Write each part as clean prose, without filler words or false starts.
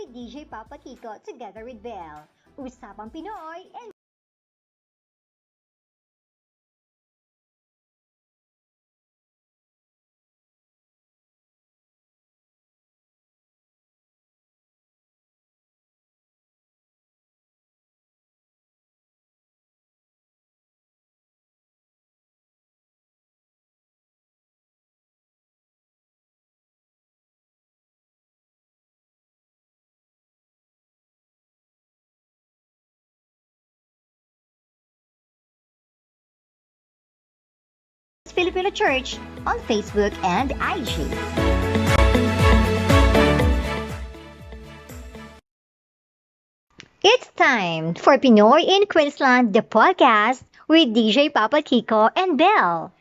DJ Papa Kiko together with Belle. Usapang Pinoy and Filipino Church on Facebook and IG. It's time for Pinoy in Queensland, the podcast with DJ Papa Kiko and Belle.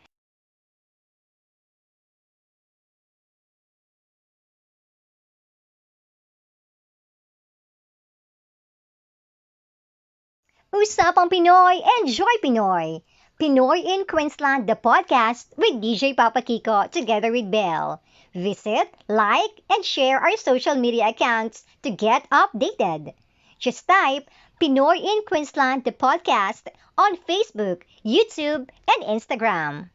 Usapang Pinoy, enjoy Pinoy! Pinoy in Queensland, the podcast with DJ Papa Kiko together with Belle. Visit, like, and share our social media accounts to get updated. Just type Pinoy in Queensland, the podcast on Facebook, YouTube, and Instagram.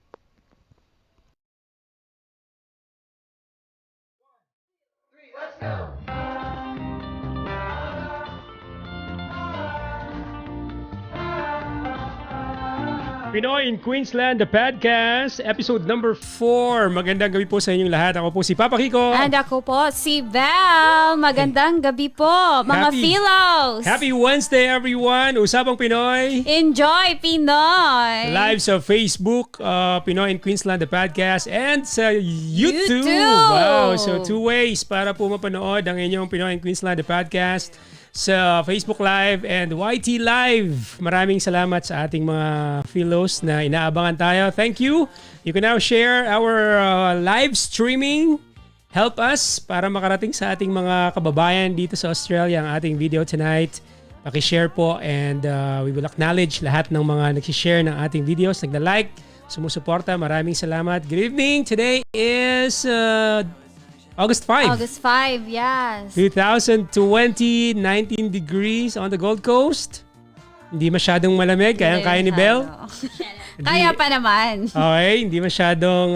Pinoy in Queensland, the podcast, episode number 4. Magandang gabi po sa inyong lahat. Ako po si Papa Kiko. And ako po si Belle. Magandang gabi po, mga Philos. Happy Wednesday, everyone. Usapang Pinoy. Enjoy Pinoy. Live sa Facebook, Pinoy in Queensland, the podcast, and sa YouTube. Wow, so 2 ways para po mapanood ang inyong Pinoy in Queensland, the podcast sa Facebook Live and YT Live. Maraming salamat sa ating mga Philos na inaabangan tayo. Thank you. You can now share our live streaming. Help us para makarating sa ating mga kababayan dito sa Australia ang ating video tonight. Paki-share po and we will acknowledge lahat ng mga nag-share ng ating videos, nagla-like, sumusuporta. Maraming salamat. Good evening. Today is August 5. August 5, yes. 2020, 19 degrees on the Gold Coast. Hindi masyadong malamig, kaya ni Belle. Kaya pa naman. Okay, hindi masyadong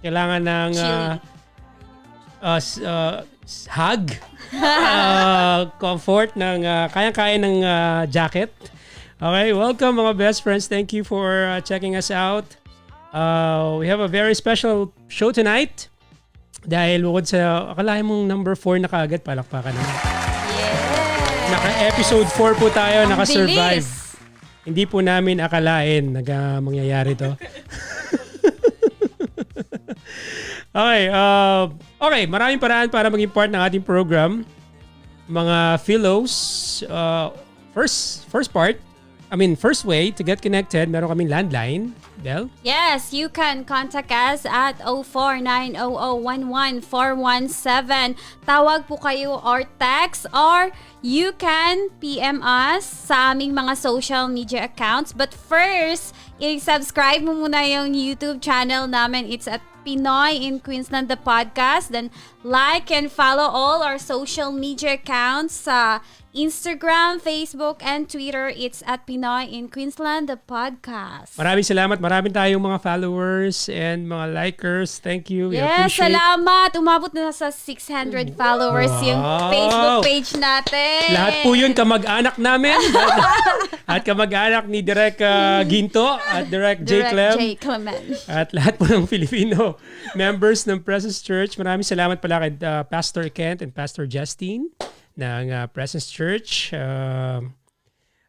kailangan ng hug, comfort, ng kaya-kaya ng jacket. Okay, welcome mga best friends. Thank you for checking us out. We have a very special show tonight. Dahil bukod sa, akalain mong number 4 na kaagad, palakpakan naman. Yeah. Naka-episode 4 po tayo, Ang naka-survive. bilis. Hindi po namin akalain mangyayari to. Okay, maraming paraan para maging part ng ating program. Mga Philos, first way to get connected, meron kaming landline. Belle? Yes, you can contact us at 0490011417. Tawag po kayo or text, or you can PM us sa aming mga social media accounts. But first, i-subscribe mo muna yung YouTube channel namin. It's at Pinoy in Queensland, the podcast. Then like and follow all our social media accounts sa Instagram, Facebook, and Twitter. It's at Pinoy in Queensland, the podcast. Maraming salamat. Maraming tayong mga followers and mga likers. Thank you. We Yes, appreciate. salamat. Umabot na sa 600 followers yung Facebook page natin. Lahat po yun kamag-anak namin. At kamag-anak ni Direk Ginto at Direk J. Clement. At lahat po ng Filipino members ng Presence Church. Maraming salamat pala kay Pastor Kent and Pastor Justine ng Presence Church.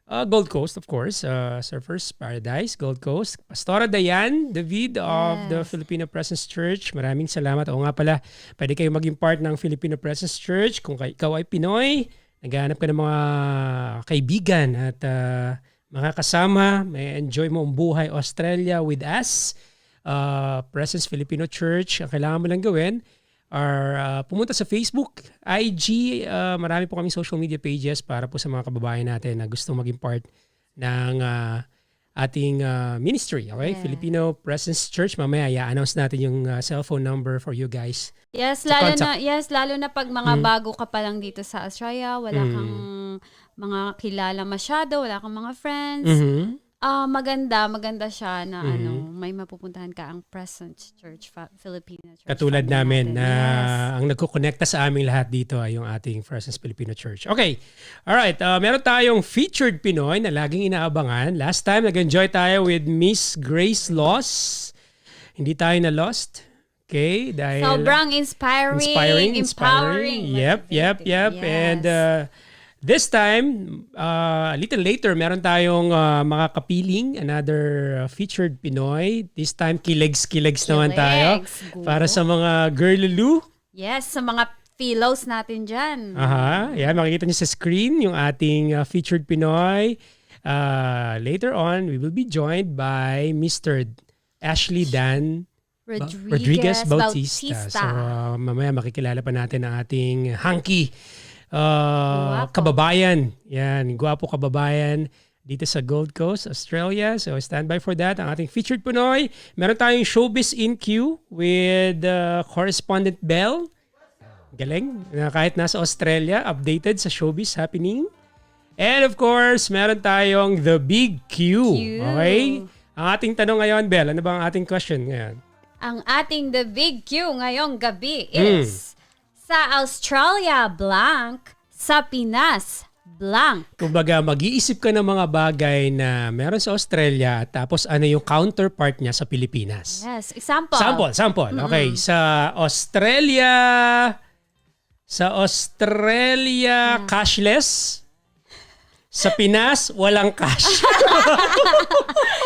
Gold Coast, of course. Surfers Paradise, Gold Coast. Pastora Dayan David of the Filipino Presence Church. Maraming salamat. O nga pala, pwede kayo maging part ng Filipino Presence Church. Kung ikaw ay Pinoy, naghahanap ka ng mga kaibigan at mga kasama, may enjoy mo ang buhay Australia with us. Presence Filipino Church. Ang kailangan mo lang gawin or pumunta sa Facebook, IG, marami po kaming social media pages para po sa mga kababayan natin na gustong maging part ng ating ministry, okay? Yes. Filipino Presence Church. Mamaya i-announce natin yung cellphone number for you guys. Yes, Sa lalo na pag mga bago ka pa lang dito sa Australia, wala kang mga kilala masyado, wala kang mga friends. Maganda siya na may mapupuntahan ka ang Presence Church, Filipino Church. Katulad family namin natin. na Yes. ang nagkukonekta sa aming lahat dito ay yung ating Presence Filipino Church. Okay. Alright. Meron tayong featured Pinoy na laging inaabangan. Last time, nag-enjoy tayo with Miss Grace Loss. Hindi tayo na lost. Okay? Dahil Sobrang inspiring. Empowering. Yep. Yes. And this time, a little later, meron tayong mga kapiling, another featured Pinoy. This time, kilegs naman tayo. Go. Para sa mga girlulu. Yes, sa mga fellows natin dyan. Yan, makikita niyo sa screen yung ating featured Pinoy. Later on, we will be joined by Mr. Ashley Dahn Rodriguez Bautista. So, mamaya makikilala pa natin ang ating hunky kababayan. Yan, gwapo kababayan dito sa Gold Coast, Australia. So, stand by for that. Ang ating featured Pinoy. Meron tayong Showbiz in Queue with correspondent Belle. Galing. Na kahit nasa Australia, updated sa showbiz happening. And of course, meron tayong The Big Q. Okay? Ang ating tanong ngayon, Belle, ano ba ang ating question ngayon? Ang ating The Big Q ngayong gabi is sa Australia, blank. Sa Pinas, blank. Kumbaga, mag-iisip ka ng mga bagay na meron sa Australia tapos ano yung counterpart niya sa Pilipinas. Yes, example. Sample. Okay, sa Australia, cashless. Sa Pinas, walang cash.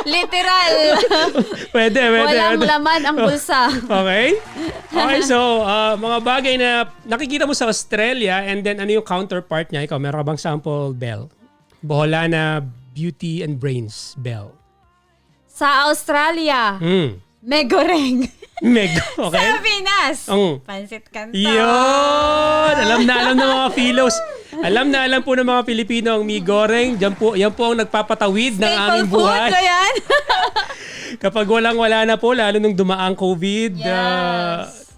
Literal. Pwede. Walang laman ang bulsa. Okay? Okay, so mga bagay na nakikita mo sa Australia and then ano yung counterpart niya? Ikaw, meron ka bang sample, Belle? Boholana Beauty and Brains, Belle. Sa Australia, megoreng. Okay? Sa Pinas, pansit kanton. Yun! Alam ng mga philos. Alam po ng mga Pilipino ang mi goreng. Yan po ang nagpapatawid ng aming buhay. Staple food ba yan? Kapag wala na po, lalo nung dumaang COVID,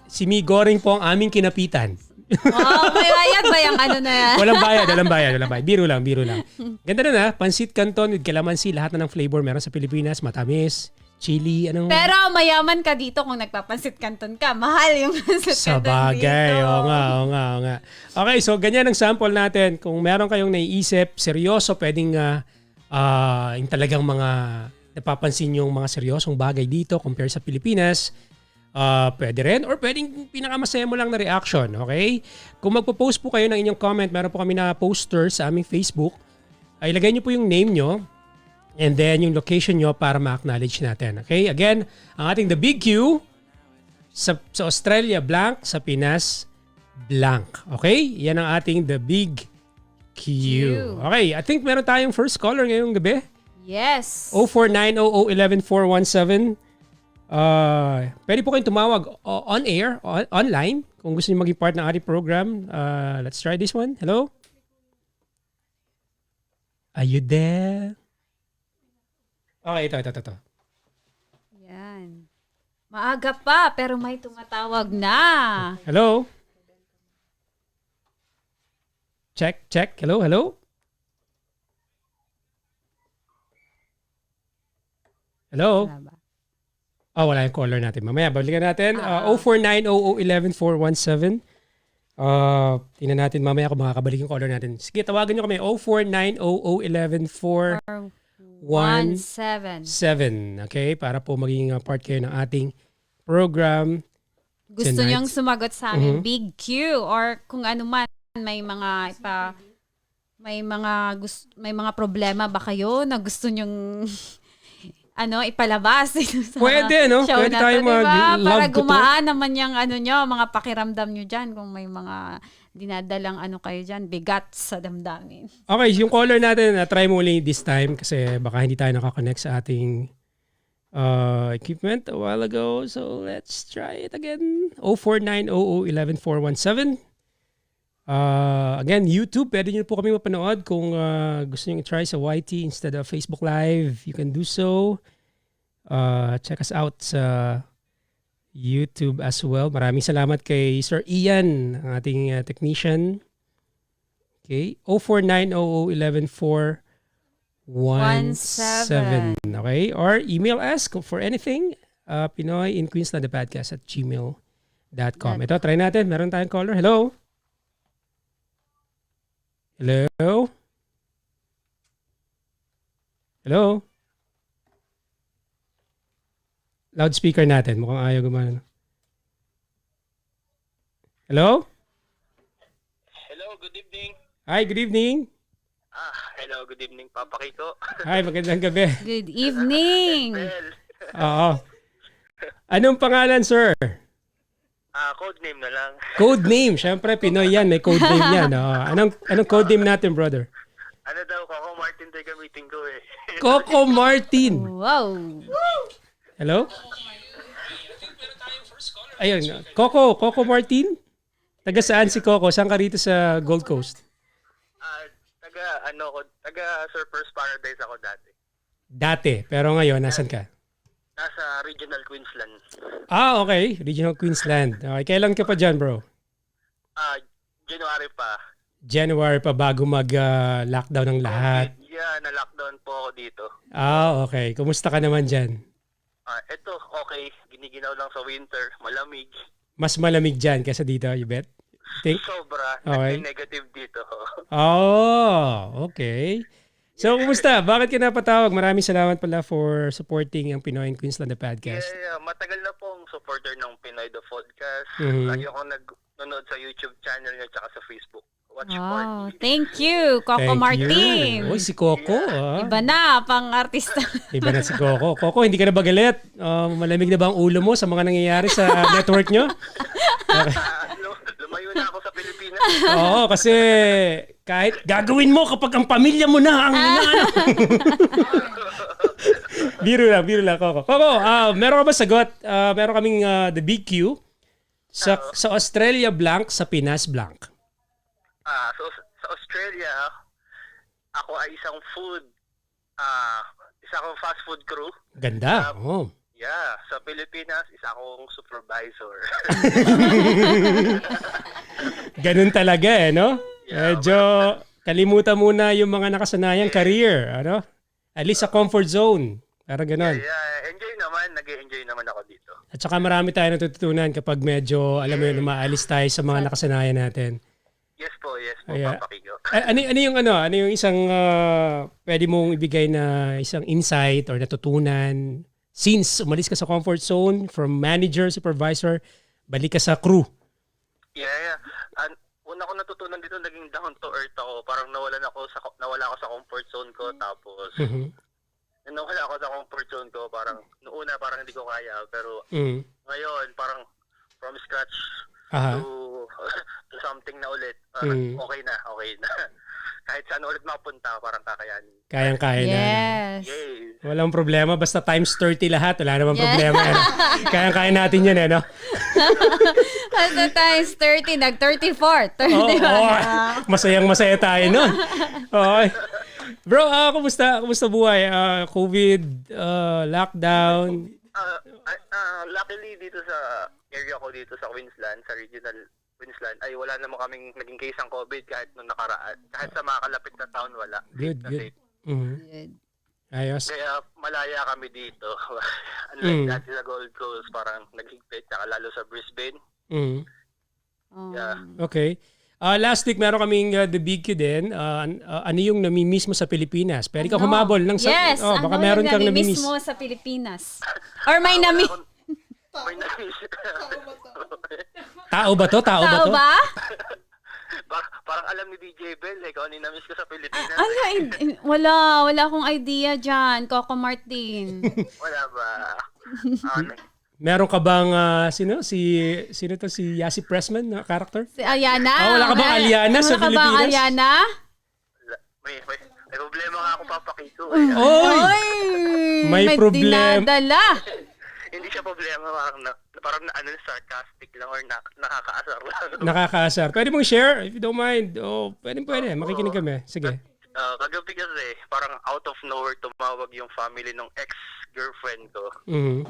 si mi goreng po ang aming kinapitan. May bayad ba yung ano na yan? Walang bayad. Biro lang. Ganda na pansit canton with calamansi, lahat na ng flavor meron sa Pilipinas, matamis, chili, ano. Pero mayaman ka dito kung nagpapansit kanton ka. Mahal yung pansit Sa kanton bagay, dito. oo nga. Okay, so ganyan ang sample natin. Kung meron kayong naiisip, seryoso, pwedeng yung talagang mga napapansin yung mga seryosong bagay dito compare sa Pilipinas, pwede rin. Or pwedeng pinakamasaya mo lang na reaction, okay? Kung magpo-post po kayo ng inyong comment, meron po kami na poster sa aming Facebook. Ilagay nyo po yung name nyo and then yung location nyo para ma-acknowledge natin. Okay? Again, ang ating The Big Q sa Australia, blank. Sa Pinas, blank. Okay? Yan ang ating The Big Q. Okay, I think meron tayong first caller ngayong gabi. Yes. 0490011417. Pwede po kayong tumawag on air, online, kung gusto niyo maging part ng ating program. Let's try this one. Hello? Are you there? Okay, ito. Yan. Maaga pa, pero may tumatawag na. Hello? Check. Hello? Hello? Wala yung caller natin. Mamaya, balikan natin. 0490011417. Tingnan natin mamaya kung makakabalik yung caller natin. Sige, tawagan nyo kami. 0490011417. 17. Okay? Para po maging part kayo ng ating program. Gusto tonight. niyong sumagot sa amin, Big Q, or kung ano man, may mga problema ba kayo na gusto niyong ipalabas sa Pwede, no? show Pwede na tayo to, diba? mag-love Para to gumaan naman yung mga pakiramdam nyo dyan kung may mga dinadalang kayo dyan, bigat sa damdamin. Okay, yung caller natin, try mo ulit this time kasi baka hindi tayo nakakonect sa ating equipment a while ago. So let's try it again. 0490011417. Again, YouTube, pwede nyo po kami mapanood kung gusto nyo i-try sa YT instead of Facebook Live. You can do so. Check us out sa YouTube as well. Maraming salamat kay Sir Ian, ang ating technician. Okay, 04900114117. Okay, or email us for anything. Pinoy in Queensland, the podcast at gmail.com. Ito, try natin. Meron tayong caller. Hello? Hello? Hello? Loudspeaker natin. Mukhang ayaw gumana. Hello? Hello, good evening. Hi, good evening. Hello, good evening, Papa Kiko. Hi, magandang gabi. Good evening. Well, Oo. Anong pangalan, sir? code name na lang. Code name. Siyempre, Pinoy yan. May code name yan. Anong code name natin, brother? Ano daw, Coco Martin tayo gamitin ko eh. Coco Martin. Wow. Hello? Ayun. Coco Martin? Taga saan si Coco? Saan ka rito sa Gold Coast? Taga Surfers Paradise ako dati. Dati. Pero ngayon, nasan ka? Nasa Regional Queensland. Okay. Regional Queensland. Okay. Kailan ka pa dyan, bro? January pa. January pa bago mag-lockdown ng lahat. Yeah, na-lockdown po ako dito. Okay. Kumusta ka naman dyan? Ito, okay. Giniginaw lang sa winter. Malamig. Mas malamig dyan kaysa dito, you bet? Think? Sobra. Okay. Negative dito. Okay. So, kumusta? Bakit ka napatawag? Maraming salamat pala for supporting ang Pinoy in Queensland, the podcast. Yeah. Matagal na pong supporter ng Pinoy the Podcast. Mhm. Lagi akong nanonood sa YouTube channel niya at sa Facebook. Watch Wow. party. Thank you, Coco Martin. Uy, si Coco. Iba na, pang artista. Iba na si Coco. Coco, hindi ka na ba galit? Malamig na ba ang ulo mo sa mga nangyayari sa network nyo? Lumayo na ako sa Pilipinas. Oo, kasi kahit gagawin mo kapag ang pamilya mo na ang hinahanap. Biro lang, Coco. Coco, meron ka ba sagot? Meron kaming the big Q sa Australia blank, sa Pinas blank. So sa Australia, ako ay isang fast food crew. Ganda. Yeah, sa Pilipinas, isa akong supervisor. Ganun talaga no? Yeah, Medyo kalimutan muna yung mga nakasanayang career, ano? At least sa comfort zone. Parang ganun. Yeah, nag-enjoy naman ako dito. At saka marami tayo natututunan kapag medyo, alam mo yun, umaalis tayo sa mga nakasanayan natin. Yes po, Kaya, Papa Kigo. ano yung isang pwede mong ibigay na isang insight or natutunan since umalis ka sa comfort zone from manager, supervisor, balik ka sa crew? Yeah. Una ko natutunan dito, naging down to earth ako. Parang nawala ako sa comfort zone ko. Tapos, nawala ako sa comfort zone ko. Parang, noong una, parang hindi ko kaya. Pero, ngayon, parang from scratch to something na ulit. Okay na. Kahit saan ulit mapunta, parang kakayanin. Kayang-kaya na. Yes. Yes. Walang problema. Basta times 30 lahat. Wala namang problema. Kayang-kaya natin yan, no? At times 30, nag-34. Masayang-masaya tayo nun. Okay. Bro, kumusta buhay? COVID, lockdown. Luckily, dito sa area ko dito sa Queensland, sa Regional Queensland, ay wala naman kaming naging case ng COVID kahit nung nakaraan. Kahit sa mga kalapit na town, wala. Good. Good. Ayos. Kaya malaya kami dito. Unlike dati sa Gold Coast, parang naghigpit, saka lalo sa Brisbane. Yeah. Okay. Last week, meron kaming The Big Q din. Ano yung namimiss mo sa Pilipinas? Pwede ka humabol ng Yes, baka meron kang namimiss mo sa Pilipinas? Or may namiss? May namiss. Tao ba to? Tao ba? Parang alam ni DJ Bell, kung ano yung namiss ko sa Pilipinas. Wala akong idea dyan, Coco Martin. Wala ba? Meron ka bang sino to si Yasi Pressman na character? Si Ayana? Wala ka bang Aliana sa Pilipinas? Wala ka bang Ayana? May problema nga ako, Papa Kiko. May problem. Dinadala. Hindi siya problema, parang parang sarcastic lang or nakakaasar lang. Nakakaasar. Pwede mong share if you don't mind. Pwede. Makikinig kami. Sige. Kagabi kasi, parang out of nowhere tumawag yung family ng ex-girlfriend ko. Mhm.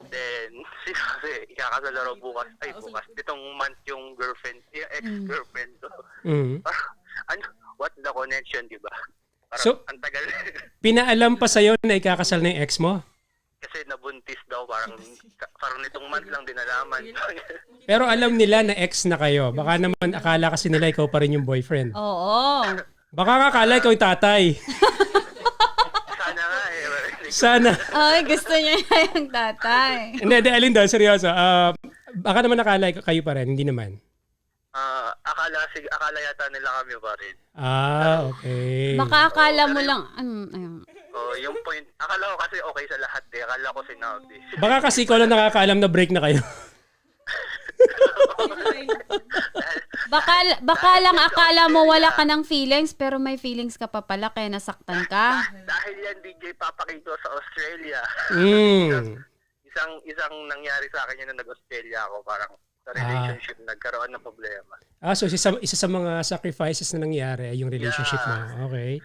Then, kasi ikakasal na raw bukas. Itong month yung ex-girlfriend ko. Mhm. What's the connection, di ba? Parang So, ang tagal. pinaalam pa sa'yo na ikakasal na yung ex mo? Kasi nabuntis daw, parang nitong month lang din nalaman. Pero alam nila na ex na kayo. Baka naman akala kasi nila ikaw pa rin yung boyfriend. Oo. Baka akala ikaw yung tatay. Sana nga Sana. Ay, gusto niya yung tatay. Hindi, alin daw, seryoso. Baka naman akala kayo pa rin, hindi naman. Akala yata nila kami pa rin. Okay. Baka akala mo lang, ayun. Yung point, akala ko kasi okay sa lahat eh. Akala ko sinabi. Baka kasi ikaw lang nakakaalam na break na kayo. Baka lang akala mo wala ka ng feelings, pero may feelings ka pa pala, kaya nasaktan ka. Dahil yan DJ papakito sa Australia. Isang nangyari sa akin yun na nag-Australia ako, parang sa relationship nagkaroon ng problema. So isa sa mga sacrifices na nangyari ay yung relationship mo. Okay.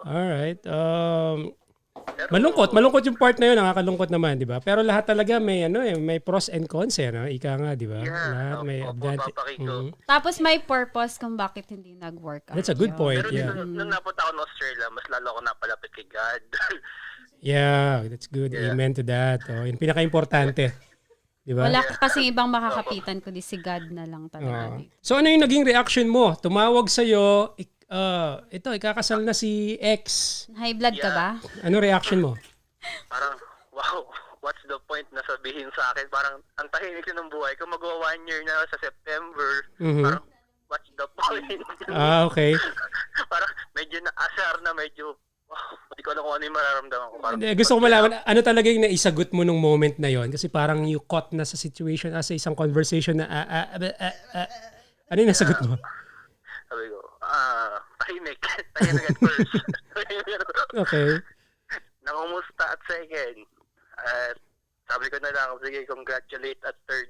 Alright. Malungkot yung part na yun, nakakalungkot naman, di ba? Pero lahat talaga may may pros and cons no? Ika nga, di ba? Lahat may advantage. Tapos may purpose kung bakit hindi nag-work out. That's a good point, Pero yeah. nung napunta ako ng Australia, mas lalo ako napalapit kay God. Yeah, that's good. Yeah. Amen to that. Yung pinaka-importante. Di ba? Wala ka kasing ibang makakapitan kundi si God na lang talaga. So ano yung naging reaction mo? Tumawag sa'yo, ikakasal na si ex. High blood ka ba? Ano reaction mo? Parang, wow, what's the point na sabihin sa akin? Parang, ang tahimik ko ng buhay ko, mag-1 year na sa September. Parang, what's the point? Okay. Parang, medyo na-asar na, medyo, hindi ko alam kung ano yung mararamdaman ko. Parang, Gusto ko malaman, ano talaga yung naisagot mo nung moment na yon? Kasi parang you caught na sa situation, sa isang conversation na, ano yung nasagot mo? Sabi ko, tahimik. Tahimik at first. Okay. Nakumusta at second. Sabi ko na lang, sige, congratulate at third.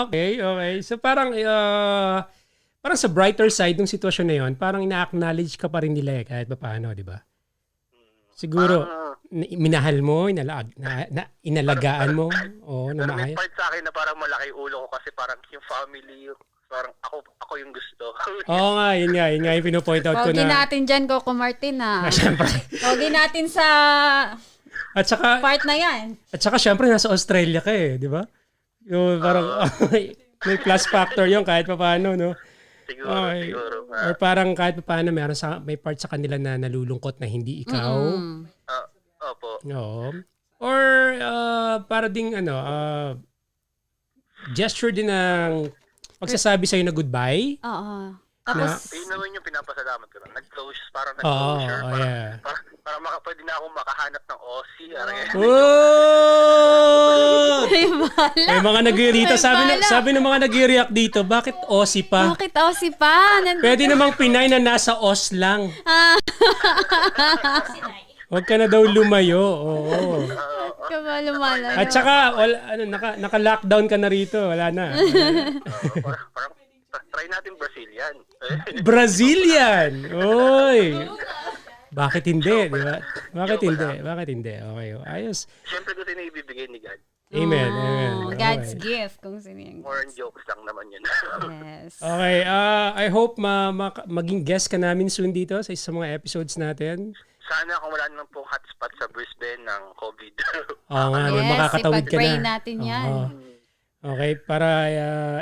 Okay. So parang sa brighter side ng sitwasyon na yon, parang ina-acknowledge ka pa rin nila kahit pa paano, di ba? Siguro, minahal mo, inalagaan mo, na Pero may maayos. part sa akin na parang malaki ulo ko kasi parang yung family, parang ako yung gusto. Oo nga, yun nga yung pinopoint out ko Pogi na. natin dyan, Coco Martin Siyempre. Pogi natin sa At saka, part na yan. syempre nasa Australia ka di ba? Yung parang, may plus factor yun kahit pa paano, no? Siguro. Or parang kahit pa paano, may part sa kanila na nalulungkot na hindi ikaw. Opo. Oo. Or para ding gesture din ng pagsasabi sa'yo na goodbye. Oo. Tapos, Ayun naman yung pinapasalamat ko. Nag-close, parang Oo, nag-closure. yeah. Para pwede na akong makahanap ng OC. Oh! bala. May mga nag-rito. Sabi ng mga nag-react dito, bakit Aussie pa? Bakit si pa? Pwede namang Pinay na nasa Aus lang. Huwag ka na daw lumayo. Oo. Ka ba lumalayo? At saka, naka-lockdown ka na rito. Wala na. Parang try natin Brazilian. Brazilian! Oy! Bakit hindi? Di ba? Bakit hindi? Okay. Ayos. Siyempre kasi na ibibigay ni God. Amen. God's Okay. gift. Kung sino yung More on jokes lang naman yun. Yes. Okay. I hope maging guest ka namin soon dito sa isa sa mga episodes natin. Sana kung wala naman pong hotspot sa Brisbane ng COVID. Oo nga, Yes, makakatawid ka ipag-pray na. natin yan. Oo. Okay, para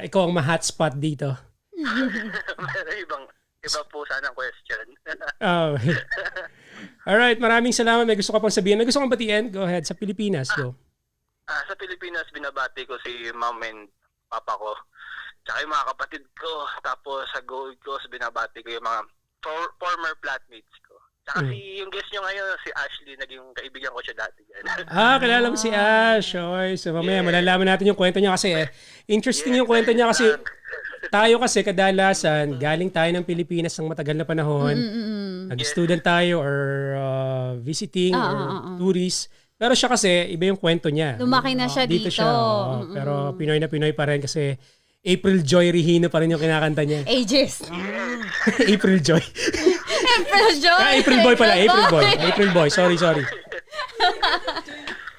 ikaw ang ma-hotspot dito. Meron iba po sana question. Oh. Alright, maraming salamat. May gusto ka pang sabihin. May gusto kang batiin? Go ahead. Sa Pilipinas, go. Sa Pilipinas, binabati ko si mom and papa ko. Tsaka yung mga kapatid ko. Tapos sa Gold Coast, binabati ko yung mga former flatmates ko. Tsaka yung guest nyo ngayon, si Ashley, naging kaibigan ko siya dati. Kilala mo si Ash. Okay, so mamaya malalaman natin yung kwento niya kasi interesting yung kwento niya kasi tayo kasi kadalasan galing tayo ng Pilipinas ng matagal na panahon. Nag-student tayo or visiting or tourist. Pero siya kasi, iba yung kwento niya. Lumaki na siya dito. Siya. Pero Pinoy na Pinoy pa rin kasi April Joy Regino pa rin yung kinakanta niya. Ages. April Joy. April Joy. April Boy pala. April Boy. Sorry.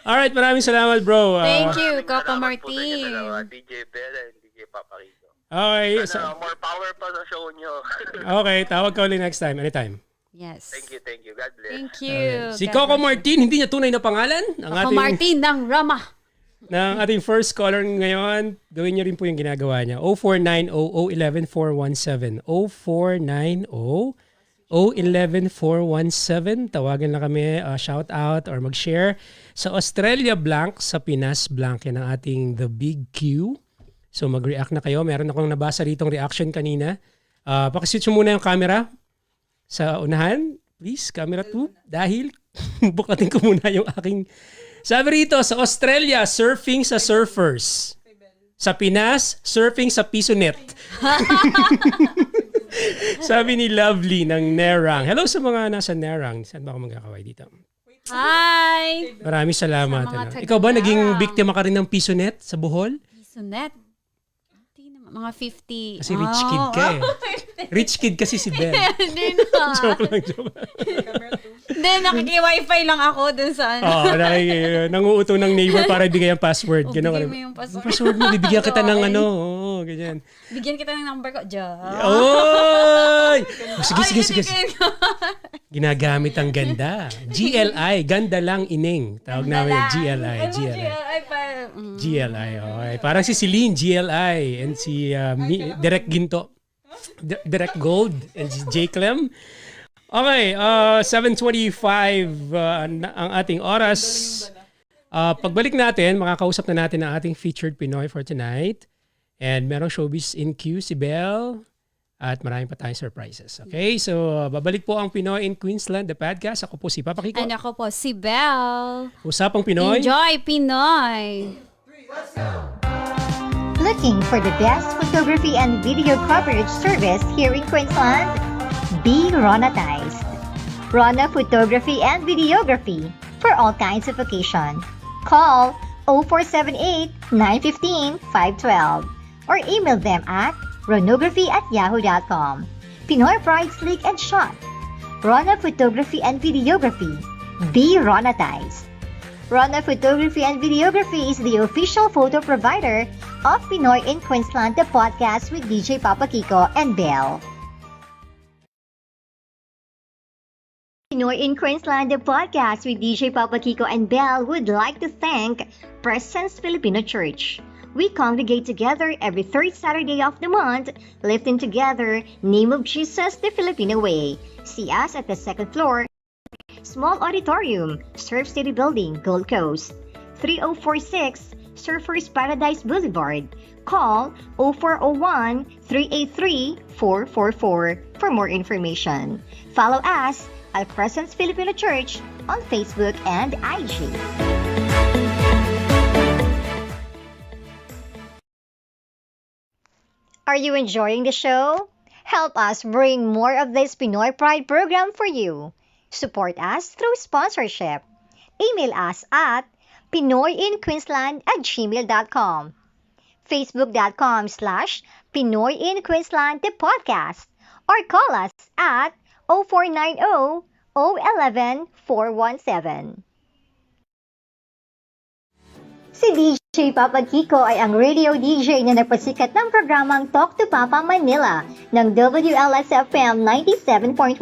Alright, maraming salamat, bro. Thank you, Coco Salamat po sa inyo Martin. dalawa, DJ Belle and DJ Papa Kiko. Okay. More power pa sa show nyo. Okay, tawag ka ulit next time. Anytime. Yes. Thank you. God bless. Thank you. Si God Coco bless. Martin, hindi niya tunay na pangalan. Coco Martin ng Rama. ng ating first caller ngayon. Gawin niyo rin po yung ginagawa niya. 0490-011-417. 0490-011-417. Tawagan lang kami, shout out or mag-share. Sa Australia blank, sa Pinas blank yan ang ating The Big Q. So mag-react na kayo. Meron akong nabasa ditong reaction kanina. Pakiswitch mo muna yung camera sa unahan. Please, camera 2. Dahil bukatin ko muna yung aking... Sabi rito, sa Australia, surfing sa surfers. Sa Pinas, surfing sa pisonet. Sabi ni Lovely ng Nerang. Hello sa mga nasa Nerang. Saan ba ako magkakaway dito? Hi! Maraming salamat. Sa mga Ano. Ikaw ba taga-Nerang. naging biktima ka rin ng pisonet sa Bohol? Pisonet. Hindi naman. Mga 50. Kasi rich kid ka eh. Rich kid kasi si Ben. Hindi na. Joke lang. Hindi, nakiki-wifi lang ako dun sa ano. Nanguuto ng neighbor para ibigay ang password. Ganun. Bigyan mo yung password. Ang password mo, bibigyan kita ng ano. Oo, ganyan. Bigyan kita ng number ko. Diyan. Oy! Sige. Bigyan ko. Ginagamit ang ganda. GLI, ganda lang ineng. Tawag namin GLI. GLI. Okay. Parang si Celine, GLI. And si Direct Ginto. Direct Gold. And si J. Clem. Okay, 7:25 ang ating oras. Pagbalik natin, makakausap na natin ang ating featured Pinoy for tonight. And merong showbiz in queue si Belle. At marami pa tayong surprises. Okay, so babalik po ang Pinoy in Queensland, the podcast. Ako po si Papa Kiko. And ako po, si Belle. Usapang Pinoy. Enjoy Pinoy! Looking for the best photography and video coverage service here in Queensland? Be Ronatized. Rona Photography and Videography for all kinds of occasion. Call 0478-915-512 or email them at ronography@yahoo.com. Pinoy Pride Slick and Shot. Rona Photography and Videography. Be Ronatized. Rona Photography and Videography is the official photo provider of Pinoy in Queensland, the podcast with DJ Papa Kiko and Belle. Pinoy in Queensland, the podcast with DJ Papa Kiko and Belle would like to thank Presence Filipino Church. We congregate together every third Saturday of the month, lifting together Name of Jesus the Filipino Way. See us at the second floor, Small Auditorium, Surf City Building, Gold Coast, 3046 Surfers Paradise Boulevard. Call 0401-383-444 for more information. Follow us at Presence Filipino Church on Facebook and IG. Are you enjoying the show? Help us bring more of this Pinoy Pride program for you. Support us through sponsorship. Email us at pinoyinqueensland@gmail.com, facebook.com/pinoyinqueensland the podcast, or call us at 0490-011-417. Si DJ Papa Kiko ay ang radio DJ na nagpasikat ng programang Talk to Papa Manila ng WLSFM 97.1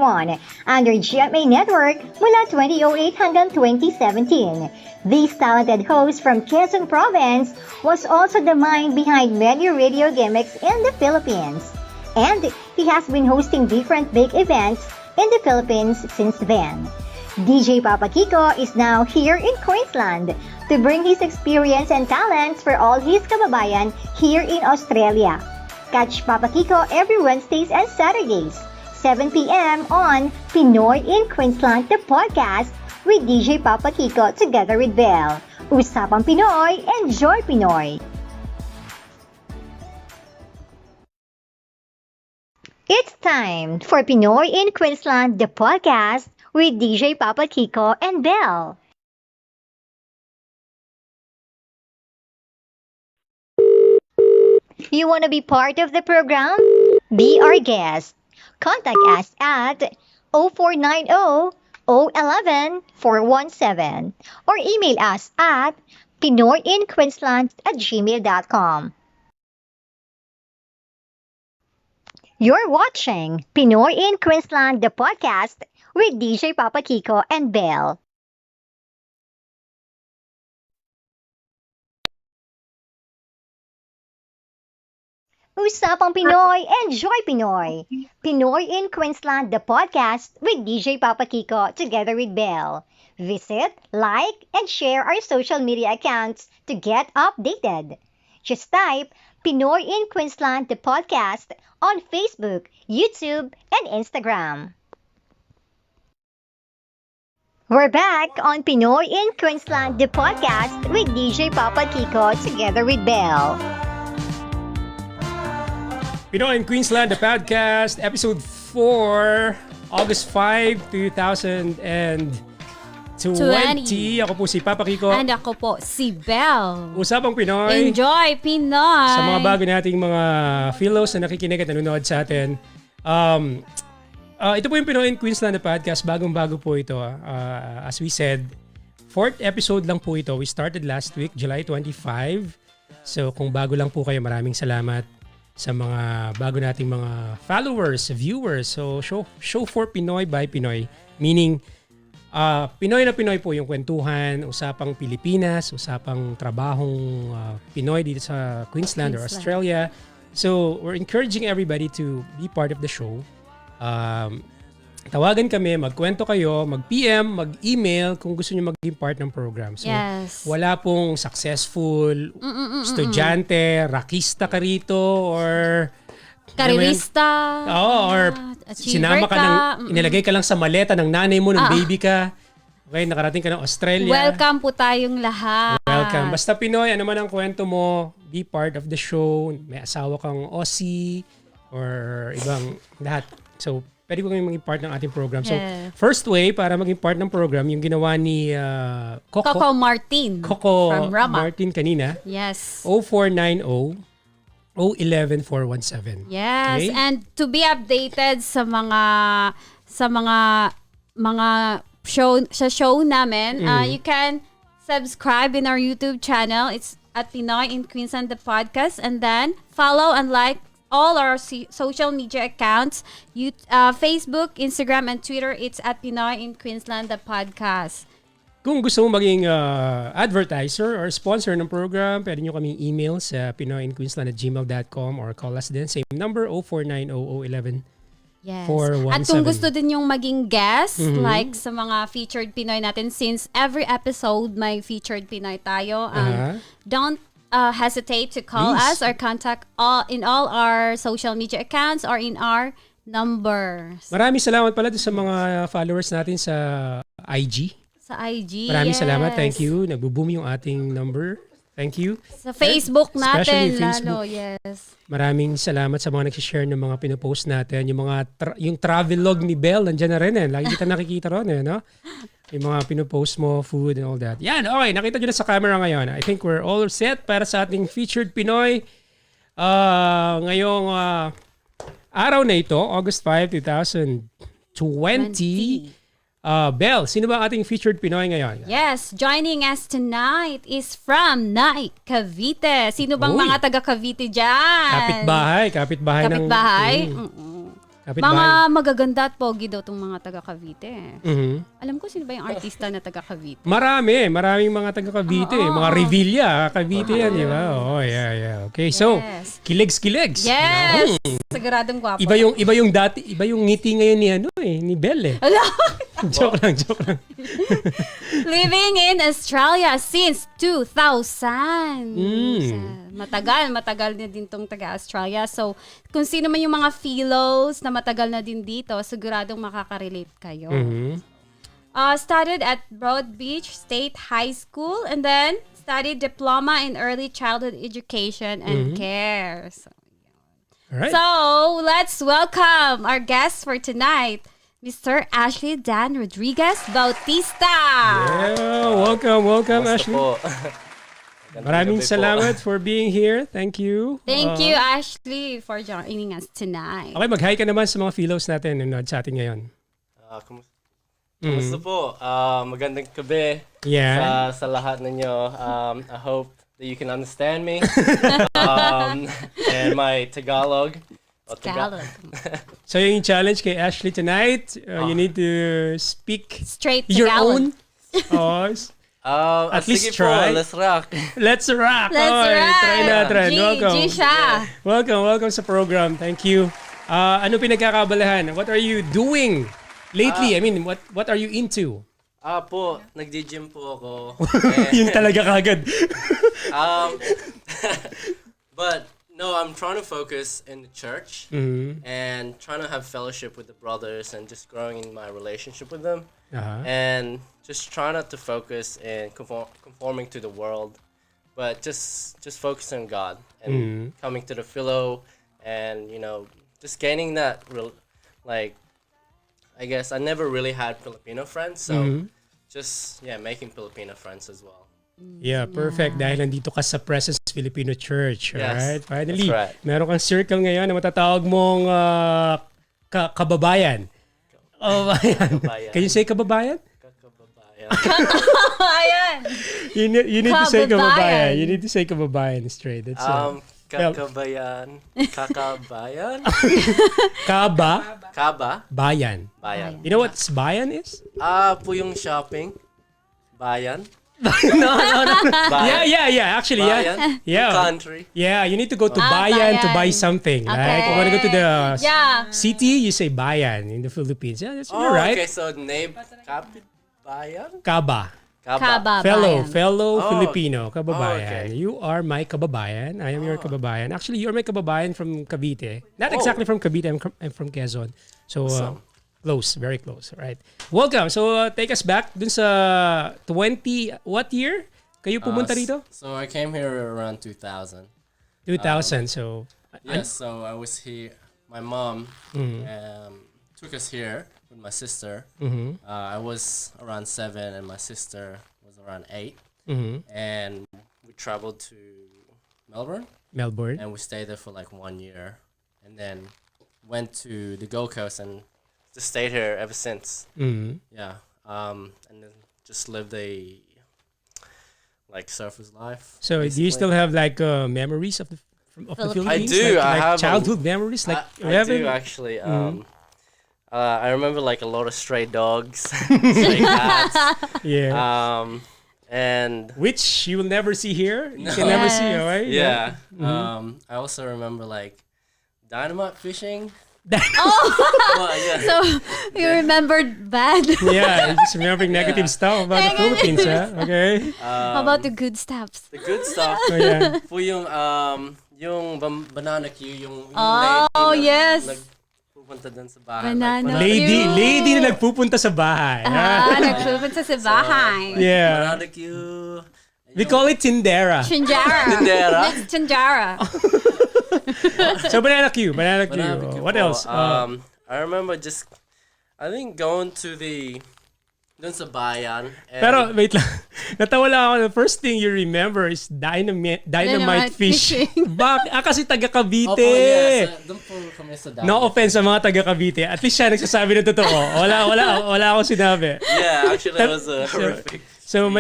under GMA Network mula 2008 hanggang 2017. This talented host from Quezon Province was also the mind behind many radio gimmicks in the Philippines. And he has been hosting different big events in the Philippines since then. DJ Papa Kiko is now here in Queensland to bring his experience and talents for all his kababayan here in Australia. Catch Papa Kiko every Wednesdays and Saturdays, 7 p.m. on Pinoy in Queensland, the podcast with DJ Papa Kiko together with Belle. Usapang Pinoy, enjoy Pinoy! It's time for Pinoy in Queensland, the podcast with DJ Papa Kiko and Belle. You want to be part of the program? Be our guest. Contact us at 0490 011 417 or email us at pinoyinqueensland@gmail.com. You're watching Pinoy in Queensland, the podcast with DJ Papa Kiko and Belle. Usapang Pinoy, enjoy Pinoy! Pinoy in Queensland, the podcast with DJ Papa Kiko together with Belle. Visit, like, and share our social media accounts to get updated. Just type Pinoy in Queensland, the podcast on Facebook, YouTube, and Instagram. We're back on Pinoy in Queensland, the podcast with DJ Papa Kiko together with Belle. Pinoy in Queensland, the podcast, episode 4, August 5, 2020. Ako po si Papa Kiko. And ako po si Belle. Usapang Pinoy. Enjoy Pinoy! Sa mga bago nating mga fellows na nakikinig at nanonood sa atin. Ito po yung Pinoy in Queensland, the podcast. Bagong-bago po ito. As we said, 4th episode lang po ito. We started last week, July 25. So kung bago lang po kayo, maraming salamat sa mga bago nating mga followers, viewers. So show for Pinoy by Pinoy. Meaning, Pinoy na Pinoy po yung kwentuhan, usapang Pilipinas, usapang trabahong Pinoy dito sa Queensland or Australia. So we're encouraging everybody to be part of the show. Tawagan kami, magkwento kayo, mag-PM, mag-email kung gusto nyo maging part ng program. So, wala pong successful, estudyante, rakista ka rito, or karirista. Or sinama ka ng, inilagay ka lang sa maleta ng nanay mo, ng baby ka. Okay, nakarating ka ng Australia. Welcome po tayong lahat. Welcome. Basta Pinoy, ano man ang kwento mo, be part of the show. May asawa kang Aussie or ibang lahat. So, pwede ko maging part ng ating program. So, first way para maging part ng program, yung ginawa ni Coco Martin from Rama. Martin kanina. Yes. 0490 011 417. Yes. Okay? And to be updated sa mga show namin, you can subscribe in our YouTube channel. It's at Pinoy in Queensland, the podcast. And then follow and like all our social media accounts, Facebook, Instagram, and Twitter. It's at Pinoy in Queensland, the podcast. Kung gusto mo maging advertiser or sponsor ng program, pwede nyo kaming email sa pinoyinqueensland@gmail.com or call us din. Same number, 0490 Yes. 417. At kung gusto din yung maging guest, like sa mga featured Pinoy natin, since every episode may featured Pinoy tayo, don't hesitate to call us or contact in all our social media accounts or in our numbers. Maraming salamat pala sa mga followers natin sa IG. Sa IG, Maraming salamat. Thank you. Nagbo-boom yung ating number. Thank you. Sa Facebook natin, Facebook. lalo, yes. Maraming salamat sa mga nag-share ng mga pinopost natin. Yung mga yung travelog ni Belle, nandiyan na rin. Lagi kita nakikita ron. No? Yung mga pinopost mo, food and all that. Yan, okay. Nakita nyo na sa camera ngayon. I think we're all set para sa ating featured Pinoy. Ngayong araw na ito, August 5, 2020. Belle, sino ba ang ating featured Pinoy ngayon? Yes, joining us tonight is from Naik, Cavite. Sino bang mga taga Cavite dyan? Kapitbahay ng... Mga magaganda at pogi daw itong mga taga Cavite. Alam ko sino ba yung artista na taga Cavite? Maraming mga taga Cavite. Mga Revilla, Cavite yan, di ba? Oh, yeah. Okay, so, kilegs. Yes! Siguradong gwapo. Iba yung ngiti ngayon ni Belle. Joke lang. Living in Australia since 2000. Matagal na din tong taga-Australia. So, kung sino man yung mga fellows na matagal na din dito, siguradong makaka-relate kayo. Started at Broad Beach State High School and then studied diploma in early childhood education and care. So, alright. So, let's welcome our guest for tonight, Mr. Ashley Dahn Rodriguez Bautista. Yeah, welcome Ashley. Po. Maraming salamat for being here. Thank you. Thank you, Ashley, for joining us tonight. Okay, mag-hi ka naman sa mga fellows natin nanonood sa atin ngayon. Kumusta po? Magandang gabi sa lahat ninyo. I hope that you can understand me. And my Tagalog. So yung challenge kay Ashley tonight, you need to speak straight your Tagalog. own. At least try. Let's rock. Let's rock. Try natin. Welcome. Welcome sa program. Thank you. Ano pinagkakabalahan? What are you doing lately? I mean, what are you into? Nagdi-gym po ako. Yun talaga kagad. But no, I'm trying to focus in the church and trying to have fellowship with the brothers and just growing in my relationship with them. And just try not to focus in conforming to the world, but just focus on God and coming to the Philo and, just gaining that I guess I never really had Filipino friends, so just making Filipino friends as well. Yeah, perfect. Dahil nandito ka sa Presence Filipino Church, right? Finally, that's right. Meron kang circle ngayon na matatawag mong kababayan. Can you say kababayan? Ayan. You need to say kababayan. You need to say kababayan straight. That's Kakabayan. Bayan. You know what bayan is? Po yung shopping. Bayan. No. Yeah. Actually, Bayan. yeah. Country. Yeah, you need to go to bayan to buy something. Okay. Like, you want to go to the city, you say bayan in the Philippines. Yeah, that's right. Okay, so name Bayan? Kaba. Kababayan. Fellow Filipino, kababayan. okay. You are my kababayan. I am your kababayan. Actually, you're my kababayan from Cavite. Not exactly from Cavite. I'm from Quezon. So, close. Very close. Right. Welcome. So, take us back dun sa 20... What year kayo pumunta rito? So, I came here around 2000. 2000. So, Yes, so I was here. My mom took us here with my sister. I was around 7 and my sister was around 8. And we traveled to Melbourne. And we stayed there for like 1 year. And then went to the Gold Coast and just stayed here ever since. Yeah. And then just lived a surfer's life. So basically. Do you still have like memories of the Philippines? I do. Like, I have childhood memories. Like I do actually. I remember like a lot of stray dogs, stray cats. Yeah. And which you will never see here. You can never see, right? Yeah. I also remember like dynamite fishing. So you remembered bad. Yeah, just remembering negative stuff about the Philippines, huh? Okay. How about the good stuff? The good stuff. Po yung banana queue, yung lady yes. Nagpupunta dun sa bahay. Lady na nagpupunta sa bahay. Nagpupunta sa bahay. Yeah. Banana queue. We call it Tindera. Next Tindera. So banana queue. What else? I remember I think going to dun sa bayan. Pero wait lang. Natawa lang ako. The first thing you remember is dynamite fishing. Kasi taga Cavite. Doon po kami sa dagat. No offense sa mga taga Cavite. At least siya nagsasabi ng totoo. Wala akong sinabi. Yeah, actually that was horrific. So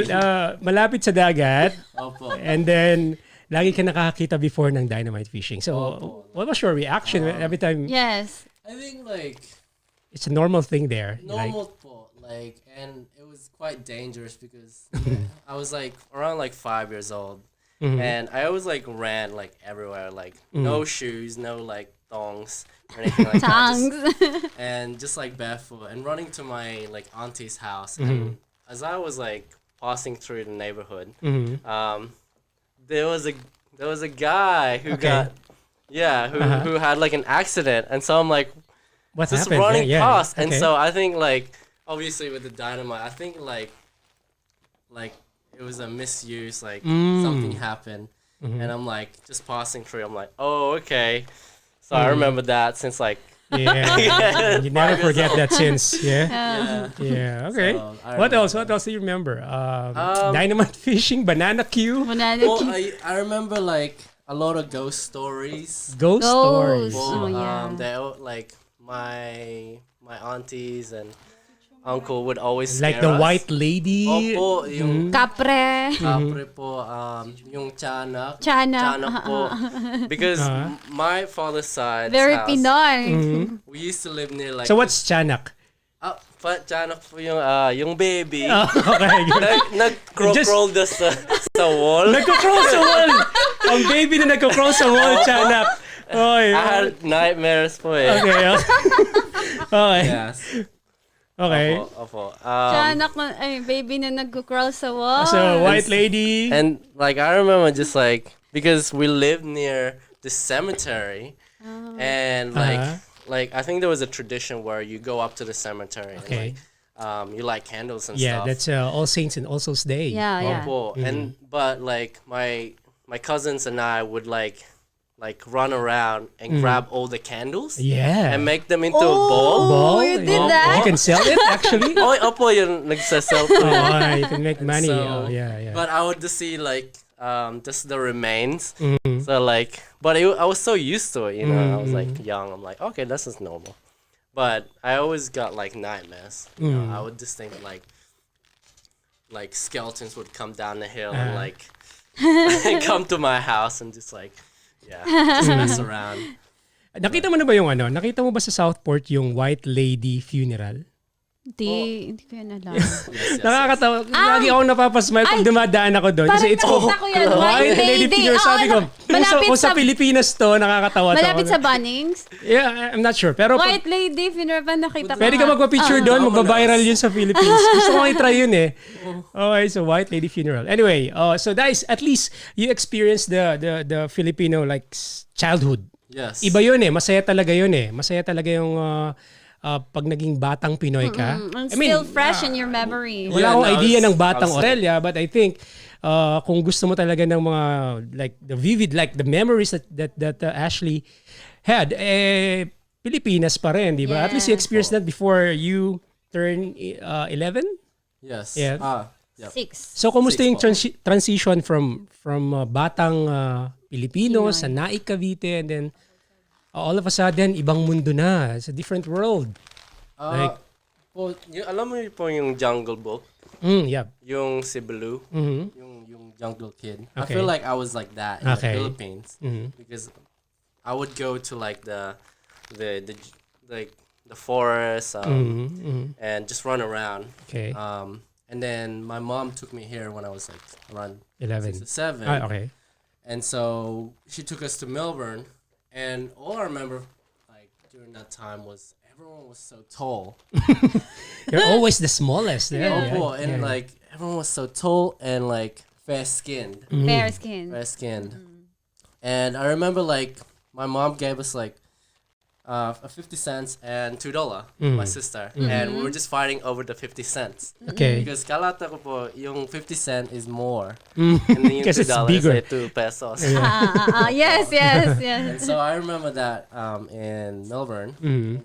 malapit sa dagat. Opo. And then lagi ka nakakita before ng dynamite fishing. So what was your reaction every time? Yes. I think it's a normal thing there. Normal po. And it was quite dangerous because I was around 5 years old. And I always ran everywhere, no shoes, no thongs or anything like that. And just barefoot and running to my auntie's house. And as I was passing through the neighborhood, there was a guy who who had an accident, and so I'm what just happened? running past, Okay. and so I think obviously with the dynamite, I think it was a misuse, something happened, and I'm just passing through. I'm oh, okay. So I remember that since Yeah. You never forget that since. Yeah. Yeah. Yeah. Okay. So, I What else? remember. What else do you remember? Dynamite fishing, banana queue, Banana Well, cue. I remember like a lot of ghost stories. ghost stories. Ghost. Oh, yeah. They like my aunties and uncle would always Like scare the us. white lady. Opo, yung Kapre. kapre po, yung tiyanak. Tiyanak. Tiyanak po. Because my father's side Very house, Pinoy. we used to live near like... So what's Chanak? Tiyanak po yung baby. Okay. Good. Nag-crawl sa wall. Nagko-crawl sa wall. Ang baby na nagko-crawl sa wall, Chanak. Oy. I had nightmares po eh. Okay. Okay. Yes. Okay. Opo. Tiyanak na, ay, baby na nag-crawl sa wall. So, white lady. And like I remember just like because we lived near the cemetery and like I think there was a tradition where you go up to the cemetery Okay. and like you light candles and Yeah, stuff. that's All Saints and All Souls Day. Yeah, yeah. Opo. And but like my cousins and I would like run around and grab all the candles Yeah. and make them into a ball. Ball. you did Oh, that? You can sell it, actually. Oh, opo yung nagsasell po. Oh, you can make money. So, Yeah. But I would just see like just the remains. So like, but I was so used to it, you know. I was like young. I'm like, okay, this is normal. But I always got like nightmares. You know, I would just think like skeletons would come down the hill and like come to my house and just like just mess around. Nakita mo na ba yung Nakita mo ba sa Southport yung White Lady Funeral? Hindi ko yan alam. Yes. Nakakatawa. Lagi ako napapasmile pag dumadaan ako doon. Kasi it's nakita ko yan. White Lady. Funeral. Sabi ko, kung sa Pilipinas to, nakakatawa to. Malapit sa Bunnings. Yeah, I'm not sure. Pero White Lady funeral ba nakita ko? pwede ka magpa-picture doon, magba-viral yun sa Philippines. Gusto ko i-try yun eh. Okay, so White Lady Funeral. Anyway, so guys, at least you experienced the Filipino like childhood. Yes. Iba yun eh. Masaya talaga yun eh. Masaya talaga yung pag naging batang Pinoy ka. And still fresh in your memory. Wala akong idea ng batang I was- Australia, but I think kung gusto mo talaga ng mga like the vivid, like the memories that Ashley had, Pilipinas pa rin, di ba? At least you experienced that before you turn 11? Yes. Yeah. Yep. 6. So, kumusta yung Six transition from batang Pilipino sa Naik Cavite and then all of a sudden, ibang mundo na. It's a different world. Like, alam mo po yung Jungle Book? yeah. Yung si Blue? Mhm. Yung Jungle Kid. I Okay. feel like I was like that in Okay. the Philippines because I would go to like the forest and just run around. Okay. And then my mom took me here when I was like around 11. 6 or 7. Okay. And so she took us to Melbourne, and all I remember like during that time was everyone was so tall. You're always the smallest. Yeah. Opo, and like everyone was so tall and like fair skinned. Fair skin. Fair skinned. And I remember like my mom gave us like 50 cents and $2, my sister. And we were just fighting over the 50 cents. Okay. Because kalata ko po, yung 50 cent is more. And then yung Because it's $2 bigger. ay 2 pesos. Yes. And so I remember that in Melbourne.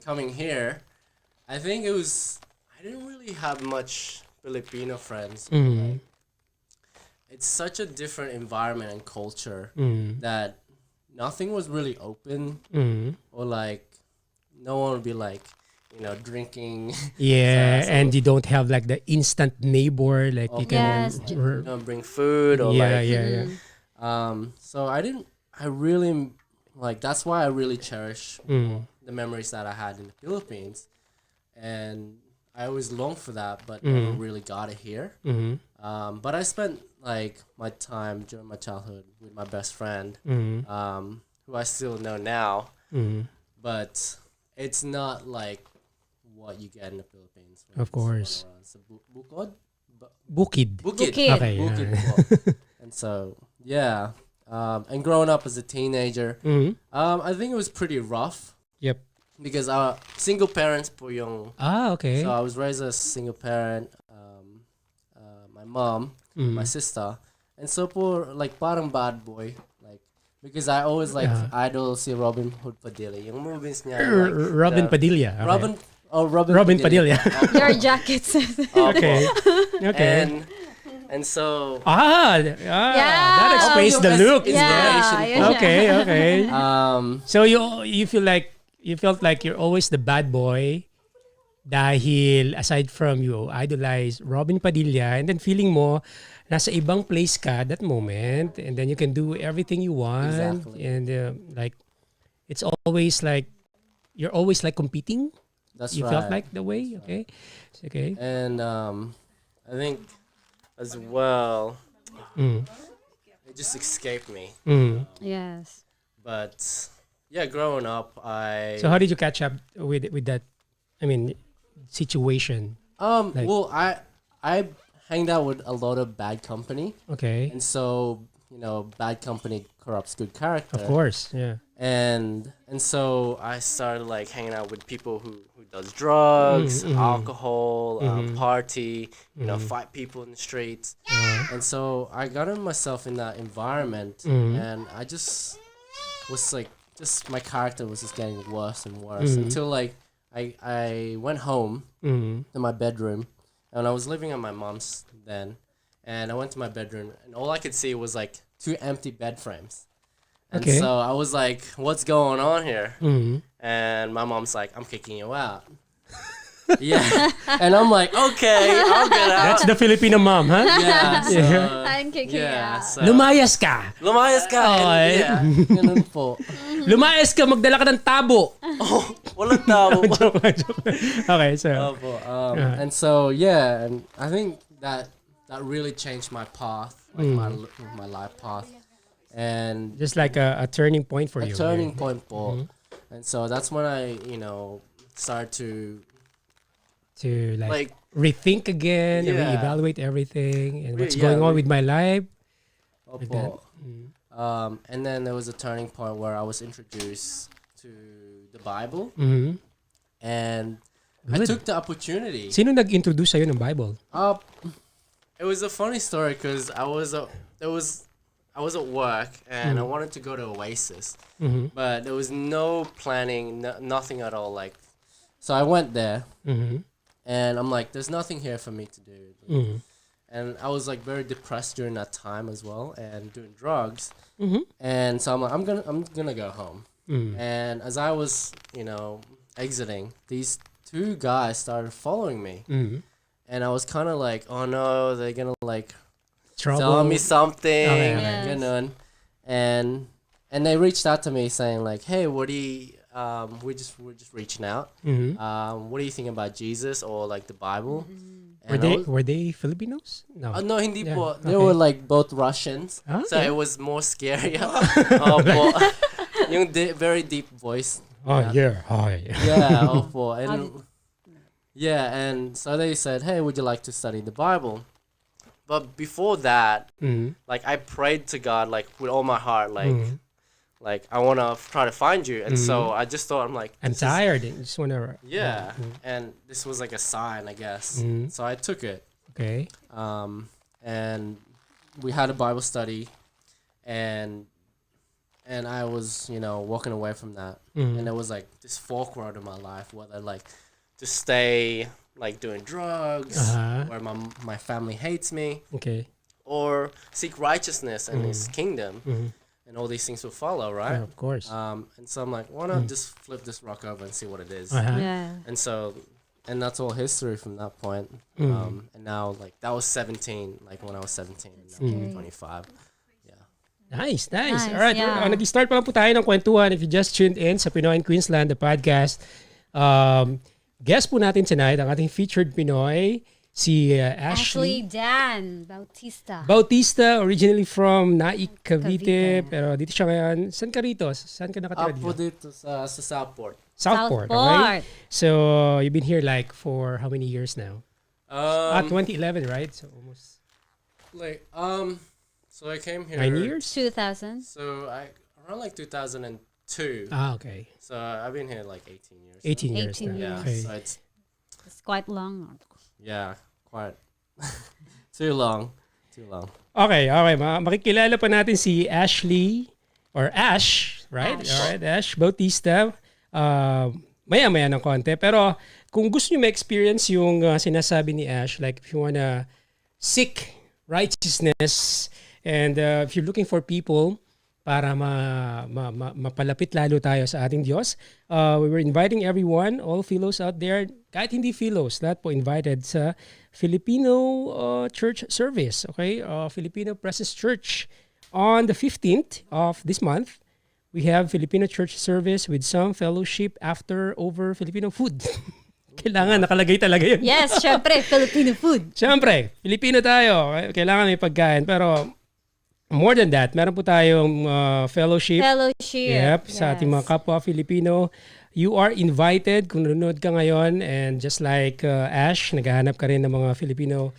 Coming here, I think I didn't really have much Filipino friends. Like, it's such a different environment and culture that nothing was really open or like no one would be like, drinking. Yeah, So- and you don't have like the instant neighbor, like you can. Yes. Bring food or Yeah, like yeah. so I really like that's why I really cherish the memories that I had in the Philippines, and I always longed for that but never really got it here. But I spent like my time during my childhood with my best friend, who I still know now, but it's not like what you get in the Philippines. when Of it's run course. around. So bukod? Bukid. Bukid. Bukid. Okay. Bukid Yeah. po. And so, yeah. And growing up as a teenager, I think it was pretty rough Yep. because single parents po yung. Okay. So I was raised as a single parent. My mom, my sister, and so po like parang bad boy, like because I always like idol si Robin Hood Padilla. Yung movies niya. Robin Padilla. Okay. Robin Padilla. Your jacket says. Okay. Okay. And so that explains the look. Yeah. Okay. So you felt like you're always the bad boy dahil aside from you idolize Robin Padilla and then feeling mo nasa ibang place ka that moment and then you can do everything you want. Exactly. And like it's always like you're always like competing. That's you right. felt like the way. Okay. Okay. And I think as well it just escaped me. Yes. But yeah, growing up So how did you catch up with that? I mean, situation. well, I hanged out with a lot of bad company, Okay. and so bad company corrupts good character. Of course. Yeah. And so I started like hanging out with people who does drugs, alcohol, party, fight people in the streets. And so I got myself in that environment, and I just was like, just my character was just getting worse and worse until like I went home to my bedroom, and I was living at my mom's then, and I went to my bedroom, and all I could see was like 2 empty bed frames. And Okay. so I was like, what's going on here? And my mom's like, I'm kicking you out. Yeah. And I'm like, okay, I'll get out. That's the Filipino mom, huh? Yeah. So, I'm kicking yeah. out. So, Lumayas ka. lumayas ka. Ay. Yeah. Ganun po. Lumayas ka, magdala ka ng tabo. Walang tao. Okay, so. Opo. And so, yeah. And I think that really changed my path, like my life path. And Just like a turning point for a you. turning point po. And so that's when I, started to like rethink again and Yeah. reevaluate everything and what's Yeah, going on with my life. opo. And then there was a turning point where I was introduced to the Bible, and I Good. took the opportunity. Sino nag-introduce sa'yo ng Bible? It was a funny story because I was at work and I wanted to go to Oasis, but there was no planning, nothing at all. Like, so I went there, and I'm like, "There's nothing here for me to do." And I was like very depressed during that time as well, and doing drugs. And so I'm like, I'm gonna go home. And as I was, exiting, these 2 guys started following me, and I was kind of like, "Oh no, they're gonna like." Trouble. Tell me something, Okay. Yes. ganun. And they reached out to me saying like, "Hey, what do you we're just reaching out. What do you think about Jesus or like the Bible?" And Were they Filipinos? No. no, hindi Yeah, po. They okay. were like both Russians, Ah, so okay. it was more scary. Po. Yung very deep voice. Oh, yeah. Hi. Yeah, opo. And yeah, and so they said, "Hey, would you like to study the Bible?" But before that, like I prayed to God like with all my heart, like I want to try to find you. And so I just thought, I'm like, I'm this is- tired. I just want to. Yeah, and this was like a sign, I guess. So I took it. Okay. And we had a Bible study, and I was, walking away from that, and there was like this fork road in my life, whether like to stay like doing drugs, where my family hates me, Okay. or seek righteousness and His kingdom, and all these things will follow, right? Yeah, of course. And so I'm like, why not just flip this rock over and see what it is? Yeah. And so, and that's all history from that point. And now, like, that was 17, like when I was 17, now I'm 25. Yeah. Nice. Nice, Alright, yeah. nag-start pa lang po tayo ng kwentuhan. If you just tuned in sa Pinoy and Queensland, the podcast, guest po natin tonight, ang ating featured Pinoy, si Ashley Ashley Dahn Bautista. Bautista, originally from Naik, Cavite, Cavite. pero dito siya ngayon. Saan ka rito? Saan ka nakatira Apo dito? dito sa Southport. Southport, okay? So, you've been here like for how many years now? 2011, right? So, almost So I came here. 9 years? 2000. So around like 2002. Okay. So I've been here like 18 years. 18 years 18 now. Yeah. Okay. So it's Quite long. quite too long. Okay. Makikilala pa natin si Ashley or Ash, right? Ash. Alright, Ash Bautista. Maya-maya ng konti. Pero kung gusto nyo ma-experience yung sinasabi ni Ash, like if you wanna seek righteousness and if you're looking for people para mapalapit lalo tayo sa ating Diyos, we were inviting everyone, all Philos out there, kahit hindi Philos, lahat po invited sa Filipino church service, okay? Filipino Presence Church. On the 15th of this month, we have Filipino church service with some fellowship over Filipino food. Kailangan, nakalagay talaga yun. Yes, syempre, Filipino food. Siyempre, Filipino tayo. Kailangan may pagkain. Pero more than that, meron po tayong fellowship. Yep, sa ating mga kapwa Filipino. You are invited kung nanonood ka ngayon, and just like Ash, naghahanap ka rin ng mga Filipino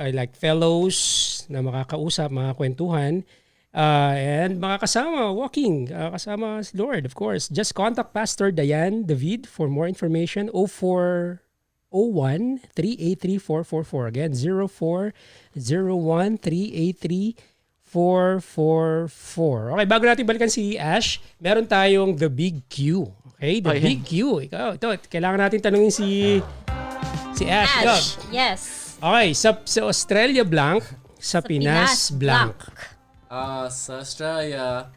like fellows na makakausap, mga kwentuhan. And mga kasama, walking, kasama si Lord, of course. Just contact Pastor Diane David for more information. 0401-383-444. Again, 0401-383-444. Okay, bago natin balikan si Ash, meron tayong The Big Q. Okay, The Big Q. Ito, kailangan natin tanungin si Ash. Ash, yes. Okay, sa Australia blank, sa Pinas blank. Sa Australia,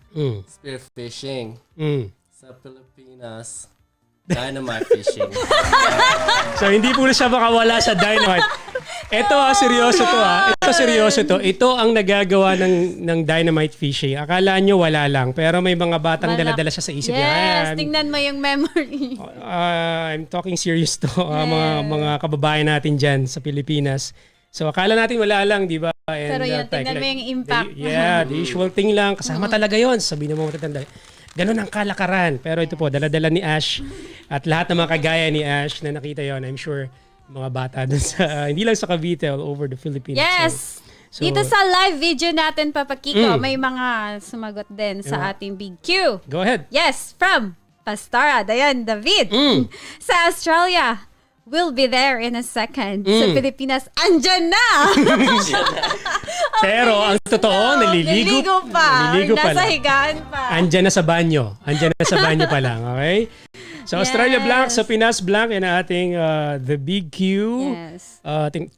spearfishing. Sa Pilipinas, dynamite fishing. So hindi po na siya makawala sa dynamite. Ito seryoso to Ito seryoso to. Ito ang nagagawa ng dynamite fishing. Akala nyo wala lang, pero may mga batang dala-dala siya sa isip niya. Yes, tingnan mo yung memory. I'm talking serious to. Mga kababayan natin dyan sa Pilipinas. So akala natin wala lang, di ba? And, pero yun, tingnan mo yung impact. The usual thing lang. Kasama talaga yon. Sabihin mo matatanda. Ganun ang kalakaran. Pero ito po, dala-dala ni Ash at lahat ng mga kagaya ni Ash na nakita yon, I'm sure mga bata dun sa, hindi lang sa Cavite, all over the Philippines. Yes! So, dito sa live video natin, Papa Kiko, may mga sumagot din sa ating Big Q. Go ahead. Yes, from Pastora Dayan David. Sa Australia, we'll be there in a second. Sa Pilipinas, andyan na! Pero ang totoo, naliligo pa. Nasa lang. Higaan pa. Andyan na sa banyo. Andyan na sa banyo pa lang, okay? So Australia blank, sa Pinas blank, and ating The Big Q. Yes.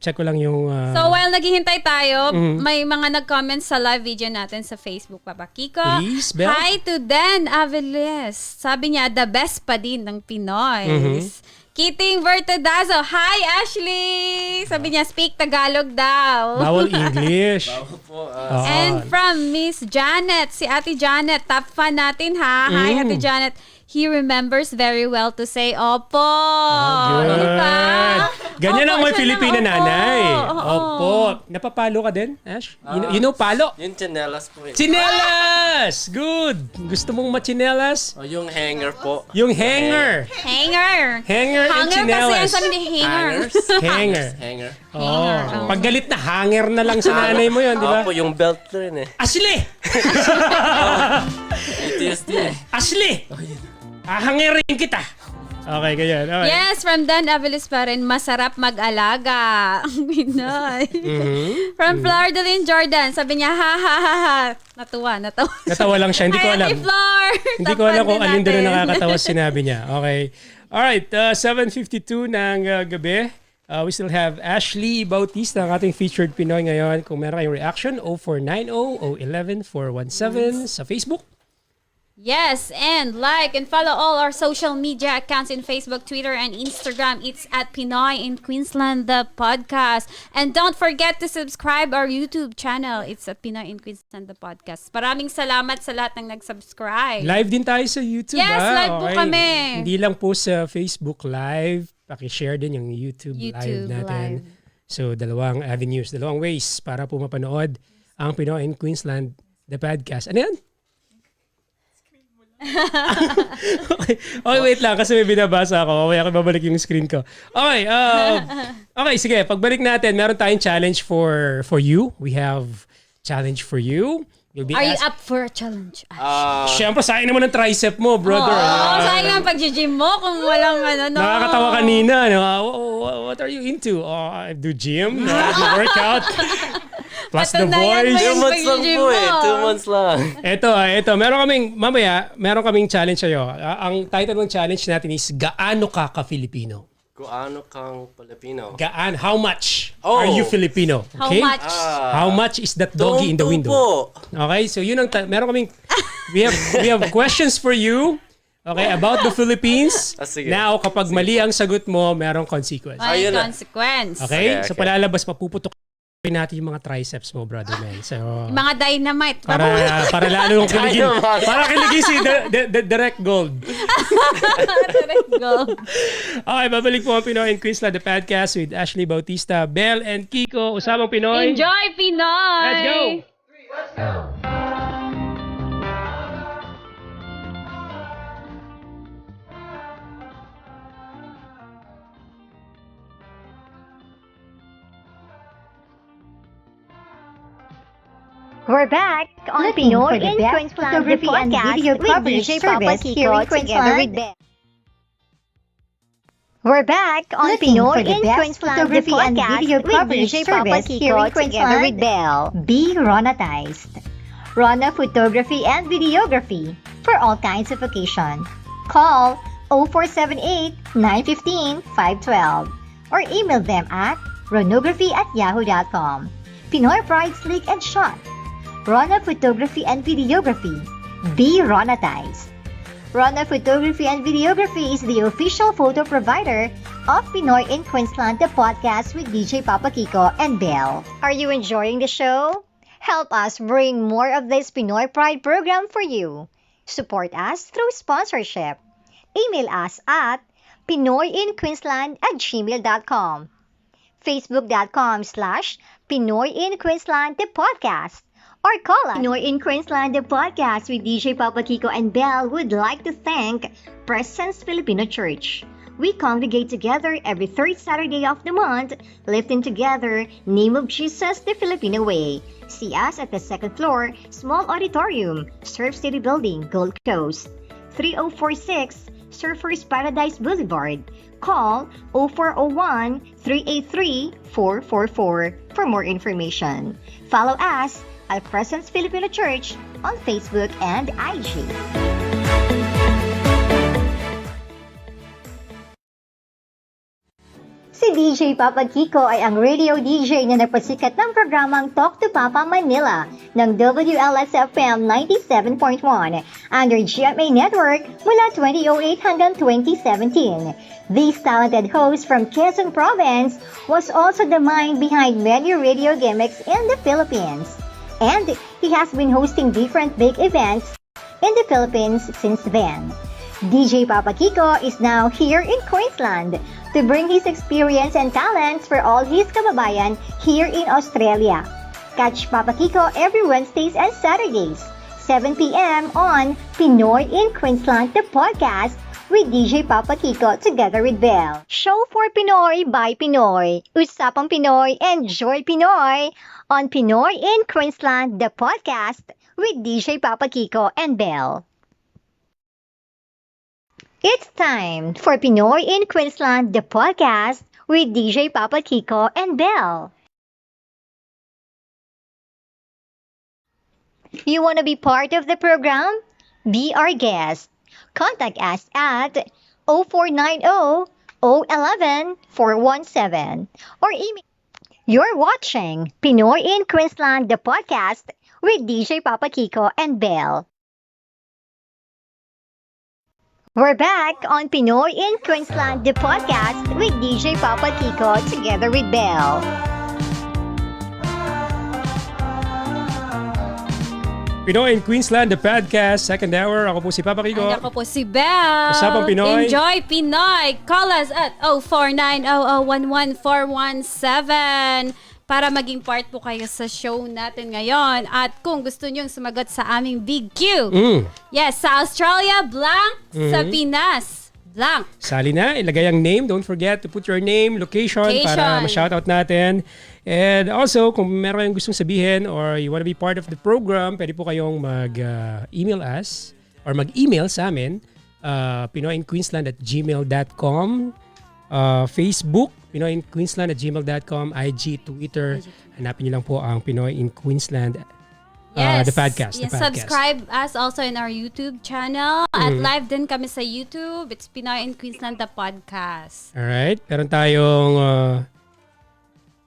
Check ko lang yung... So while naghihintay tayo, may mga nag-comment sa live video natin sa Facebook, Papa Kiko. Please, Belle. Hi to Dan Aviles. Sabi niya, the best pa din ng Pinoy. Kiting Vertedazo. Hi, Ashley! Sabi niya, speak Tagalog daw. Bawal English. Bawal po. And from Miss Janet, si Ate Janet, top fan natin ha. Hi, Ate Janet. He remembers very well to say, Opo. Good. Diba? Ganyan ang Opo, may siya Filipina ng opo. nanay. Oo. Opo. Napapalo ka din, Ash? You know palo? Yung chinelas po. Chinelas! Good! Gusto mong machinelas? Yung hanger po. Yung hanger. Hanger. Hanger and Hanger kasi chinelas. yan sabi ni hanger. Hanger. Hanger. Oh. Pag galit na, hanger na lang sa nanay mo yun, di ba? Opo, yung belt rin eh. Ashley! PTSD eh. Ashley! Hahangirin kita. Okay, ganyan. Okay. Yes, from Dan Aviles pa rin, masarap mag-alaga. Ang Pinoy. From Flordeline Jordan, sabi niya, ha ha ha ha. Natuwa. Natawa lang siya. Hindi ko Hi, alam. Ate Flor. Hindi ko alam kung alin doon na nakakatawa sinabi niya. Okay. Alright, 7:52 ng gabi. We still have Ashley Bautista, ang ating featured Pinoy ngayon. Kung meron kayong reaction, 0490-011-417 sa Facebook. Yes, and like and follow all our social media accounts in Facebook, Twitter, and Instagram. It's at Pinoy in Queensland, the podcast. And don't forget to subscribe our YouTube channel. It's at Pinoy in Queensland, the podcast. Maraming salamat sa lahat ng nag-subscribe. Live din tayo sa YouTube. Yes, live po kami. Hindi lang po sa Facebook Live. Paki-share din yung YouTube live natin. Live. So, dalawang avenues, dalawang ways para po mapanood ang Pinoy in Queensland, the podcast. Ano yan? Okay, wait lang kasi may binabasa ako. Mamaya ako babalik yung screen ko. Okay, okay, sige. Pagbalik natin, meron tayong challenge for you. We have challenge for you. Are you up for a challenge? Siyempre, sayang naman ang tricep mo, brother. Sayang ang pag-gym mo kung walang ano. Nakakatawa kanina. No? What are you into? I do gym, I do workout. Plus the Patunayan mo voice. 2 yung months lang pagiging po eh. mo. 2 months lang. Ito. Meron kaming challenge sa'yo. Ang title ng challenge natin is Gaano ka ka-Filipino? Gaano kang Filipino? How much Oh. are you Filipino? How Okay? much? How much is that doggy in the window? Po. Okay, so yun ang meron kaming we have questions for you. Okay, about the Philippines. Sige. Now, kapag mali ang sagot mo, merong consequence. May Ayun na. consequence. Okay? Okay. So palalabas, mapuputok natin yung mga triceps mo, brother man. So, Mga dynamite. para lalo yung kiligin. Dynamite. Para kiligin si the Direct Gold. Direct go. Okay, babalik po ang Pinoy in Queensland, the podcast with Ashley Bautista, Belle, and Kiko. Usapang Pinoy. Enjoy, Pinoy! Let's go! We're back on Looking Pinoy for the in best Queensland, the photography and podcast video with coverage DJ Papa service here Kiko in together with Queensland. Ben. We're back on Looking Pinoy for the in best Queensland, the photography and podcast video with coverage DJ Papa service here Kiko in together with Queensland. Belle. Be Ronatized. Rona Photography and Videography for all kinds of occasion. Call 0478-915-512 or email them at ronography@yahoo.com. Pinoy Pride Slick and Shot. Rona Photography and Videography. Be Ronatized. Rona Photography and Videography is the official photo provider of Pinoy in Queensland, the podcast with DJ Papa Kiko and Belle. Are you enjoying the show? Help us bring more of this Pinoy Pride program for you. Support us through sponsorship. Email us at pinoyinqueensland@gmail.com, facebook.com/pinoyinqueensland the podcast, or call us. Pinoy in Queensland, the podcast with DJ Papa Kiko and Belle would like to thank Presence Filipino Church. We congregate together every third Saturday of the month, lifting together Name of Jesus the Filipino Way. See us at the second floor, Small Auditorium, Surf City Building, Gold Coast, 3046 Surfers Paradise Boulevard. Call 0401-383-444 for more information. Follow us at Presence Filipino Church on Facebook and IG. Si DJ Papa Kiko ay ang radio DJ na nagpasikat ng programang Talk to Papa Manila ng WLS-FM 97.1 under GMA Network mula 2008 hanggang 2017. This talented host from Quezon Province was also the mind behind many radio gimmicks in the Philippines. And he has been hosting different big events in the Philippines since then. DJ Papa Kiko is now here in Queensland to bring his experience and talents for all his kababayan here in Australia. Catch Papa Kiko every Wednesdays and Saturdays, 7 p.m. on Pinoy in Queensland, the podcast with DJ Papa Kiko together with Belle. Show for Pinoy by Pinoy. Usapang Pinoy, enjoy Pinoy on Pinoy in Queensland, the podcast with DJ Papa Kiko and Belle. It's time for Pinoy in Queensland, the podcast with DJ Papa Kiko and Belle. You want to be part of the program? Be our guest. Contact us at 0490-011-417 or email. You're watching Pinoy in Queensland, the podcast with DJ Papa Kiko and Belle. We're back on Pinoy in Queensland, the podcast with DJ Papa Kiko together with Belle. Pinoy in Queensland, the podcast, second hour. Ako po si Papa Kiko. And ako po si Belle. Usapang Pinoy. Enjoy Pinoy. Call us at 0490011417 para maging part po kayo sa show natin ngayon. At kung gusto nyo sumagot sa aming Big Q. Yes, sa Australia, blank. Sa Pinas, blank. Sali na, ilagay ang name. Don't forget to put your name, location, para ma-shoutout natin. And also, kung meron kayong gustong sabihin or you want to be part of the program, pwede po kayong mag-email us or mag-email sa amin, pinoyinqueensland@gmail.com. Facebook, Pinoy in Queensland at gmail.com, IG, Twitter. Hanapin niyo lang po ang Pinoy in Queensland. The podcast. Yes, the podcast. subscribe us also in our YouTube channel. At live din kami sa YouTube. It's Pinoy in Queensland, the podcast. Alright. Meron tayong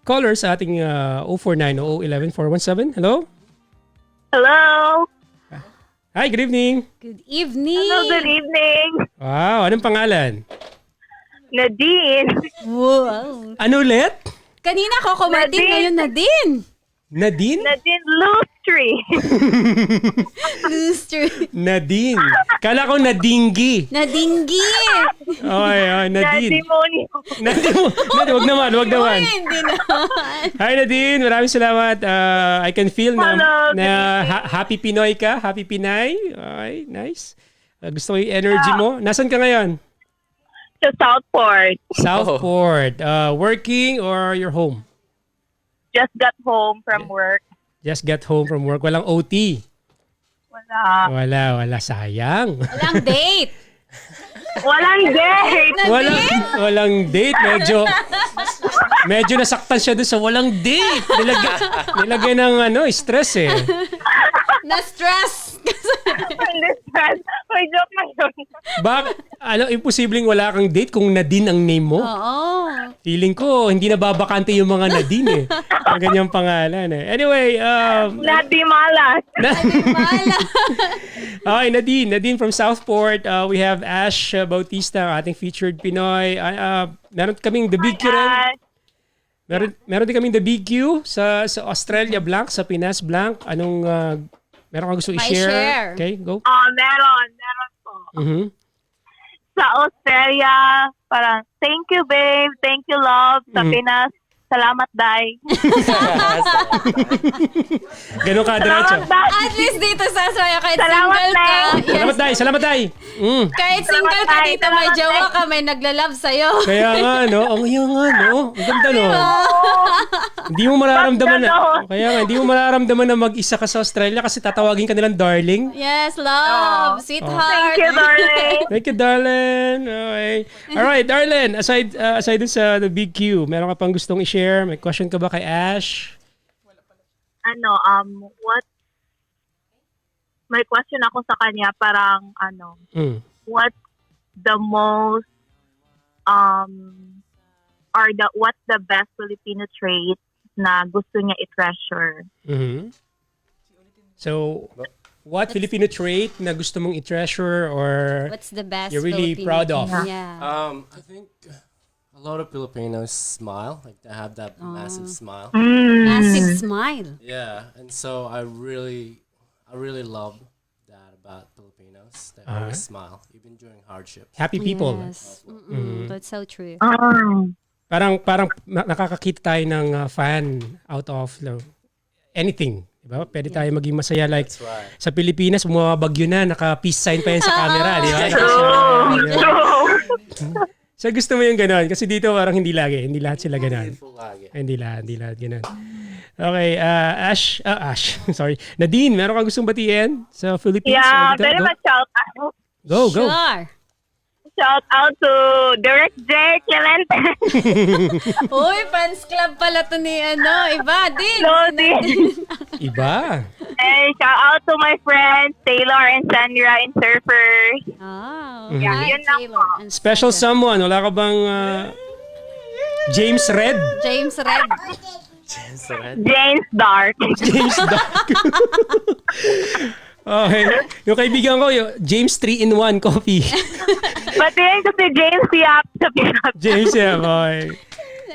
caller sa ating 049-011-417. Hello? Hello. Hi, good evening. Good evening. Hello, good evening. Wow, anong pangalan? Nadine. Wow. Ano ulit? Kanina Coco Martin, Nadine. ngayon Nadine. Nadine? Nadine Lustri. Looster. Nadine. Kala ko nadinggi. Nadinggi. Okay, Nadine. Nadimonio. Nadine, wag naman. Uy, hindi naman. Hi Nadine, maraming salamat. I can feel Hello, happy Pinoy ka. Happy Pinay. Okay, nice. Gusto ko yung energy mo. Nasaan ka ngayon? Sa Southport. Southport. Working or you're home? Just got home from work. Just got home from work. Walang OT. Wala. Wala. Sayang. Walang date. Walang date. Walang date. Medyo nasaktan siya doon sa walang date. Nilagay ng stress eh. Na-stress. Understand? May joke na yun. Imposibleng wala kang date kung Nadine ang name mo. Oo. Feeling ko, hindi na babakante yung mga Nadine eh. Ang ganyang pangalan eh. Anyway, Nadimalas. okay, Nadine from Southport. We have Ash Bautista, ang ating featured Pinoy. Meron kaming The Big Q rin. Meron din kaming The Big Q sa Australia Blanc, sa Pinas Blanc. Meron kang gusto i-share? share. Okay, go. Meron po. Mm-hmm. Sa Australia, parang, thank you, babe. Thank you, love. Sa Pinas, salamat, Day. Ganun ka, diretso. Salamat, Day. At least dito sa Australia, kahit Salamat, single ka. Day. Salamat, Day. Kahit single ka dito, may Salamat, jowa Day. ka, may nagla-love sa'yo. Kaya nga, no? Ang Ang ganda, no? Hindi mo mararamdaman hindi mo mararamdaman na mag-isa ka sa Australia kasi tatawagin ka nilang darling. Yes, love. Sweetheart. Thank you, darling. Thank you, darling. Okay. Alright, darling. Aside dun sa The Big Q, meron ka pang gustong i-share? May question ka ba kay Ash? May question ako sa kanya, parang, what's the most, what's the best Filipino trait na gusto niya i-treasure? Mm-hmm. So, what Filipino trait na gusto mong i-treasure or What's the best you're really Filipino proud of? thing? Yeah. I think a lot of Filipinos smile, like they have that massive smile. Massive smile. Yeah, and so I really love that about Filipinos. They always smile, even during hardship. Happy people. Yes. That's so true. Parang nakakakita tayo ng fan out of anything. Diba? Pwede tayo maging masaya like That's right. sa Pilipinas, bumabagyo na, naka-peace sign pa yan sa camera. Di ba? So gusto mo yung ganon? Kasi dito parang hindi lagi. Hindi lahat sila ganon. Hindi lahat ganon. Okay, Ash. Sorry. Nadine, meron kang gustong batiin sa Philippines? Yeah, very much shout out. Go. Sure. Shout out to Direct J. Clemente. Uy, fans club pala to ni iba din. Lodi. Iba. And shout out to my friends Taylor and Sandra in Surfers. Oh, Yeah, hi, yun lang Taylor po. and Special Sandra. someone. Wala ka bang James Red? James Red. James Dark. James Dark. Okay. Yung kaibigan ko, yung James 3-in-1 coffee. Batiin ko si James Yap sa Pinas. James, yeah. Okay.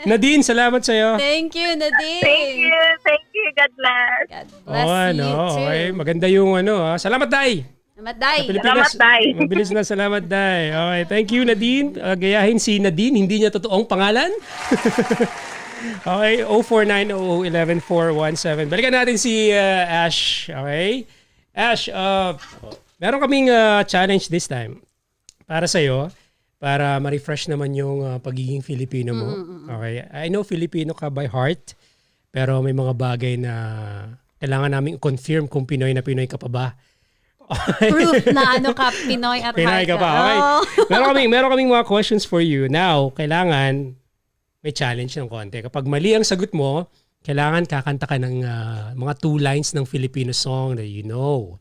Nadine, salamat sa'yo. Thank you, Nadine. Thank you. God bless. God bless you too. Okay. Maganda yung Salamat, Day. Salamat, Day. Pilipinas. Salamat, Day. Mabilis na salamat, Day. Okay. Thank you, Nadine. Gayahin si Nadine. Hindi niya totoong pangalan. Okay. 049-011-417. Balikan natin si Ash. Okay. Ash, meron kaming challenge this time para sa'yo, para ma-refresh naman yung pagiging Filipino mo. Okay. I know Filipino ka by heart, pero may mga bagay na kailangan namin confirm kung Pinoy na Pinoy ka pa ba. Proof na ano ka, Pinoy at Pinay heart ka pa. Okay. Oh. Meron kaming mga questions for you. Now, kailangan may challenge ng konti. Kapag mali ang sagot mo, kailangan kakanta ka ng mga 2 lines ng Filipino song that you know.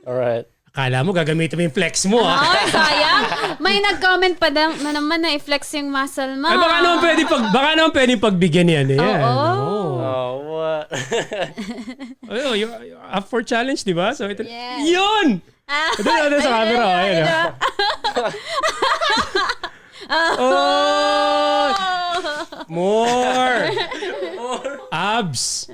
Alright. Akala mo gagamitin mo yung flex mo, ha? Ay, sayang. May nag-comment pa na naman na i-flex yung muscle mo. Ay, baka naman pwede pagbigyan yan. Yan. Oo. Oh, what? Oh, you're up for challenge, di ba? So, ito. Yes. Yun! Ito na sa camera. Ayun, oh! More! Abs!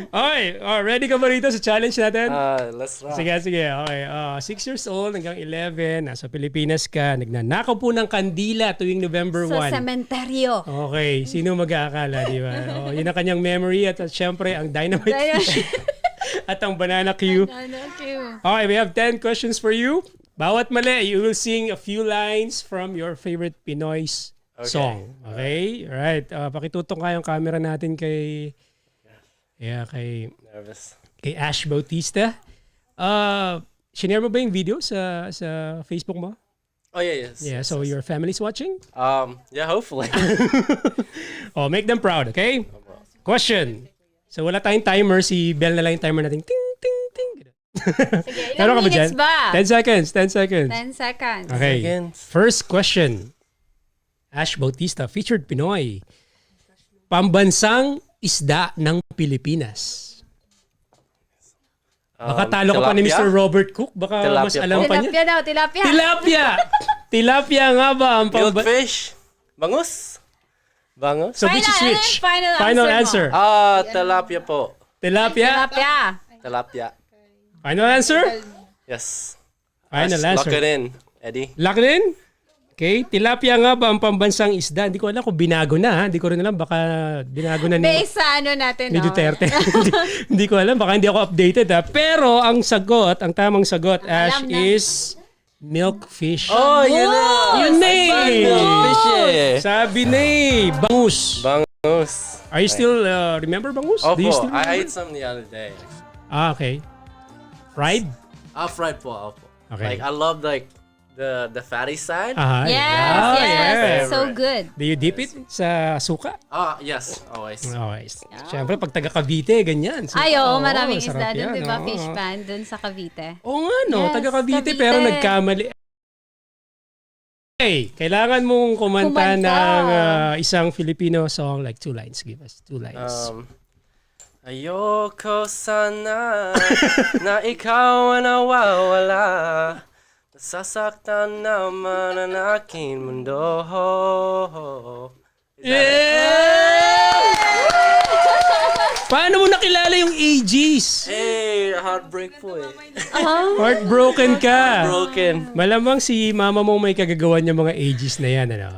Okay, ready ka ba rito sa challenge natin? Let's rock. Sige. Okay. 6 years old hanggang 11. Nasa Pilipinas ka. Nagnanakaw po ng kandila tuwing November 1. Sa sementeryo. Okay. Sino mag-aakala, di ba? Yun ang kanyang memory at syempre ang dynamite fish at ang banana Q. Okay, we have 10 questions for you. Bawat mali, you will sing a few lines from your favorite Pinoy song. Okay? Alright. Pakitutong kayong camera natin kay... Yeah, Nervous. kay Ash Bautista. Shinare mo ba yung video sa Facebook mo? Oh, yes. Yeah, so your family's watching? Yeah, hopefully. Make them proud, okay? Question. So wala tayong timer, si Belle na lang yung timer natin. Ting, ting, ting. Sige, Meron ka ilang ba dyan? minutes ba? 10 seconds, 10 seconds. 10 seconds. Okay, Seconds. first question. Ash Bautista, featured Pinoy. Pambansang isda ng Pilipinas. Baka talo ka pa ni tilapia? Mr. Robert Cook. Baka Tilapia mas po. alam pa niya. Tilapia daw, tilapia. Tilapia! Tilapia nga ba ang Fieldfish. Bangus. So which is Final, which? final answer. answer Tilapia po. Tilapia? Tilapia. Tilapia. Final answer? Yes. Final Let's answer. lock it in, Eddie. Lock it in? Okay. Tilapia nga ba ang pambansang isda? Hindi ko alam kung binago na, ha? Hindi ko rin alam. Baka binago na Based sa ano natin, ni no? Duterte. Hindi ko alam. Baka hindi ako updated, ha? Pero ang sagot, ang tamang sagot, Ash, alam na. is milkfish. Oh, yun na. Yun na eh. Fish eh. Sabi na eh. Bangus. Bangus. Are you still, remember bangus? Do you Opo, still I remember? ate some the other day. Okay. Fried? Fried po, opo. Okay. Like, I love like the fatty side. Yes. yeah. So good. Do you dip it sa suka? Yes, always. Okay. Siyempre, pag taga Cavite, ganyan. So, Ay, oo, oo, maraming sarap isda doon, yan, di ba? oo. Fish pan doon sa Cavite. Oo nga, no? Yes, Taga Cavite, Cavite. pero nagkamali. Hey, kailangan mong kumanta Kumanta. ng isang Filipino song, like 2 lines. Give us 2 lines. Ayoko sana na ikaw ang nawawala. Nasasaktan naman ang aking mundo. Paano mo nakilala yung AGs? Hey, heartbreak po eh. Heartbroken ka. Broken. Malamang si mama mo may kagagawan yung mga AGs na yan, ano?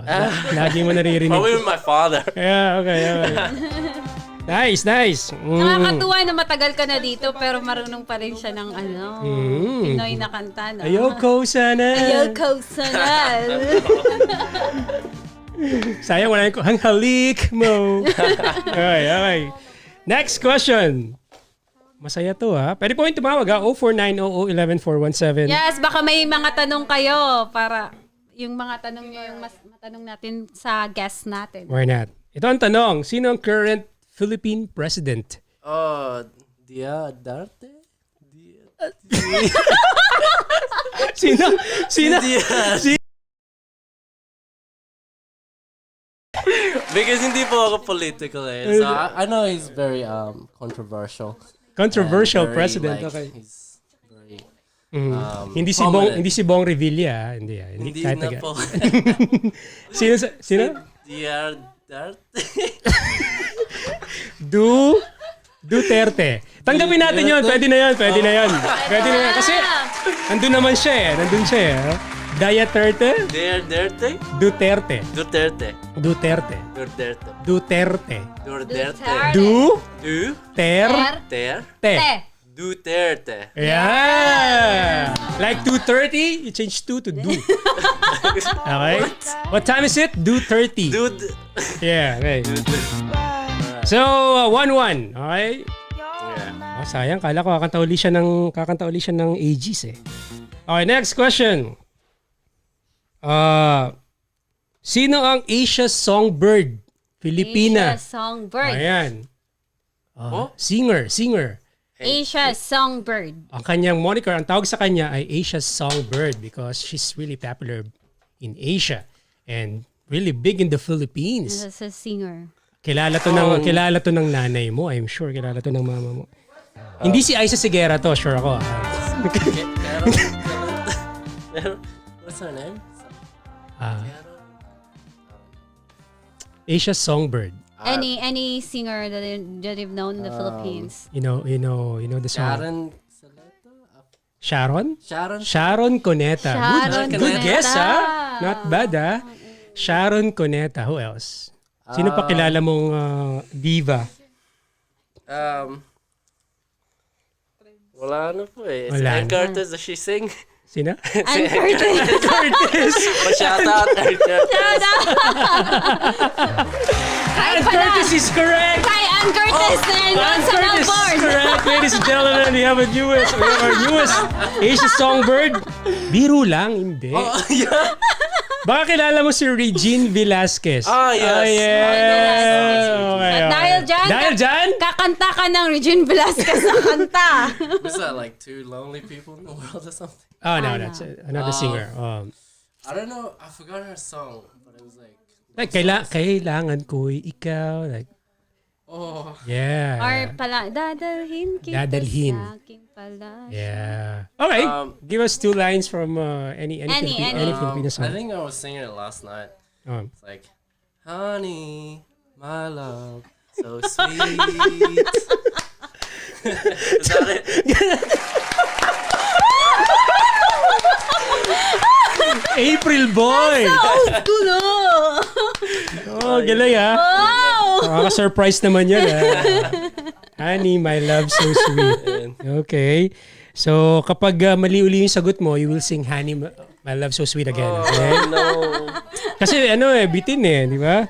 Lagi mo naririnig. Probably with my father. Yeah, okay. Nice. Nakakatuwa na matagal ka na dito pero marunong pa rin siya ng Pinoy na kanta. No? Ayoko sana. Ayoko sana. Sayang wala yung halik mo. Okay. Next question. Masaya to, ha? Pwede po yung tumawag, ha? 04900114117. Yes, baka may mga tanong kayo para yung mga tanong nyo yung mas matanong natin sa guest natin. Why not? Ito ang tanong. Sino ang current Philippine president? Duterte? Sino? Because hindi po ako political eh. So I know he's very controversial. Controversial Very, president. like, Okay. He's very Hindi prominent. si Bong Revilla, ha? Hindi kahit na taga- po. Sino? Duterte. Duterte. Tanggapin natin yun. Pwede na yun. Kasi nandun naman siya eh. Duterte? Duterte. Duterte. Duterte. Duterte. Yeah! Like 2:30, you change 2 to do. Okay? What time is it? 2:30. Dude. Yeah, okay. So, 1-1. Okay? Yeah. Sayang, kala ko kakanta uli siya ng Aegis eh. Okay, next question. Sino ang Asia's Songbird? Filipina. Asia Songbird. Ayan. Singer. Asia Songbird. Ang kanyang moniker, ang tawag sa kanya ay Asia's Songbird because she's really popular in Asia and really big in the Philippines. As a singer. Kilala to ng nanay mo. I'm sure kilala to ng mama mo. Hindi si Aisa Sigera to, sure ako. What's her name? Asia's Songbird. Any singer that you've known in the Philippines? You know the song. Sharon? Sharon Cuneta. Sharon Good Cuneta. guess, ha? Not bad, ha? Sharon Cuneta. Who else? Sino pa kilala mong diva? Wala na po eh. Wala Ann na. Curtis, does she sing? Sino? Ann Curtis. Shout out, Ann Curtis. Ann Curtis is correct! Kay Ann Curtis din. Ann Sa Curtis is Melbourne. correct! Ladies and gentlemen, we have our newest Asian Songbird. Biro lang, hindi. Yeah. Baka kilala mo si Regine Velasquez. Yes. Yeah. Okay, At dahil dyan, kakanta ka ng Regine Velasquez na kanta. Was that like two lonely people in the world or something? Oh, no, that's another singer. I don't know. I forgot her song, but it was like. Kailangan ko'y ikaw. Like, Oh. yeah. Or pala, dadalhin kita Dadalhin. sa aking pala. Yeah. Okay. Give us 2 lines from any Filipino I song. think I was singing it last night. It's like, honey, my love, so sweet. Is that it? April Boy! Gulo! Oh, galing ha. Wow! Nakaka-surprise naman yun ha. Honey, my love, so sweet. Okay. So, kapag mali uli yung sagot mo, you will sing Honey, my love, so sweet again. Okay? No. Kasi bitin di ba?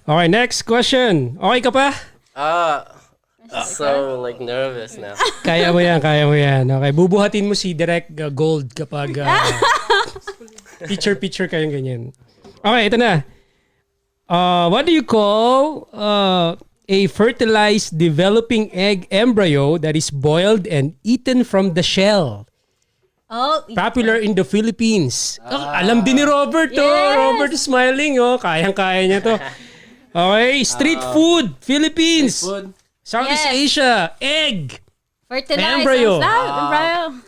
Okay, next question. Okay ka pa? So like nervous now. Kaya mo yan. Okay, bubuhatin mo si Direct Gold kapag picture kayong ganyan. Okay, ito na. What do you call a fertilized developing egg embryo that is boiled and eaten from the shell? Oh, Popular in the Philippines. Alam din ni Robert to. Yes! Robert is smiling. Kayang-kaya niya to. Okay, street food, Philippines. Food. Southeast Yes. Asia, egg. fertilized. Embryo. Embryo.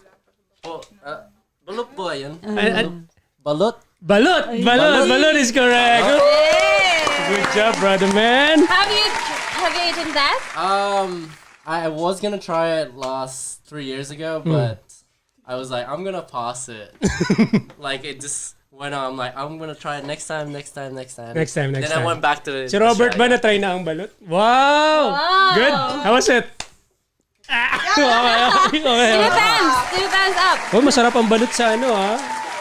Balot po yun. Balot. Balot. Balot is correct. Hey! Good job, brother man. Have you eaten that? I was gonna try it 3 years ago, but I was like, I'm gonna pass it. Like it just went on. I'm like, I'm gonna try it next time. Next time. Then I went back to Si Robert ba na-try na ang balot? Wow! Good. How was it? Okay. Two thumbs up. Oh, masarap ang balot sa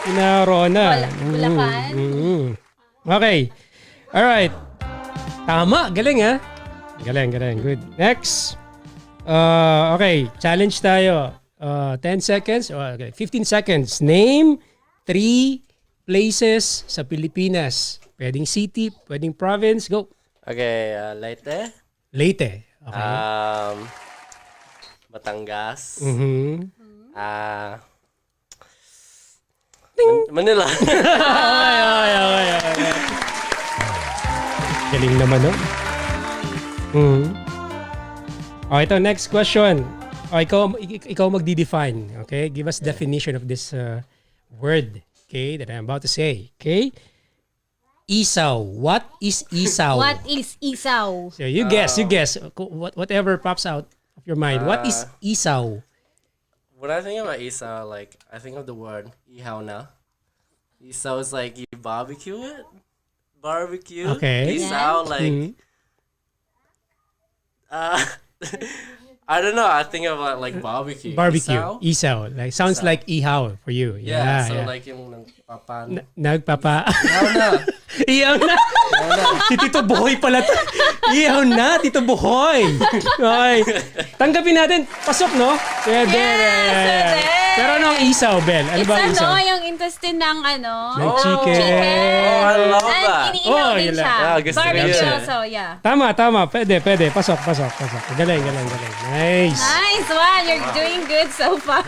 Ina Rona. Bulacan. Okay. Alright. Tama. Galing ha. Galing. Good. Next. Okay. Challenge tayo. 10 seconds. Okay. 15 seconds. Name 3 places sa Pilipinas. Pwedeng city, pwedeng province. Go. Okay, Leyte. Leyte. Okay. Batangas. Mm-hmm. Manila. Okay. Galing naman, no? Okay, ito, next question. Ikaw magdi-define. Okay? Give us definition of this word. Okay? That I'm about to say. Okay? Isaw. What is isaw? What is isaw? So you guess. Whatever pops out of your mind. What is isaw? When I think about isaw, like I think of the word ihaw na. Isaw is like you barbecue it. Barbecue. Okay. Isaw like. I don't know. I think about like barbecue. Barbecue. Isaw. Isaw. Like sounds like ihaw for you. Yeah. So yeah. like yung nagpapa. Nagpapa. Ihaw na. Iyaw na. Si Tito Boy pala to. Iyaw na, Tito Boy. Okay. Tanggapin natin. Pasok, no? Pwede. Pwede. Pero ano ang isaw, Bel? Ano ba ang isaw? Yung intestine ng Ng chicken. Oh, I love And that. iniihaw din yun lang. siya. Gusto ko Barbecue yun. also, yeah. Tama. Pwede. Pasok. Galing. Nice. Nice one! You're doing good so far.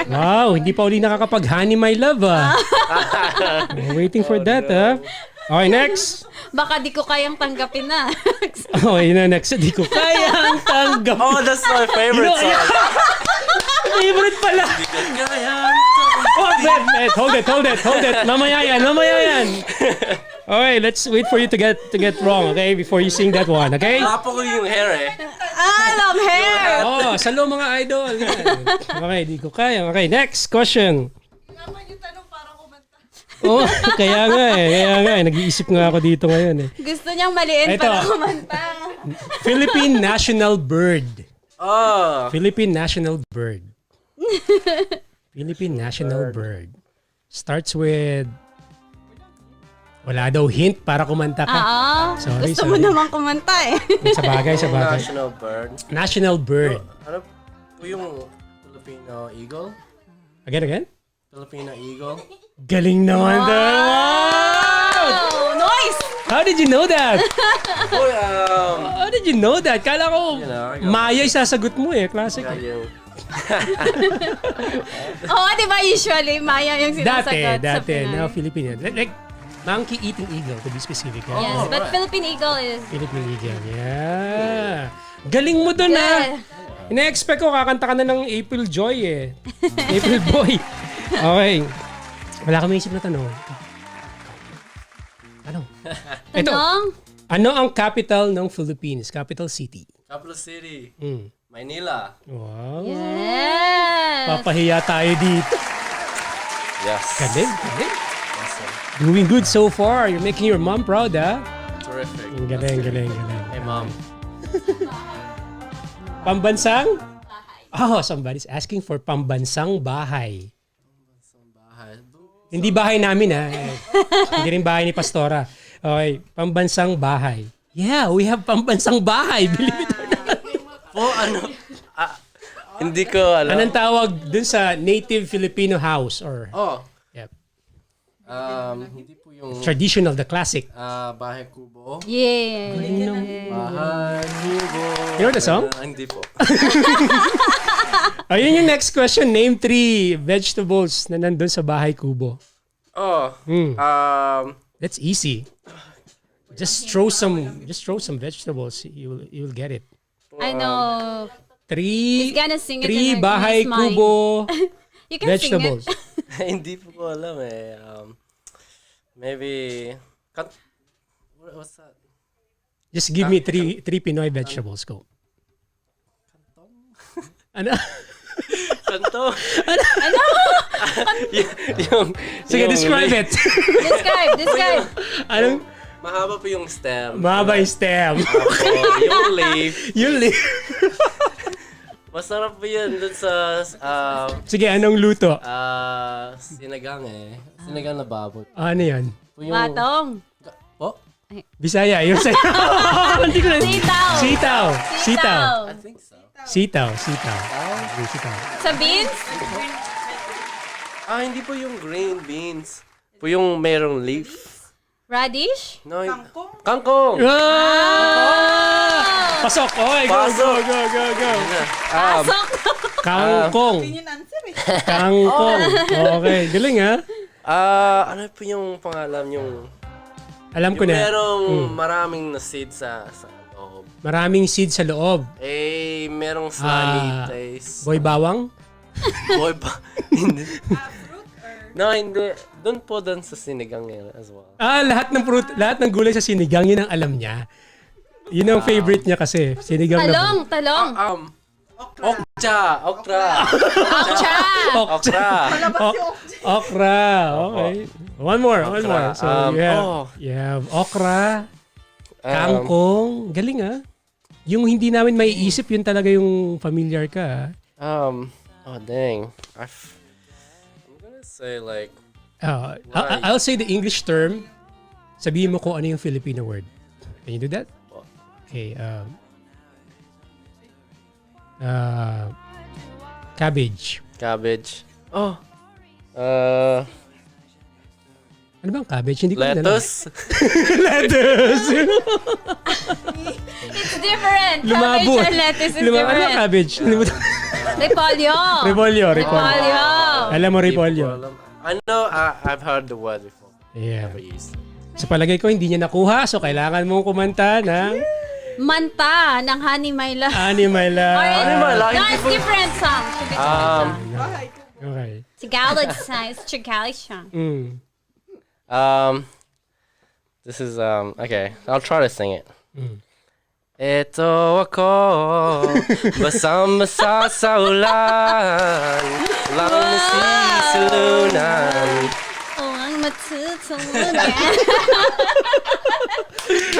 Wow, hindi pa uli nakakapag-honey, my love, ah. Waiting for that, ah. Okay, next. Baka di ko kayang tanggapin na. Okay na, next. Di ko kayang tanggap. Oh, that's my favorite song. Favorite pala. Oh, wait. Hold it. Mamaya yan. Okay, let's wait for you to get wrong, okay? Before you sing that one, okay? Wala po ko yung hair eh. Long hair! Oh, salo mga idol. Yan. Okay, di ko kaya. Okay, next question. Oh, kaya nga eh. Nag-iisip nga ako dito ngayon eh. Gusto niyang maliin Ito. para kumanta. Philippine National Bird. Oh. Philippine National Bird. Philippine National Bird. Starts with... Wala daw hint para kumanta ka. Sorry. Gusto mo naman kumanta eh. Sa bagay. National bird. National Bird. Ano po yung Filipino eagle? Again? Filipino eagle? Galing naman daw. Oh, nice! How did you know that? Uy, How did you know that? Kala ko, You know, I got- Maya isasagot mo eh. Classic. yung... Oo, di ba usually Maya yung sinasagot sa Dati. Pinoy? Now, Filipino. Like, monkey-eating eagle, to be specific. Ha? Yes, but Philippine Eagle is... Philippine eagle. Yeah. Galing mo dun Yeah. ha. Ina-expect ko kakanta ka na ng April Joy eh. April Boy. Okay. Wala ka may isip na tanong. Ano? Ito. Tanong? Ano ang capital ng Philippines? Capital city. Capital City. Mm. Manila. Wow. Yes! Papahiya tayo dito. Yes. Galing. Awesome. Doing good so far. You're making your mom proud, ha? Terrific. Ang galing. Hey, Mom. Pambansang? Oh, somebody's asking for pambansang bahay. Bahay. Hindi bahay namin, ha? Hindi rin bahay ni Pastora. Okay, pambansang bahay. Yeah, we have pambansang bahay. Believe it or not. Po, ano? Hindi ko alam. Anong tawag dun sa native Filipino house? Or Oh. yep, Hindi po yung traditional, the classic. bahay kubo. Yeah. Bahay kubo. You know the song? Hindi po. Ayun yung next question. Name 3 vegetables na nandun sa bahay kubo. Oh. That's easy. Just throw some vegetables. You will get it. I know. He's gonna sing it three in bahay his mind. kubo You can vegetables. sing it. Hindi po ko alam eh. Maybe... What's that? Just give me three Pinoy vegetables. Go. Ano? Kanto? Ano? yung... Sige, yung describe leaf. it. Describe. Anong Mahaba po yung stem. mahaba yung stem? Yung leaf. Yung leaf. Masarap po yun dun sa... Sige, anong luto? sinigang eh. Sinigang na baboy. Ano yan? Po yung... Matong. Oh? Bisaya. Yung sa'yo. Hindi ko na... Sitaw. Sitaw. I think so. Sitaw. Sa beans? Hindi po yung green beans. Po yung merong leaf. Radish? No, kangkong. Ah! Pasok. Okay, go. Pasok. Kangkong. Kangkong. Okay, galing ha? Ano po yung pangalan yung... Alam ko Yung na. merong maraming na seed sa loob. Maraming seed sa loob. Merong slimy taste. Boy bawang? Boy pa. Hindi. No, hindi. Doon sa sinigang niya as well. Lahat ng gulay sa sinigang, yun ang alam niya. Yun ang favorite niya kasi. Sinigang Talong. Okra. Okra. Okra. Okay. One more. So you have okra, kangkong. Galing ah. Yung hindi namin maiisip, yun talaga yung familiar ka. Dang. I'm gonna say like... I'll say the English term. Sabihin mo kung ano yung Filipino word. Can you do that? Okay. Cabbage. Cabbage. Oh. Ano bang cabbage? Hindi ko alam. Lettuce. Lettuce. It's different. Lumabo. Cabbage and lettuce is Ano bang different. cabbage? Repolyo. Repolyo. Repolyo. Alam mo repolyo. I know. I've heard the word before. Yeah. Never used it. Sa palagay ko, hindi niya nakuha. So, kailangan mong kumanta ng Manta ng Honey My Love. Ani My Love. Honey My Love. No, it's different song. Okay. Tagalog song. It's Tagalog song. This is okay. I'll try to sing it. Ito ako, basang-basa sa ulan, lang nasisilunan. Oh, ang matutulungan.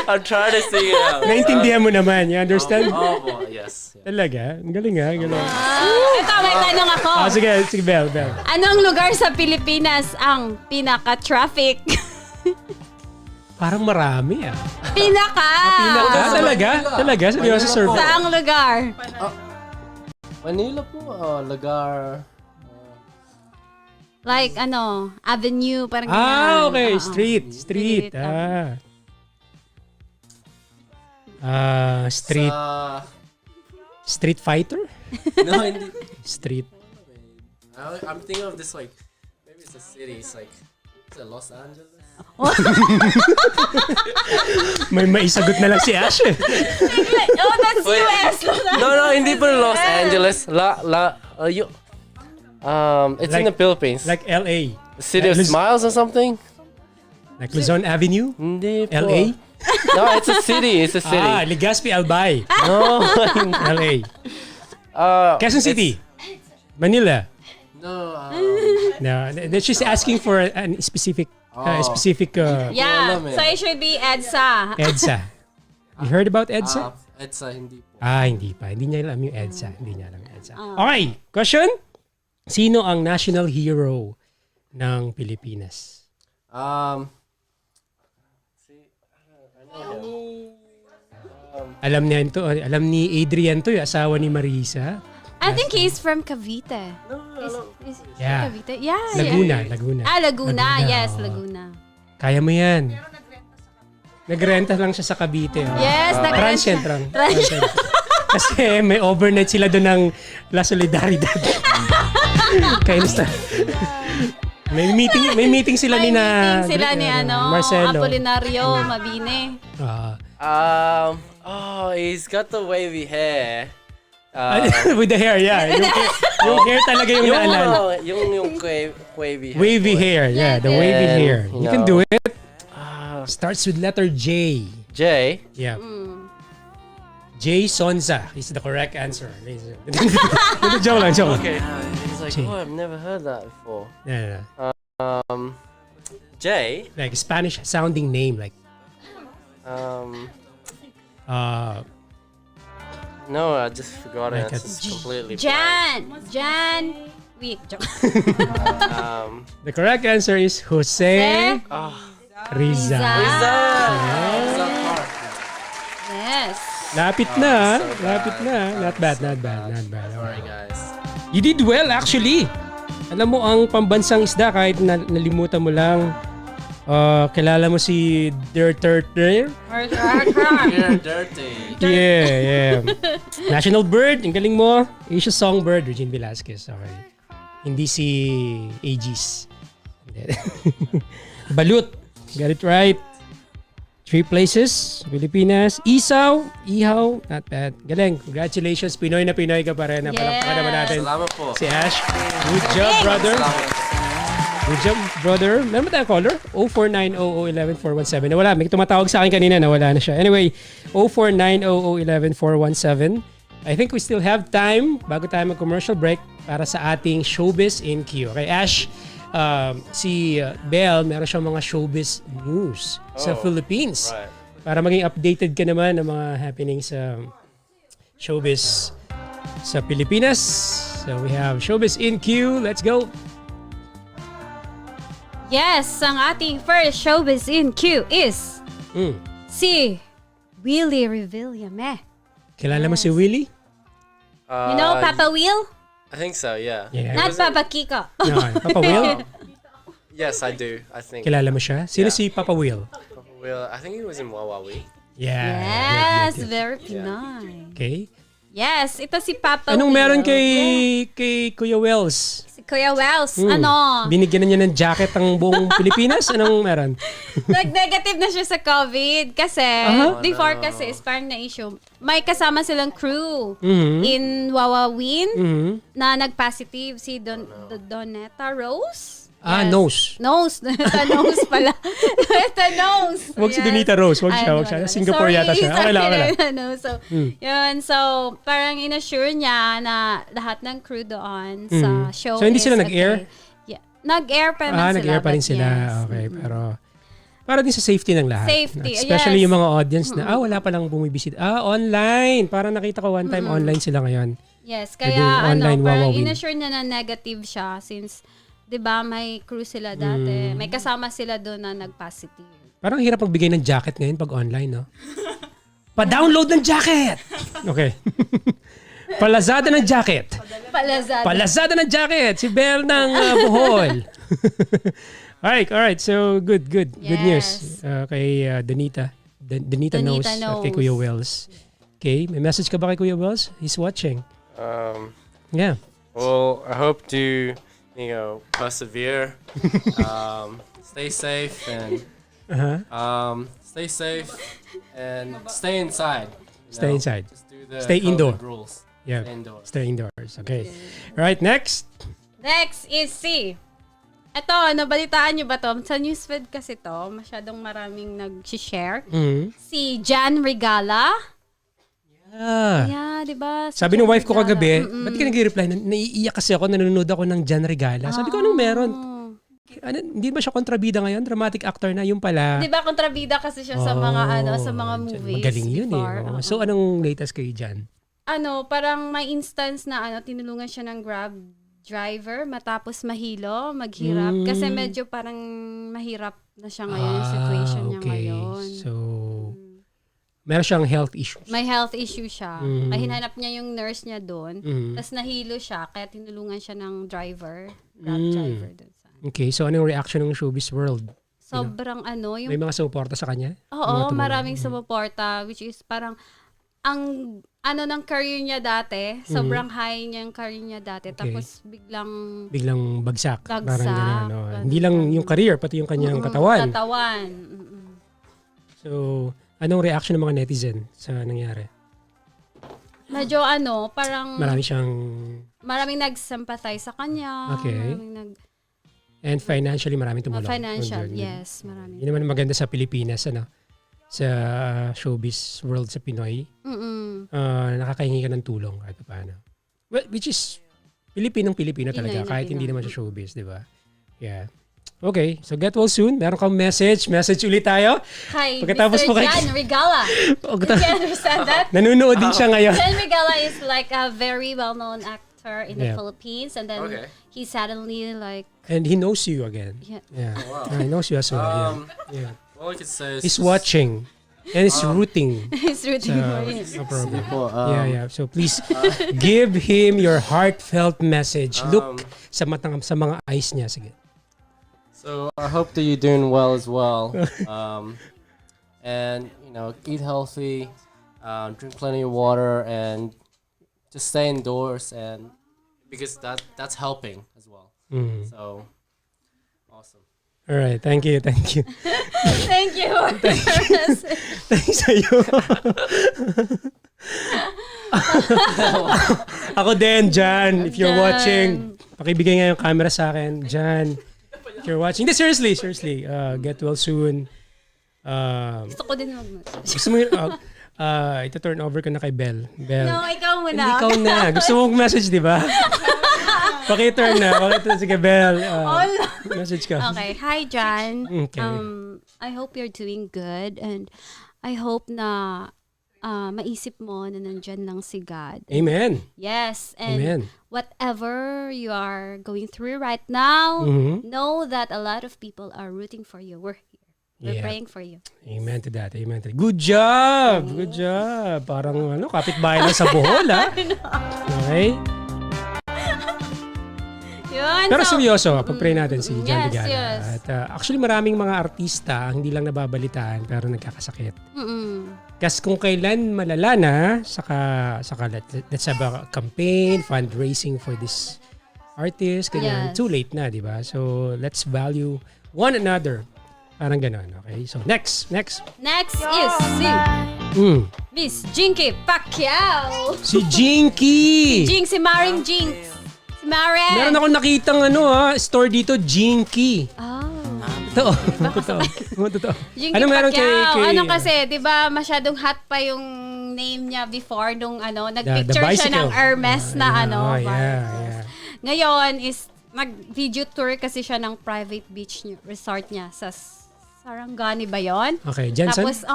I'll try to sing it out. Naintindihan mo naman. You understand? Oh, yes. Talaga? Ang galing ha. Galing. Ito, may tanong ako. Sige, Belle. Anong lugar sa Pilipinas ang pinaka-traffic? Parang marami ah. Pinaka! Talaga? Seryoso, sir? Saang lugar? Manila po, lugar. Like, avenue, parang ganyan. Okay. Oo. Street. Street, Street. Street fighter? No, hindi. Street. I'm thinking of this like, maybe it's a city. It's like, is it Los Angeles? May maisagot na lang si Ash eh. Oh, that's Wait. US. No, hindi po Los Angeles. It's in the Philippines. Like LA. The City of Smiles or something? Like Luzon Avenue? Hindi po. LA? No, it's a city. It's a city. Legazpi Albay. No. LA. Quezon City. Manila. No. No, she's asking for a specific Yeah, so it should be EDSA. EDSA. You heard about EDSA? EDSA, hindi po. Hindi pa. Hindi niya alam yung EDSA. Hindi niya alam yung EDSA. Okay, question. Sino ang national hero ng Pilipinas? Alam niya ito. Alam ni Adrian to, yung asawa ni Marisa. I think he's from Cavite. Is Yeah. Cavite? Yeah. Laguna. Laguna. Yes, Laguna. Kaya mo yan. Nagrenta lang siya sa Cavite. Yes, nagrenta. Transient lang. Kasi may overnight sila doon ng La Solidaridad. Kaya may meeting sila ni Marcelo. Apolinario Mabine. He's got the wavy hair. With the hair, yeah. Yung hair talaga yung naalala. Yung wavy hair. Wavy hair, yeah. The wavy And, hair. You can do it. Starts with letter J. J. Yeah. J. Sonza is the correct answer. Joke lang. Okay. He's like, I've never heard that before. Yeah. J. Like Spanish sounding name, like. No, I just forgot it. Like It's just completely Jan. Wait. The correct answer is Jose Rizal. Yes. Lapit na. Not bad. Sorry, guys. You did well, actually. Alam mo, ang pambansang isda, kahit nalimutan mo lang, kilala mo si Dirter. You're dirty. Yeah. National bird, ang galing mo. Asia songbird, Regine Velasquez. Okay. Hindi si Aegis. Balut. Got it right. 3 places. Pilipinas. Ihaw. Not bad. Galing. Congratulations. Pinoy na Pinoy ka pa rin. Napalakpakan naman natin Salamat po. si Ash. Good job, brother. Good job, brother. Meron ba tayong caller? 0490011417. Nawala. May tumatawag sa akin kanina. Nawala na siya. Anyway, 0490011417. I think we still have time bago tayo mag-commercial break para sa ating Showbiz in Q. Okay, Ash, si Belle, meron siyang mga showbiz news sa Philippines. Right. Para maging updated ka naman ng mga happenings sa showbiz sa Pilipinas. So we have Showbiz in Q. Let's go! Yes, ang ating first showbiz in Q is si Willie Revillame. Kilala mo si Willie? You know Papa Will? I think so, yeah. Yeah. Not Papa Kiko. No, Papa Will? Yes, I do. I think. Kilala mo siya? Sino Yeah. si Papa Will? Well, I think he was in Wawawi. Yeah. Yes, very Pinoy. Okay. Yes, ito si Papa Anong Will. meron kay Kuya Wells? Si Kuya Wells, ano? Binigyan na niya ng jacket ang buong Pilipinas? Anong meron? Nag-negative na siya sa COVID kasi before kasi is parang na-issue. May kasama silang crew in Wawawin na nag-positive si Donetta Rose. Nose. Nose. Nose pala. Nose. Wag si Donita Rose. Wag siya. Singapore yata siya. Okay lang. So, yun. So, parang inassure niya na lahat ng crew doon sa show So, hindi is sila nag-air? Okay. Yeah. Nag-air pa naman sila. Nag-air pa rin but sila. yes. Okay, pero para din sa safety ng lahat. Safety, Especially yes. yung mga audience na, wala palang bumibisita. Online. Parang nakita ko one time online sila ngayon. Yes, Naging kaya online parang Wawawin. inassure niya na negative siya since 'di ba may crew sila dati. May kasama sila doon na nag-positive. Parang hirap magbigay ng jacket ngayon pag online, no? Pa-download ng jacket! Okay. Palazada ng jacket. Palazada ng jacket. Si Belle ng Bohol. Alright. So, good news. Kay Donita. Donita knows. At kay Kuya Wells. Okay. May message ka ba kay Kuya Wells? He's watching. Yeah. Well, I hope to, persevere. Stay safe and stay inside. Stay inside. Just do the Stay indoor. COVID rules. Yeah. Stay indoors. Stay indoors. Okay. Alright, next. Next is si Ito, nabalitaan niyo ba to? Sa newsfeed kasi to, masyadong maraming nag-share. Si Jan Regala. Yeah, di ba? Sabi ng wife ko kagabi, ba't ka nag-reply? Naiiyak kasi ako, nanonood ako ng Jan Regala. Sabi ko, anong meron? Hindi ba siya kontrabida ngayon? Dramatic actor na, yung pala. Di ba kontrabida kasi siya sa mga sa mga movies magaling yun before. So, anong latest kay Jan? Parang may instance na tinulungan siya ng Grab driver matapos maghirap. Kasi medyo parang mahirap na siya ngayon, yung situation niya ngayon. So, meron siyang health issues. May health issue siya. Kaya hinanap niya yung nurse niya doon. Tapos nahilo siya, kaya tinulungan siya ng driver, Grab driver doon. Okay, so anong reaction ng showbiz world? Sobrang yung... May mga sumuporta sa kanya? Oo, maraming sumuporta, which is parang ang ng career niya dati, sobrang high niya yung career niya dati. Okay. Tapos biglang bagsak. Parang gano'n. No? Ganun. Hindi lang yung career, pati yung kanyang katawan. So, anong reaction ng mga netizen sa nangyari? Medyo parang maraming nag-sympathize sa kanya. Okay. And financially, maraming tumulong. Financial, yes. Maraming. Yun naman maganda sa Pilipinas, sa showbiz world sa Pinoy. Nakakahingi ka ng tulong kahit paano. Well, which is Pilipinong-Pilipino talaga, kahit hindi naman sa showbiz, di ba? Yeah. Okay, so get well soon. Meron kang message ulit tayo. Kay Pagkatapos Mr. Jan Regala. Did you understand that? Nanonood din siya ngayon. Jan Regala is like a very well-known actor in the Philippines, and then he suddenly and he knows you again. Yeah. Wow. He knows you as well. Yeah. All I could say is He's watching and he's rooting. he's rooting for you. No problem. Yeah. So please give him your heartfelt message. Look sa mga eyes niya. Sige. So I hope that you're doing well as well. And eat healthy, drink plenty of water, and just stay indoors, and because that's helping as well. So awesome. All right, thank you. Thank you. Thanks sa'yo. Ako din, Jan. If you're watching, pakibigay nga yung camera sa akin. Jan, if you're watching. Hindi, seriously. Get well soon. Gusto ko din mag-message. Gusto mo yun, ito-turn over ka na kay Belle. No, ikaw muna. Hindi, ikaw na. Gusto mo mag-message, di ba? Pakiturn na. Sige, Belle. Message ka. Okay. Hi, Jan. Okay. I hope you're doing good, and I hope na maisip mo na nandyan lang si God. Amen. Yes, and Amen. whatever you are going through right now, Mhm. know that a lot of people are rooting for you. We're here. We're Yeah. praying for you. Amen to that. Amen to that. Good job! Good job! Parang kapitbahay lang sa Bohol, ha? Okay? Yun. Pero so, seryoso, pag-pray natin si John yes, Bldg. yes. At actually, maraming mga artista ang hindi lang nababalitaan pero nagkakasakit. Kasi kung kailan malala na, saka let's have a campaign, fundraising for this artist, ganyan. Yes. Too late na, di ba? So, let's value one another. Parang gano'n, okay? So, next. Next is si Miss Jinky Pacquiao. Si Jinky! Si Maring Jinx. Si Maren. Meron akong nakitang store dito, Jinky. Oh. Totoo. Totoo. Jinky Ano meron Pacquiao. kay Ano kasi, di ba masyadong hot pa yung name niya before nung nagpicture the siya ng bicycle. Hermes na Yeah. Ngayon is nag-video tour kasi siya ng private beach resort niya sa Sarangani ba yon? Okay, Jensen? Tapos,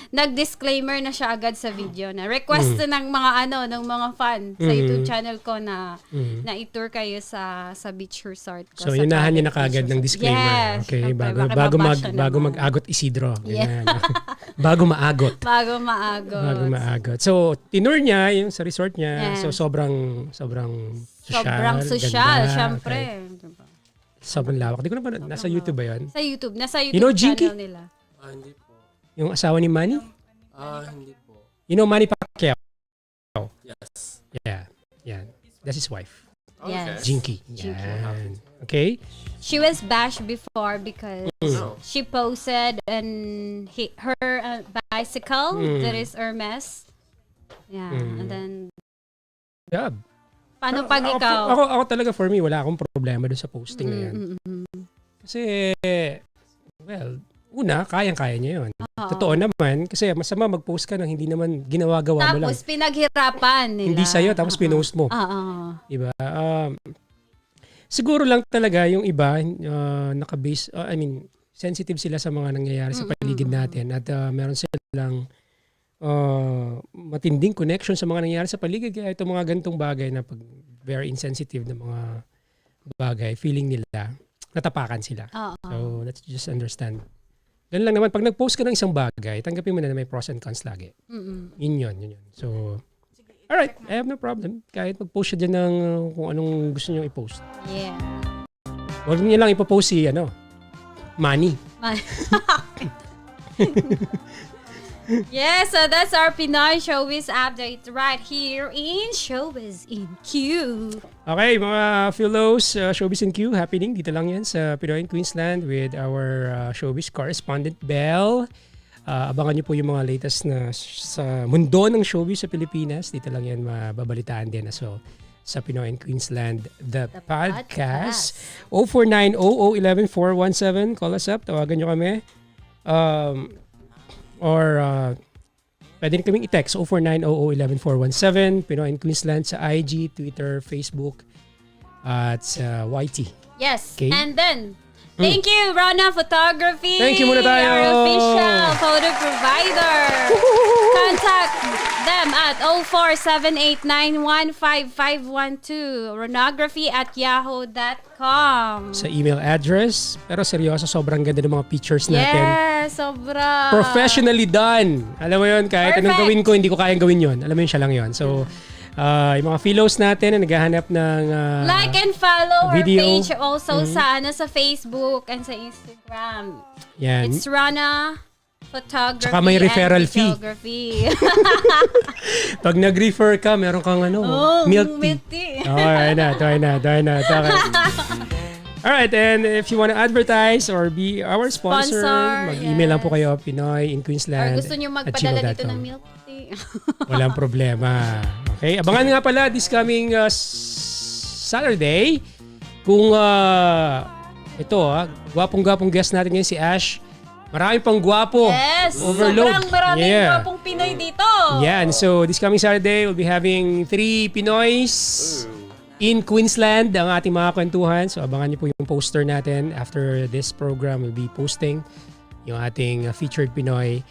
nag-disclaimer na siya agad sa video na request ng mga ng mga fan sa YouTube channel ko na i-tour kayo sa beach resort ko. So, sa yunahan niya na private kagad beach ng resort. disclaimer. Yes, Okay, syempre, bago makibabash siya bago naman. mag-agot Isidro. Yeah. Ganyan. Bago maagot. Bago maagot. Bago maagot. So, tinur niya yung sa resort niya. Yes. So, sobrang social. Sobrang social, ganda. syempre. Okay. Sobrang lawak. Di ko na pa, nasa YouTube ba yun? Sa YouTube. Nasa YouTube You know Jinky? channel nila. Hindi po. Yung asawa ni Manny? Hindi po. You know Manny Pacquiao? Yes. Yeah. Yan. That's his wife. Yes. Jinky. Yan. Okay? She was bashed before because she posted her bicycle that is Hermes. Yeah. And then, Yeah. paano pag ikaw? Ako talaga for me, wala akong problema doon sa posting na yan. Kasi, well, una, kayang-kaya niya yun. Totoo naman, kasi masama mag-post ka nang hindi naman ginagawa mo lang. Tapos pinaghirapan nila. Hindi sa'yo, tapos pinost mo. Diba? Siguro lang talaga yung iba, nakabase, sensitive sila sa mga nangyayari sa paligid natin at meron silang matinding connection sa mga nangyayari sa paligid. Kaya itong mga ganitong bagay na pag very insensitive na mga bagay, feeling nila, natapakan sila. So, let's just understand. Ganun lang naman, pag nag-post ka ng isang bagay, tanggapin mo na may pros and cons lagi. Yun yun. So, alright, I have no problem. Kahit mag-post siya dyan ng kung anong gusto niyo i-post. Yeah. Huwag niya lang ipopost si, money. Yeah, so that's our Pinoy Showbiz update right here in Showbiz in Q. Okay, mga Philos, Showbiz and Q, happening dito lang yan sa Pinoy in Queensland with our Showbiz correspondent, Belle. Abangan niyo po yung mga latest na sa mundo ng showbiz sa Pilipinas. Dito lang yan mababalitaan din as well sa Pinoy in Queensland, the podcast. 0490011417. Call us up. Tawagan nyo kami. Or pwede rin kaming i-text 0490011417. Pinoy in Queensland sa IG, Twitter, Facebook, at sa YT. Yes. Okay. And then, thank you, Rana Photography. Thank you muna tayo. Our official photo provider. Contact them at 0478915512. Ronography@yahoo.com. Sa email address. Pero seryoso, sobrang ganda ng mga pictures natin. Yes, sobra. Professionally done. Alam mo yun, kahit anong Perfect. gawin ko, hindi ko kayang gawin yun. Alam mo yun, siya lang yun. So, yung mga Philos natin na naghahanap ng Like and follow video. our page also sa Facebook and sa Instagram. Yan. It's Rana Photography. Tsaka may referral and fee. Videography. Pag nag-refer ka, meron kang milk tea. Alright na. Alright, and if you want to advertise or be our sponsor, mag-email lang po kayo, Pinoy in Queensland. Or gusto nyo magpadala dito ng milk tea. Walang problema. Okay, abangan nga pala this coming Saturday kung gwapong-gwapong guest natin ngayon si Ash. Marami pang gwapo. Yes, Overload. sobrang maraming gwapong Pinoy dito. Yan, so this coming Saturday, we'll be having 3 Pinoys in Queensland, ang ating mga kwentuhan. So abangan niyo po yung poster natin. After this program, we'll be posting yung ating featured Pinoy.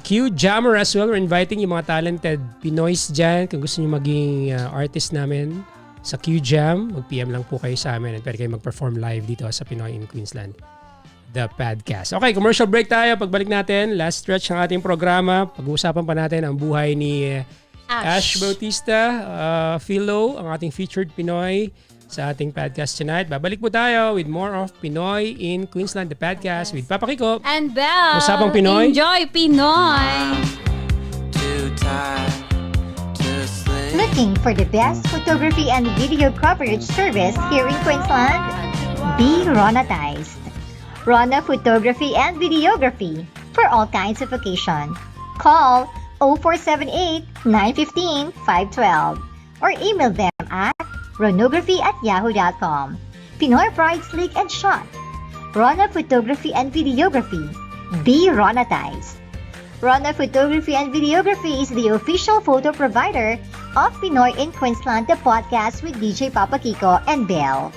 Q Jammer as well. We're inviting yung mga talented Pinoys dyan. Kung gusto nyo maging artist namin sa Q Jam, mag-PM lang po kayo sa amin at pwede kayo mag-perform live dito sa Pinoy in Queensland, the podcast. Okay, commercial break tayo. Pagbalik natin, last stretch ng ating programa. Pag-uusapan pa natin ang buhay ni Ash Bautista, Philo, ang ating featured Pinoy sa ating podcast tonight. Babalik po tayo with more of Pinoy in Queensland, the podcast with Papa Kiko And Belle. Usapang Pinoy. Enjoy Pinoy. Looking for the best photography and video coverage service here in Queensland? Be Ronatized. Rona Photography and Videography for all kinds of occasion. Call 0478-915-512 or email them at ronography@yahoo.com. Pinoy Pride Slick and Shot. Rona Photography and Videography. Be Ronatized. Rona Photography and Videography is the official photo provider of Pinoy in Queensland, the podcast with DJ Papa Kiko and Belle.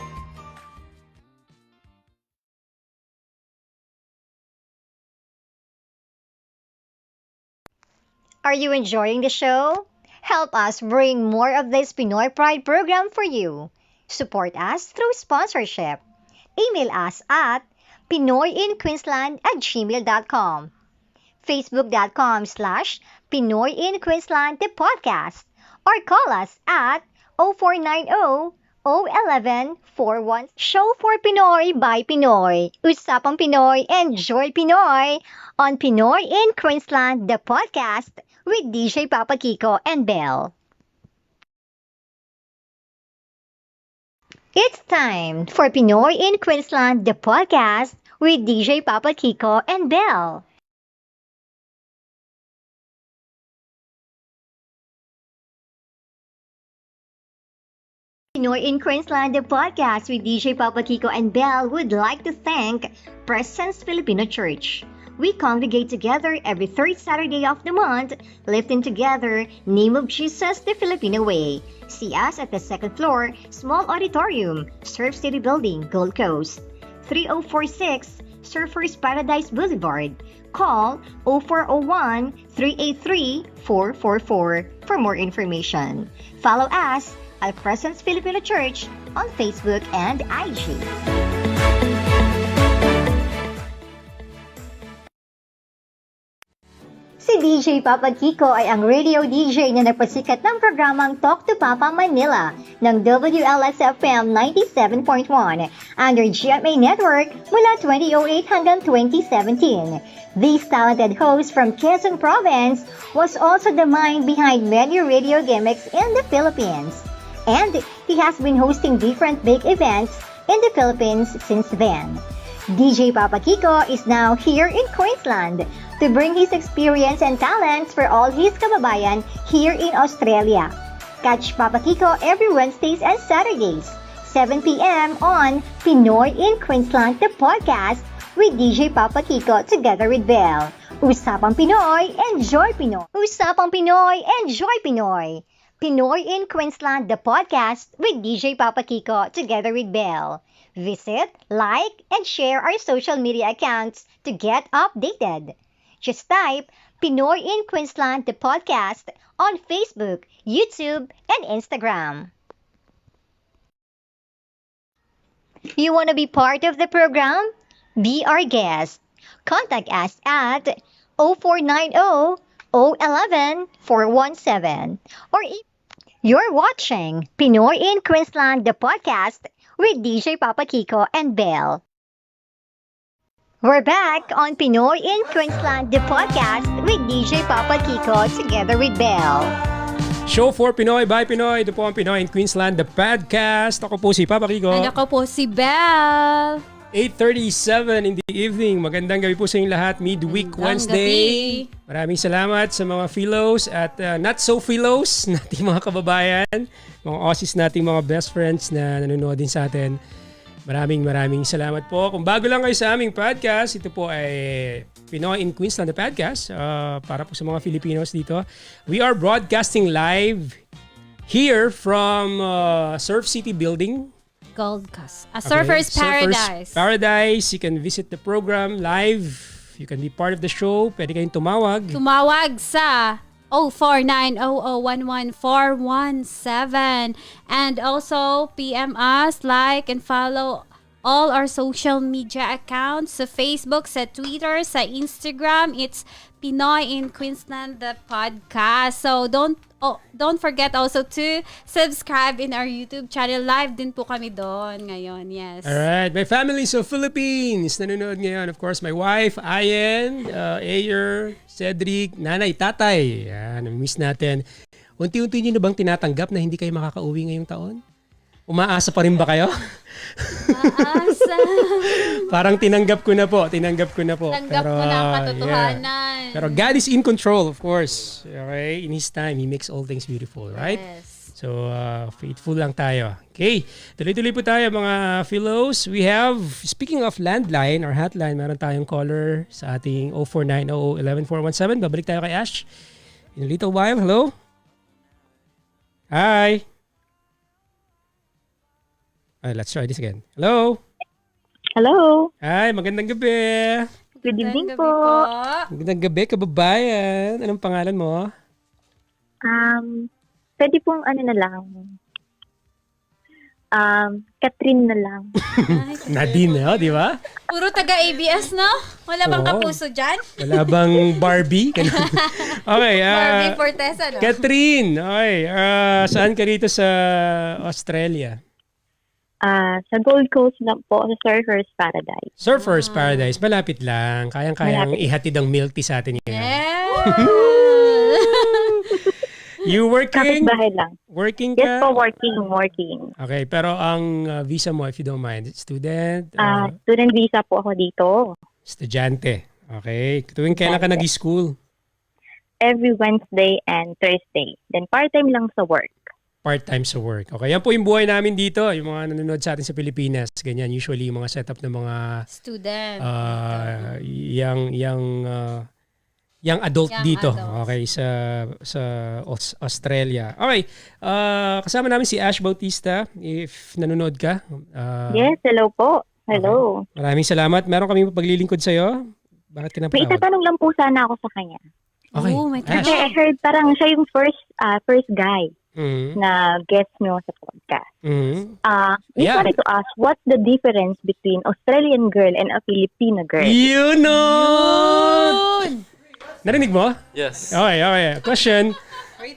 Are you enjoying the show? Help us bring more of this Pinoy Pride program for you. Support us through sponsorship. Email us at pinoyinqueensland@gmail.com, facebook.com/pinoyinqueensland the podcast, or call us at 0490-011-41. Show for Pinoy by Pinoy. Usapang Pinoy, enjoy Pinoy on Pinoy in Queensland, the podcast with DJ Papa Kiko and Belle. It's time for Pinoy in Queensland, the podcast with DJ Papa Kiko and Belle. Pinoy in Queensland, the podcast with DJ Papa Kiko and Belle would like to thank Presence Filipino Church. We congregate together every third Saturday of the month, lifting together Name of Jesus the Filipino Way. See us at the second floor, Small Auditorium, Surf City Building, Gold Coast. 3046 Surfers Paradise Boulevard. Call 0401-383-444 for more information. Follow us at Presence Filipino Church on Facebook and IG. Si DJ Papa Kiko ay ang radio DJ na nagpasikat ng programang Talk to Papa Manila ng WLSFM 97.1 under GMA Network mula 2008 hanggang 2017. This talented host from Quezon Province was also the mind behind many radio gimmicks in the Philippines. And he has been hosting different big events in the Philippines since then. DJ Papa Kiko is now here in Queensland to bring his experience and talents for all his kababayan here in Australia. Catch Papa Kiko every Wednesdays and Saturdays, 7 p.m. on Pinoy in Queensland, the podcast with DJ Papa Kiko together with Belle. Usapang Pinoy, enjoy Pinoy. Usapang Pinoy, enjoy Pinoy. Pinoy in Queensland, the podcast with DJ Papa Kiko together with Belle. Visit, like, and share our social media accounts to get updated. Just type Pinoy in Queensland, the podcast on Facebook, YouTube, and Instagram. You want to be part of the program? Be our guest. Contact us at 0490-011-417 or you're watching Pinoy in Queensland, the podcast with DJ Papa Kiko and Belle. We're back on Pinoy in Queensland, the podcast with DJ Papa Kiko together with Belle. Show for Pinoy by Pinoy. Ito po ang Pinoy in Queensland, the podcast. Ako po si Papa Kiko. And ako po si Belle. 8:37 in the evening. Magandang gabi po sa inyong lahat. Midweek Wednesday. Maraming salamat sa mga philos at not so philos nating mga kababayan, mga Aussies nating mga best friends na nanonood din sa atin. Maraming salamat po. Kung bago lang kayo sa aming podcast, ito po ay Pinoy in Queensland, the podcast. Para po sa mga Filipinos dito. We are broadcasting live here from Surf City Building. Gold Coast. A Surfer's Paradise. Surfer's Paradise. You can visit the program live. you can be part of the show, pwede kayong tumawag. Tumawag sa 0900-11417. And also, PM us, like, and follow all our social media accounts sa Facebook, sa Twitter, sa Instagram. It's Pinoy in Queensland, the podcast. So, don't forget also to subscribe in our YouTube channel. Live din po kami doon ngayon. Yes. Alright, my family sa Philippines nanonood ngayon. Of course, my wife, Ayen, Ayer, Cedric, nanay, tatay. Yan, miss natin. Unti-unti nyo na bang tinatanggap na hindi kayo makakauwi ngayong taon? Umaasa pa rin ba kayo? Maasa. Parang tinanggap ko na po. Tanggap mo na ang katotohanan. Yeah. Pero God is in control, of course. Okay? In His time, He makes all things beautiful, right? Yes. So, faithful lang tayo. Okay. Tuloy-tuloy po tayo, mga fellows. We have, speaking of landline or hotline, meron tayong caller sa ating 04900-11417. Babalik tayo kay Ash in a little while. Hello? Hi. Let's try this again. Hello? Hello. Hi, magandang gabi. Good evening Gabi po. Magandang gabi, kababayan. Anong pangalan mo? Pwede pong ano na lang. Catherine na lang. Nadine, di ba? Puro taga-ABS, no? Wala bang Oo. kapuso dyan? Wala bang Barbie? Okay. Barbie Fortesa, no? Catherine, okay. Saan ka rito sa Australia? Sa Gold Coast lang po, sa Surfers Paradise. Surfers Paradise. Malapit lang. Kayang-kayang Malapit. ihatid ang milk tea sa atin yan. Yeah. You working? Kapit-bahay lang. Working Yes ka? po, working. Okay, pero ang visa mo, if you don't mind, student? Student visa po ako dito. Estudyante. Okay. Tuwing kailan ka Estudyante. nag-school? Every Wednesday and Thursday. Then part-time lang sa work. Part-time sa work. Okay, yan po yung buhay namin dito. Yung mga nanonood sa atin sa Pilipinas. Ganyan, usually yung mga setup ng mga Student. young adult Young dito. adults. Okay, sa Australia. Okay, kasama namin si Ash Bautista. If nanonood ka. Yes, hello po. Hello. Maraming salamat. Meron kami paglilingkod sa'yo. Bakit ka May napatawag? itatanong lang po sana ako sa kanya. Okay, Oh, may Ash. Kasi I heard parang siya yung first guy Mhm. na guest nyo sa podcast. Mhm. We Yeah. wanted to ask, what's the difference between Australian girl and a Filipino girl? You know! Narinig mo? Yes. Okay. Question.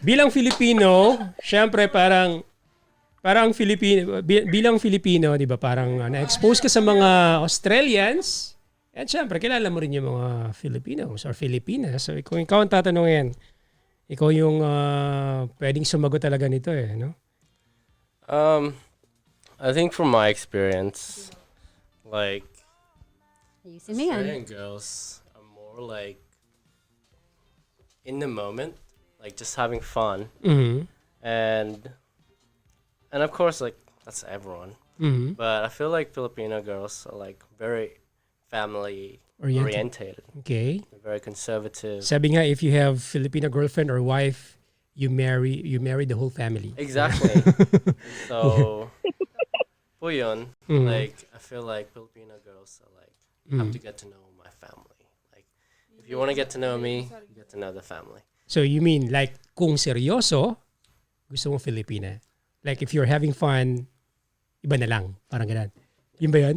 Bilang Filipino, syempre parang bilang Filipino, 'di ba? Parang na-expose ka sa mga Australians. At syempre, kilala mo rin yung mga Filipinos or Filipinas. So, kung ikaw ang tatanungin, ikaw yung pwedeng sumagot talaga nito no? I think from my experience, like Ayusin mo yan. Australian girls are more like in the moment, like just having fun, Mhm. and of course, like that's everyone. Mhm. But I feel like Filipino girls are like very family oriented, Okay. very conservative. Sabi nga, if you have Filipino girlfriend or wife, you marry the whole family. Exactly. So, po yun, Mhm. like I feel like Filipino girls are like have to get to know my family. Like if you want to get to know me, you get to know the family. So you mean like kung seryoso, gusto mo Filipina? Like if you're having fun, iba na lang. Parang ganun. Yun ba yun?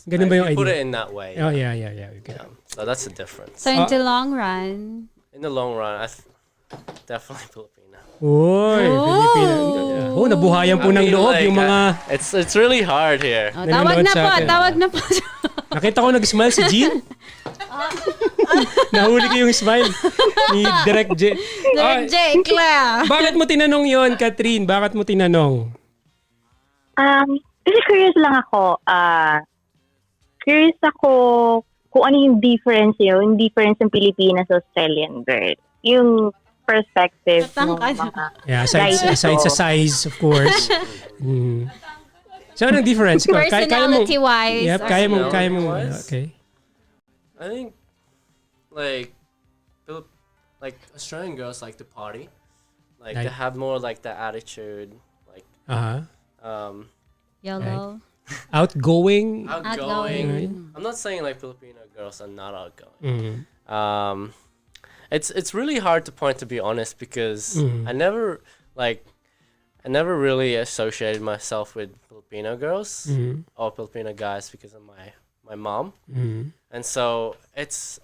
Ganun ba yung You put idea? it in that way. Oh, yeah. Okay. Yeah. So that's the difference. So, in the long run, In the long run, definitely Filipino. Uy, Filipina. Oh, nabuhayan po ng loob yung mga... It's really hard here. oh, Nanonood sa atin. tawag na po. Nakita ko nag-smile si Jean. Nahuli ko yung smile ni Direct J. Ah, Jake Claire. bakit mo tinanong yon, Catherine? Bakit mo tinanong? Kasi curious lang ako. Curious ako kung ano yung difference yun, yung difference ng Pilipinas sa Australian girl. Yung perspective ng Matangkad. mga Yeah, aside sa size, of course. So, anong difference? Personality-wise. Yep, kaya mo. Personality-wise? Okay. I think like Australian girls like to party, like they have more like the attitude, like Uh-huh. YOLO. Outgoing. Outgoing. I'm not saying like Filipino girls are not outgoing. Mm-hmm. It's really hard to point, to be honest, because Mm-hmm. I never really associated myself with Filipino girls Mm-hmm. or Filipino guys because of my mom. Mm-hmm. And so it's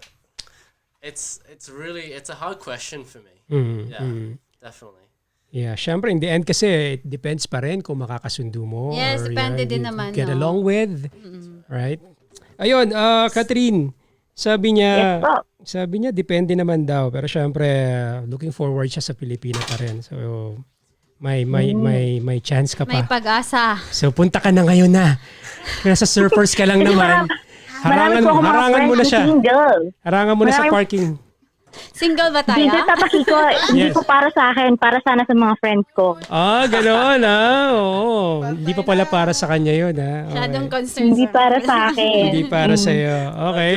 a hard question for me. Mm-hmm. Yeah, definitely. Yeah, syempre in the end kasi it depends pa rin kung makakasundo mo. Yes, or, depende you din naman, get no? along with. Right? Ayun, Catherine, sabi Yes po. niya depende naman daw, pero syempre looking forward siya sa Pilipino pa rin. So may chance ka May pa. pag-asa. So punta ka na ngayon na. Nasa surfers ka lang naman. Marami po ako mga Harangan mo na friends siya. na single. Harangan mo na sa Marami- parking. Single ba tayo? Hindi, Papa Kiko, hindi Yes. po para sa akin, para sana sa mga friends ko. Gano'n Oo. Hindi pa pala para sa kanya yun Masyadong Okay. concerned. Hindi para sa akin. Hindi para sa iyo. Okay.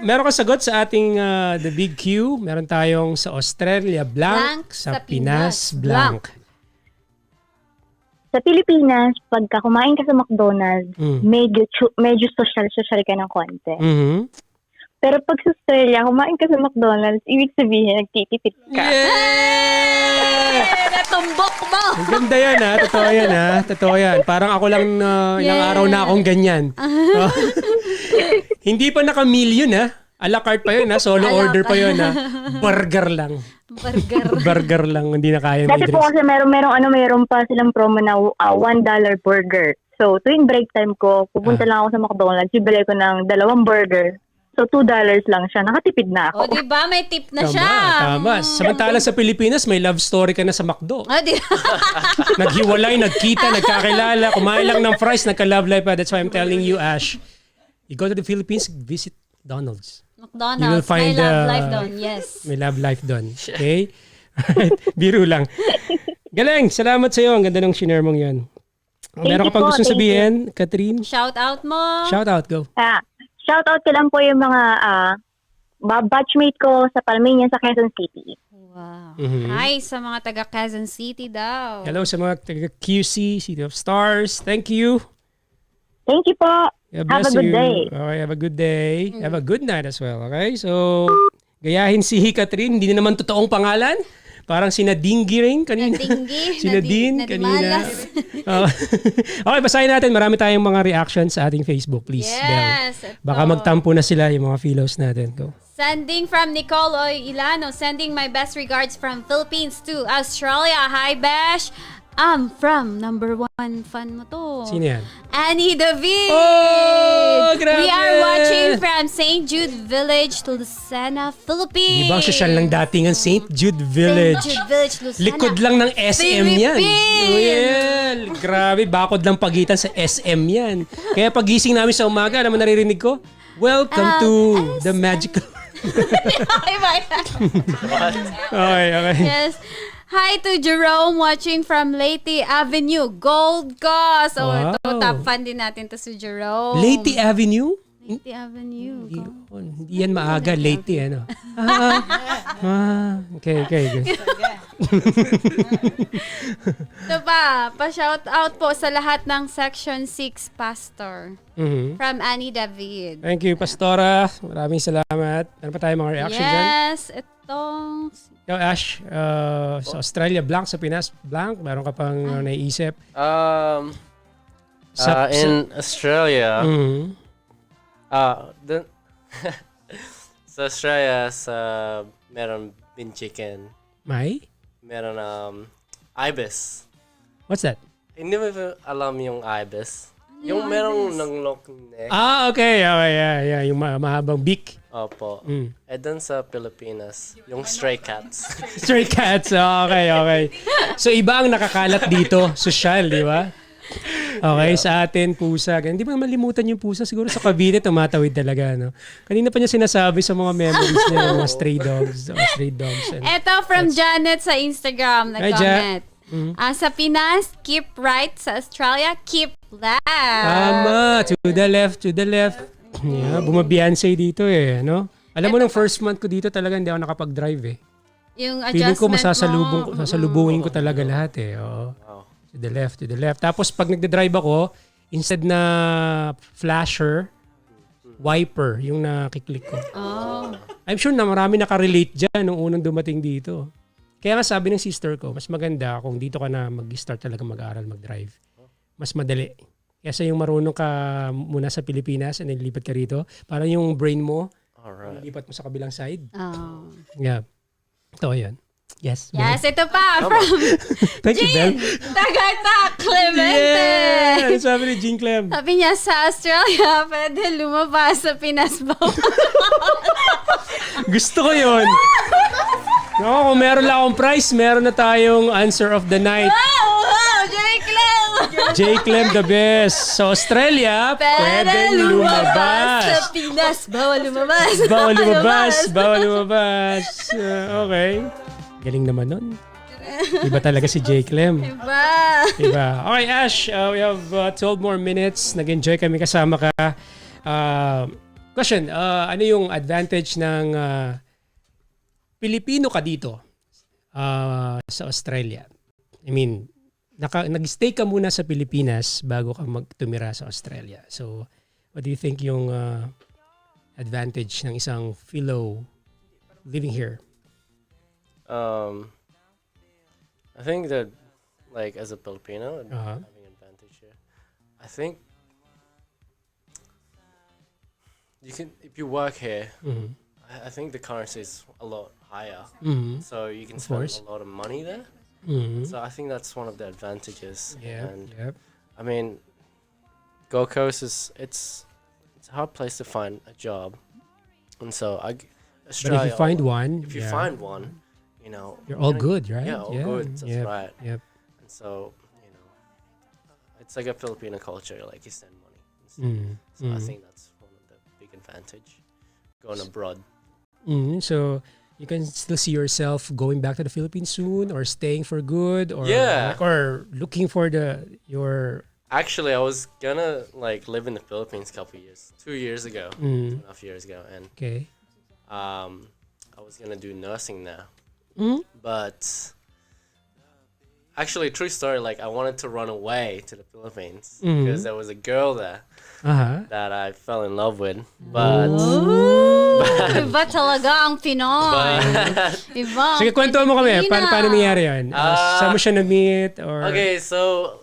Meron kang sagot sa ating The Big Q. Meron tayong sa Australia blank, Blank, sa sa Pinas Pinas blank. Sa Pilipinas, pagka kumain ka sa McDonald's, medyo social ka ng konti. Mhm. Pero pag sa Australia, kumain ka sa McDonald's, ibig sabihin, nagtitipid ka. Yeah! Natumbok mo! Ang ganda yan Totoo yan. Parang ako lang ilang araw na akong ganyan. Hindi pa naka-meal yun A la carte pa yun Solo order pa yun Burger lang. Burger lang. Hindi na kaya may Dati po drinks. kasi meron pa silang promo na $1 burger. So, tuwing break time ko, pupunta lang ako sa McDonald's, bibili ko ng 2 burger. So, $2 lang siya. Nakatipid na O, ako. di ba? May tip na siya. Tama. Samantala sa Pilipinas, may love story ka na sa McDo. Di Naghiwalay, nagkita, nagkakilala, kumain lang ng fries, nagka-love life pa. That's why I'm telling you, Ash, you go to the Philippines, visit McDonald's. McDonald's. You will find, May love life doon. Yes. May love life doon. Okay? Alright, biro lang. Galing, salamat sa iyo. Ang ganda ng shinare mong yun. Meron ka pang gustong sabihin, Catherine? Shout out mo. Shout out, go. Shoutout ko lang po yung mga batchmate ko sa Palminian sa Quezon City. Wow. Mhm. Hi sa mga taga Quezon City daw. Hello sa mga taga QC, City of Stars. Thank you. Thank you po. God Have a bless good you. day. Okay, have a good day. Have a good night as well. Okay, so gayahin si Catherine. Hindi na naman totoong pangalan. Parang si Nadingi rin kanina. Nadingi. Si Nadine kanina. Nadimalas. Okay, basahin natin. Marami tayong mga reactions sa ating Facebook. Please, Belle. Yes. ito. Baka magtampo na sila yung mga fellows natin. Go. Sending from Nicole Ilano. Sending my best regards from Philippines to Australia. Hi, Besh. I'm from number 1 fan mo to. Sino yan? Annie David. Oh, grabe! We are watching from St. Jude Village, Lucena, Philippines. Di ba ang social lang dating ang St. Jude Village? St. Jude Village, Lucena. Likod lang ng SM yan. Philippines! Well, grabe, bakod lang pagitan sa SM yan. Kaya pagising namin sa umaga, naman naririnig ko, welcome to the magical... Okay. Yes. Hi to Jerome watching from Leyte Avenue, Gold Coast. So, Wow. ito, top fan din natin to si Jerome. Leyte Avenue? Leyte Avenue. Hindi yan maaga, Leyte, ano? Okay. Ito pa-shout out po sa lahat ng Section 6 Pastor. Mhm. From Annie David. Thank you, Pastora. Maraming salamat. Ano pa tayo mga reaction dyan? Yes, itong... Ikaw, Ash, sa Australia, blank. Sa Pinas, blank. Meron ka pang naiisip? In Australia, Mhm. sa Australia, meron bean chicken, May? meron ibis. What's that? Hindi mo alam yung ibis. Yung merong long neck. Okay. Yeah. Yung mahabang beak. Opo. Mm. Doon sa Pilipinas, yung stray cats. Stray cats. Okay. So, iba ang nakakalat dito. Social, di ba? Okay, sa atin, pusa. Hindi mo malimutan yung pusa. Siguro sa Cavite, tumatawid talaga. No? Kanina pa niya sinasabi sa mga memories niya, mga stray dogs. And Ito from Janet sa Instagram. Hi, Nag-comment. Sa Pinas, keep right. Sa Australia, keep left. Tama. To the left. Yeah, bumabiyansay dito no? Alam mo, nung first month ko dito talaga hindi ako nakapag-drive Yung Feeling ko adjustment mo. masasalubungin ko talaga lahat Oo. To the left. Tapos pag nagde-drive ako, instead na flasher, wiper yung nakiklik ko. Oh. I'm sure na marami nakarelate dyan nung unang dumating dito. Kaya nga sabi ng sister ko, mas maganda kung dito ka na mag-start talaga mag-aaral, mag-drive. Mas madali. Kesa yung marunong ka muna sa Pilipinas and then lipat ka rito. Parang yung brain mo, lipat mo sa kabilang side. Oh. Yeah. Ito, yun. Yes. Yes, ito pa from Thank you, Belle. Tagata Clemente. Yeah! Sabi ni Jean Clem. Sabi niya, sa Australia, pwede lumabas sa Pinas ba? Gusto ko yun. No, kung meron lang akong prize, meron na tayong answer of the night. Wow, J. Clem! J. Clem the best. Sa Australia, pwedeng lumabas. Sa Pinas, bawal lumabas. Bawal lumabas. Bawal lumabas. Okay. Galing naman nun. Iba talaga si J. Clem. Iba. Okay, Ash, we have 12 more minutes. Nag-enjoy kami kasama ka. Question, ano yung advantage ng Pilipino ka dito sa Australia? I mean, nag-stay ka muna sa Pilipinas bago ka magtumira sa Australia. So, what do you think yung advantage ng isang Filo living here? I think that, like, as a Filipino, having an advantage here, I think you can, if you work here, I think the currency is a lot higher, so you can spend a lot of money there. So I think that's one of the advantages. Yeah. And I mean, Gold Coast it's a hard place to find a job, and so Australia. But if you find one, if you find one, you know, you're all good, right? Yeah, all good. That's right. Yep. And so, you know, it's like a Filipino culture. Like, you send money. So I think that's one of the big advantage going abroad. So you can still see yourself going back to the Philippines soon, or staying for good, or or looking for your. Actually, I was gonna like live in the Philippines a couple years, 2 years ago, 2.5 years ago, and I was gonna do nursing now. But actually, true story, like I wanted to run away to the Philippines because there was a girl there that I fell in love with. But iba talaga ang Pinoy. Iba. Sige, kwento mo kami. Paano nangyari yan? Saan mo siya na-meet? Or... Okay, so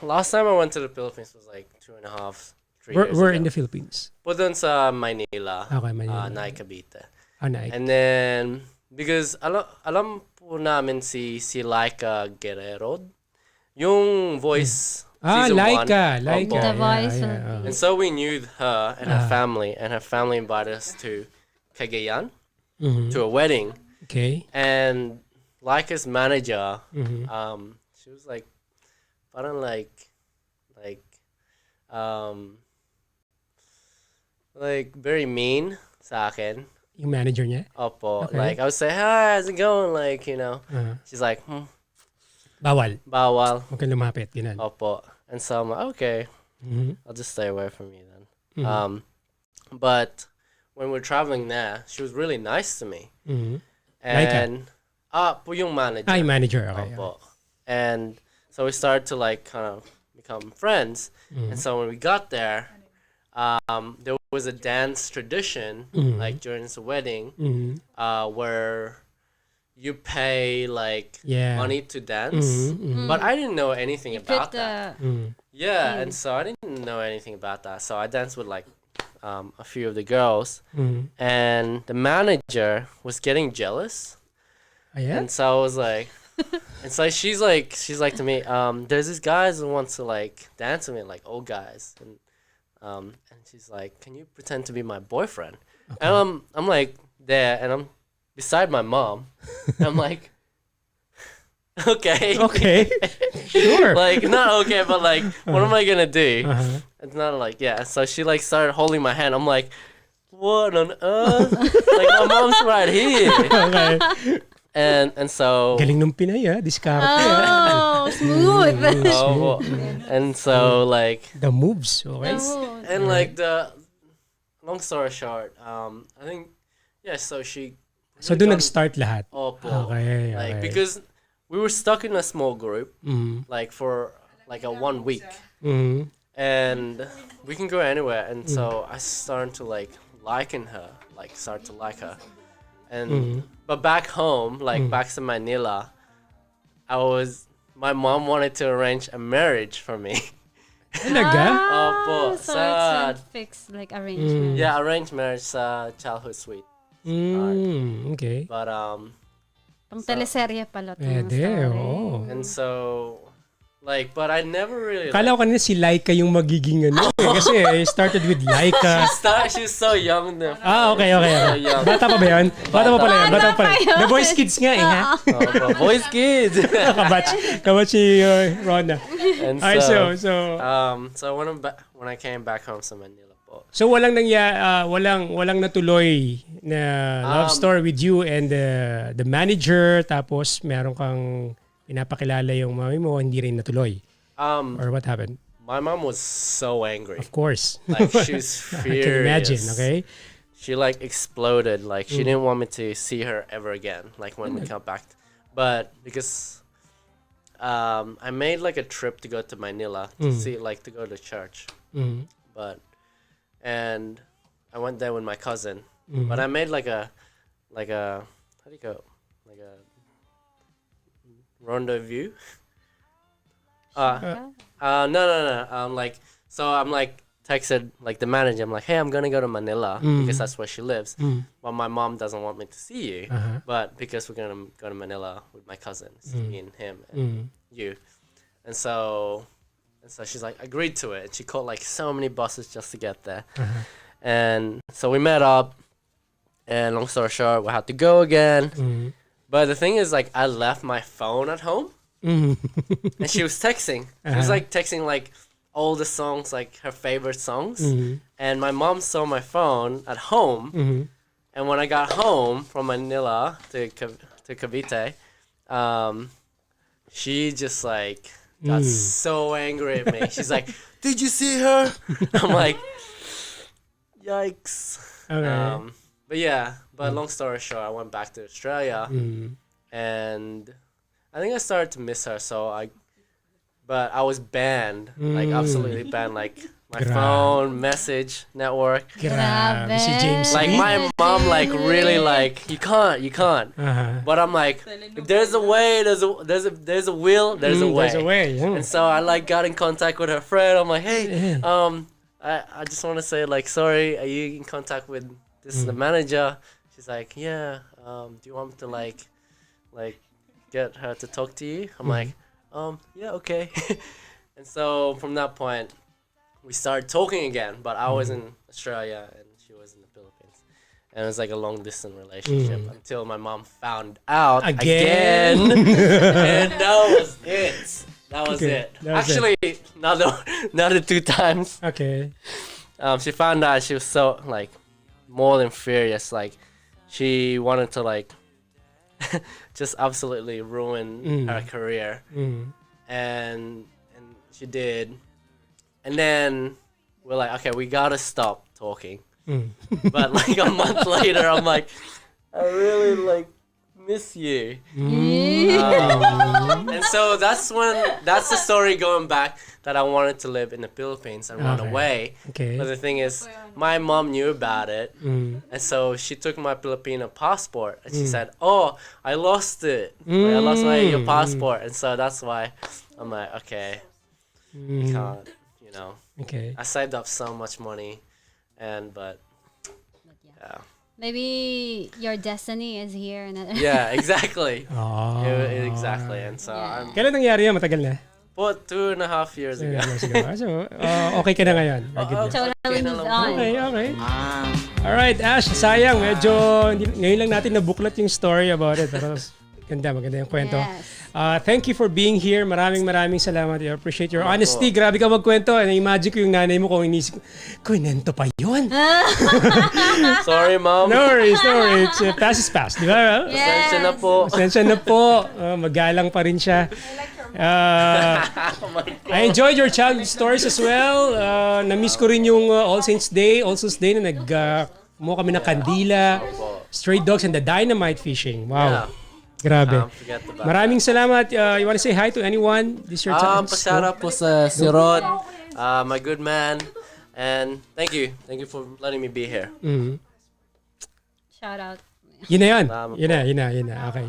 last time I went to the Philippines was like 2.5, 3 years We're ago. in the Philippines. Dun sa Manila. Okay, Manila. Nai Cavite. Nai. And then, because alam po namin si Laika Guerrero, yung voice season Laika. 1. Laika. The voice. And so we knew her and her family, and her family invited us to Cagayan to a wedding. Okay. And Laika's manager, she was like, parang like very mean sa akin. Yung manager niya? Opo. Okay. Like, I would say, hi, how's it going? Like, you know. She's like, Bawal. Bawal. Huwag kang lumapit. Ganun. Opo. And so I'm like, okay. I'll just stay away from you then. But when we're traveling there, she was really nice to me. And, po yung manager. Yung manager. Okay. Opo. And so we started to like kind of become friends. And so when we got there, there was a dance tradition, like during the wedding, where you pay like money to dance. But I didn't know anything about that. Yeah, and so I didn't know anything about that. So I danced with like a few of the girls, and the manager was getting jealous. And so I was like, and so she's like to me, there's this guys who wants to like dance with me, like old guys, and she's like, can you pretend to be my boyfriend? And I'm like there, and I'm beside my mom, and I'm like, okay, Sure. like not okay, but like what am I gonna do? It's not like so she like started holding my hand. I'm like, what on earth? Like my mom's right here. Okay. And so Galing nung Pinay, diskarte. Smooth. And so like The moves, okay? and like the long story short, I think so she So doon nag-start lahat. Opo. Okay. Like because we were stuck in a small group like for like a 1 week. and we can go anywhere. And so I started to like start to like her. And but back home, like back to Manila, my mom wanted to arrange a marriage for me. Talaga? Opo, So it's a fixed like arrangement. yeah, arranged marriage sa childhood suite. Okay. But Pang teleserye pala itong Pwede, story. oo. and so like, but I never really Kala ko kanina si Laika yung magiging ano. Kasi I started with Laika. she's so young now. Okay. So young. Bata pa ba yun? Bata pa pala yun. Bata pa pala. Bata pa yun. The Boys Kids nga eh, ha? Boys kids. Kabatch si Rona. And Ay, so when I came back home sa Manila po. So walang walang natuloy na love story with you and the manager, tapos meron kang pinapakilala yung mami mo, hindi rin natuloy. Or what happened? My mom was so angry. Of course. Like she's I furious. can imagine, okay? She like exploded. Like she didn't want me to see her ever again. Like when we come back, but because I made like a trip to go to Manila to see, like to go to church. And I went there with my cousin. But I made like a how do you go, like a rendezvous. No. Like, so I'm like texted like the manager. I'm like, hey, I'm gonna go to Manila because that's where she lives. But my mom doesn't want me to see you. But because we're gonna go to Manila with my cousins, me and him and you, and so she's like agreed to it. And she called like so many buses just to get there. And so we met up. And long story short, we had to go again. But the thing is, like, I left my phone at home. And she was texting. She was like texting like all the songs, like her favorite songs. And my mom saw my phone at home. And when I got home from Manila to Cavite, she just like got so angry at me. She's like, "Did you see her?" I'm like, "Yikes." Okay. But long story short, I went back to Australia, and I think I started to miss her. But I was banned, like absolutely banned, like my phone, message, network. Grabe. Si James Like Lee. my mom, like really, like you can't. But I'm like, if there's a way, there's a will, there's a way. There's a way. Yeah. And so I like got in contact with her friend. I'm like, hey, I just want to say like, sorry, are you in contact with this the manager? She's like, yeah. Do you want me to like get her to talk to you? I'm like, yeah, okay. And so from that point, we started talking again. But I was in Australia and she was in the Philippines, and it was like a long distance relationship until my mom found out again. And that was it. That was it. Actually, not the 2 times. Okay. She found out. She was so like more than furious. Like she wanted to like just absolutely ruin her career, and she did. And then we're like, okay, we gotta stop talking. But like a month later, I'm like, I really like miss you. And so that's the story going back, that I wanted to live in the Philippines and run away. Okay. But the thing is, my mom knew about it, and so she took my Filipino passport and she said, "Oh, I lost it. Like, I lost your passport," and so that's why I'm like, okay, can't, you know. Okay. I saved up so much money, but yeah. Maybe your destiny is here. Yeah, exactly. Oh. Exactly. And so I'm Kailan nangyari yan? Matagal na? for 2.5 years ago. So, okay ka na ngayon. So now we move on. Okay. Alright, Ash, sayang. Medyo, ngayon lang natin nabuklat yung story about it. Pero maganda yung kwento. Yes. Thank you for being here. Maraming salamat. I appreciate your honesty. Grabe ka magkwento. Na-imagine ko yung nanay mo kung inisip ko, kunento pa yun. Sorry, Mom. No worries. Past is past. Di ba? Pasensya na po. Pasensya na po. Magalang pa rin siya. I enjoyed your child stories as well. Na-miss ko rin yung All Souls Day na kumuha kami ng kandila, stray dogs, and the dynamite fishing. Wow. Yeah. Grabe. Forget about Maraming salamat. You want to say hi to anyone? This your time. Pasara po sa si Rod, my good man. And thank you. Thank you for letting me be here. Shout out. Yun na yun. Salamat Yun na. Okay.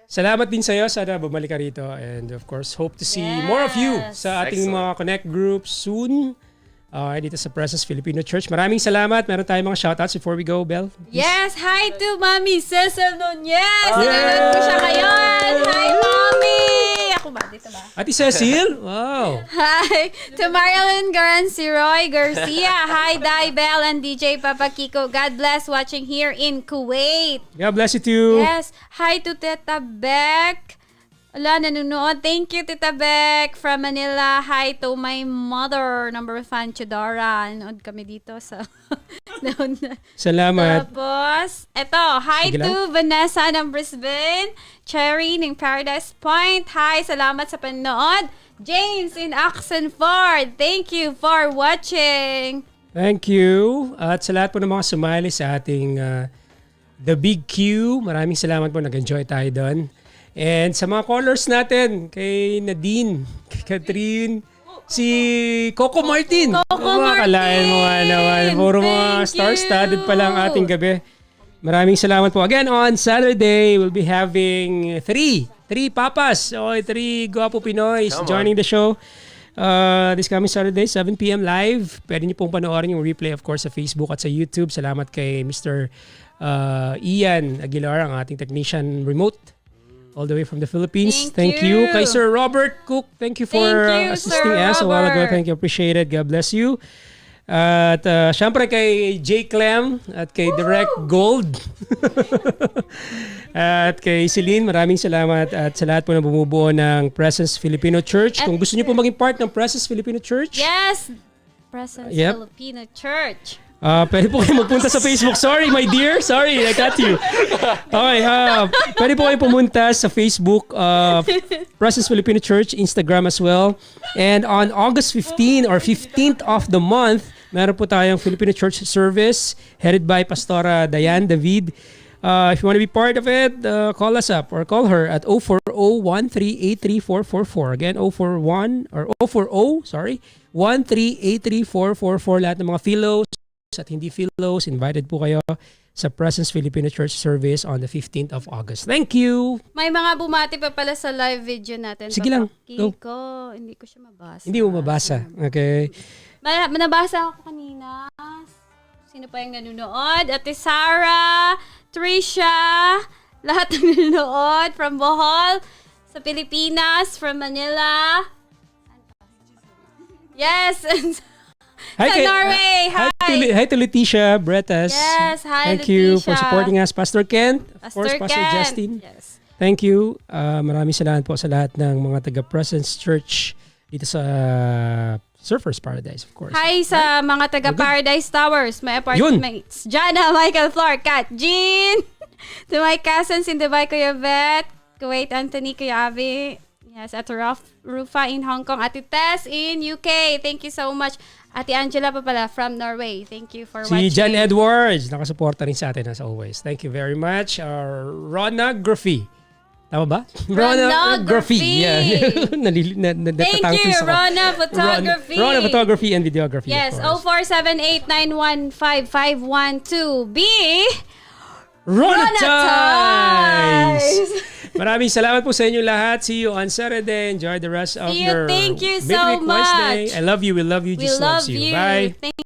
Salamat din sa'yo. Sana bumalik ka rito. And of course, hope to see more of you sa ating Excellent. mga connect groups soon. Dito sa Presence Filipino Church. Maraming salamat. Meron tayong mga shoutouts before we go, Belle. Yes, hi to Mami Cecil Nunez. Sinunod ko siya ngayon. Hi, Mami! Ako ba? Dito ba? Ate Cecil? Wow. Hi to Marilyn Garan, si Roy Garcia. Hi, Dai Bell and DJ Papa Kiko. God bless watching here in Kuwait. God bless you too. Yes. Hi to Teta Beck. Ala, nanonood. Thank you, Tita Beck from Manila. Hi to my mother, number fan, Chidora. Nanood kami dito sa... Salamat. Tapos, eto, hi Sige lang. to Vanessa ng Brisbane. Cherry ng Paradise Point. Hi, salamat sa panonood. James in Oxenford. Thank you for watching. Thank you. At sa lahat po ng mga sumali sa ating The Big Q, maraming salamat po. Nag-enjoy tayo doon. And sa mga callers natin, kay Nadine, kay Catherine, si Coco Martin. Akalain mo nga naman. Puro mga star-studded pa lang ating gabi. Maraming salamat po. Again, on Saturday, we'll be having three papas. O, 3 Guwapo Pinoys joining the show. This coming Saturday, 7 p.m. live. Pwede niyo pong panoorin yung replay, of course, sa Facebook at sa YouTube. Salamat kay Mr. Ian Aguilar, ang ating technician remote. All the way from the Philippines. Thank you. Kay Sir Robert Cook, thank you for assisting us a while ago. Thank you. Appreciate it. God bless you. At syempre kay J. Clem at kay Direct Gold. At kay Celine, maraming salamat. At sa lahat po na bumubuo ng Presence Filipino Church. Kung gusto niyo po maging part ng Presence Filipino Church. Yes! Presence Filipino Church. Pwede po kayo magpunta sa Facebook. Sorry, my dear. Sorry, I got you. Okay, pwede po kayo pumunta sa Facebook, Presence Filipino Church, Instagram as well. And on August 15 or 15th of the month, meron po tayong Filipino Church service headed by Pastora Diane David. If you want to be part of it, call us up or call her at 040-1383-444. Again, 040-1383-444. Lahat ng mga philos at hindi philos, invited po kayo sa Presence Filipino Church service on the 15th of August. Thank you! May mga bumati pa pala sa live video natin. Sige lang. Go. Kiko, hindi ko siya mabasa. Hindi mo mabasa. Okay. Nabasa ako kanina. Sino pa yung nanonood? Ate Sarah, Trisha, lahat ng nanonood from Bohol, sa Pilipinas, from Manila. Yes! Hi, Sa Norway! Hi! Hi to Leticia Bretas. Yes, hi Thank you Leticia. for supporting us. Pastor Kent. Of course, Pastor Ken. Justin. Yes. Thank you. Maraming salamat po sa lahat ng mga taga-Presence Church dito sa Surfers Paradise, of course. Hi sa mga taga Paradise Towers, my apartmates. Jana, Michael, Flor, Kat, Jean. To my cousins in Dubai, Kuya Vet, Kuwait, Anthony, Kuya Avi. Yes, at Rufa in Hong Kong. Ate Tess in UK. Thank you so much. Ate Angela pa pala from Norway. Thank you for watching. Si John Edwards, nakasuporta rin sa atin as always. Thank you very much. Ronography. Tama ba? Ronography. Yeah. Thank you, Rona Photography. Rona Photography and Videography. Yes, 0478915512. Be Ronatize! Maraming salamat po sa inyo lahat. See you on Saturday. Enjoy the rest of your Thank you so midweek much. Wednesday. I love you. We love you. We Jesus love loves you. you. Bye. Thank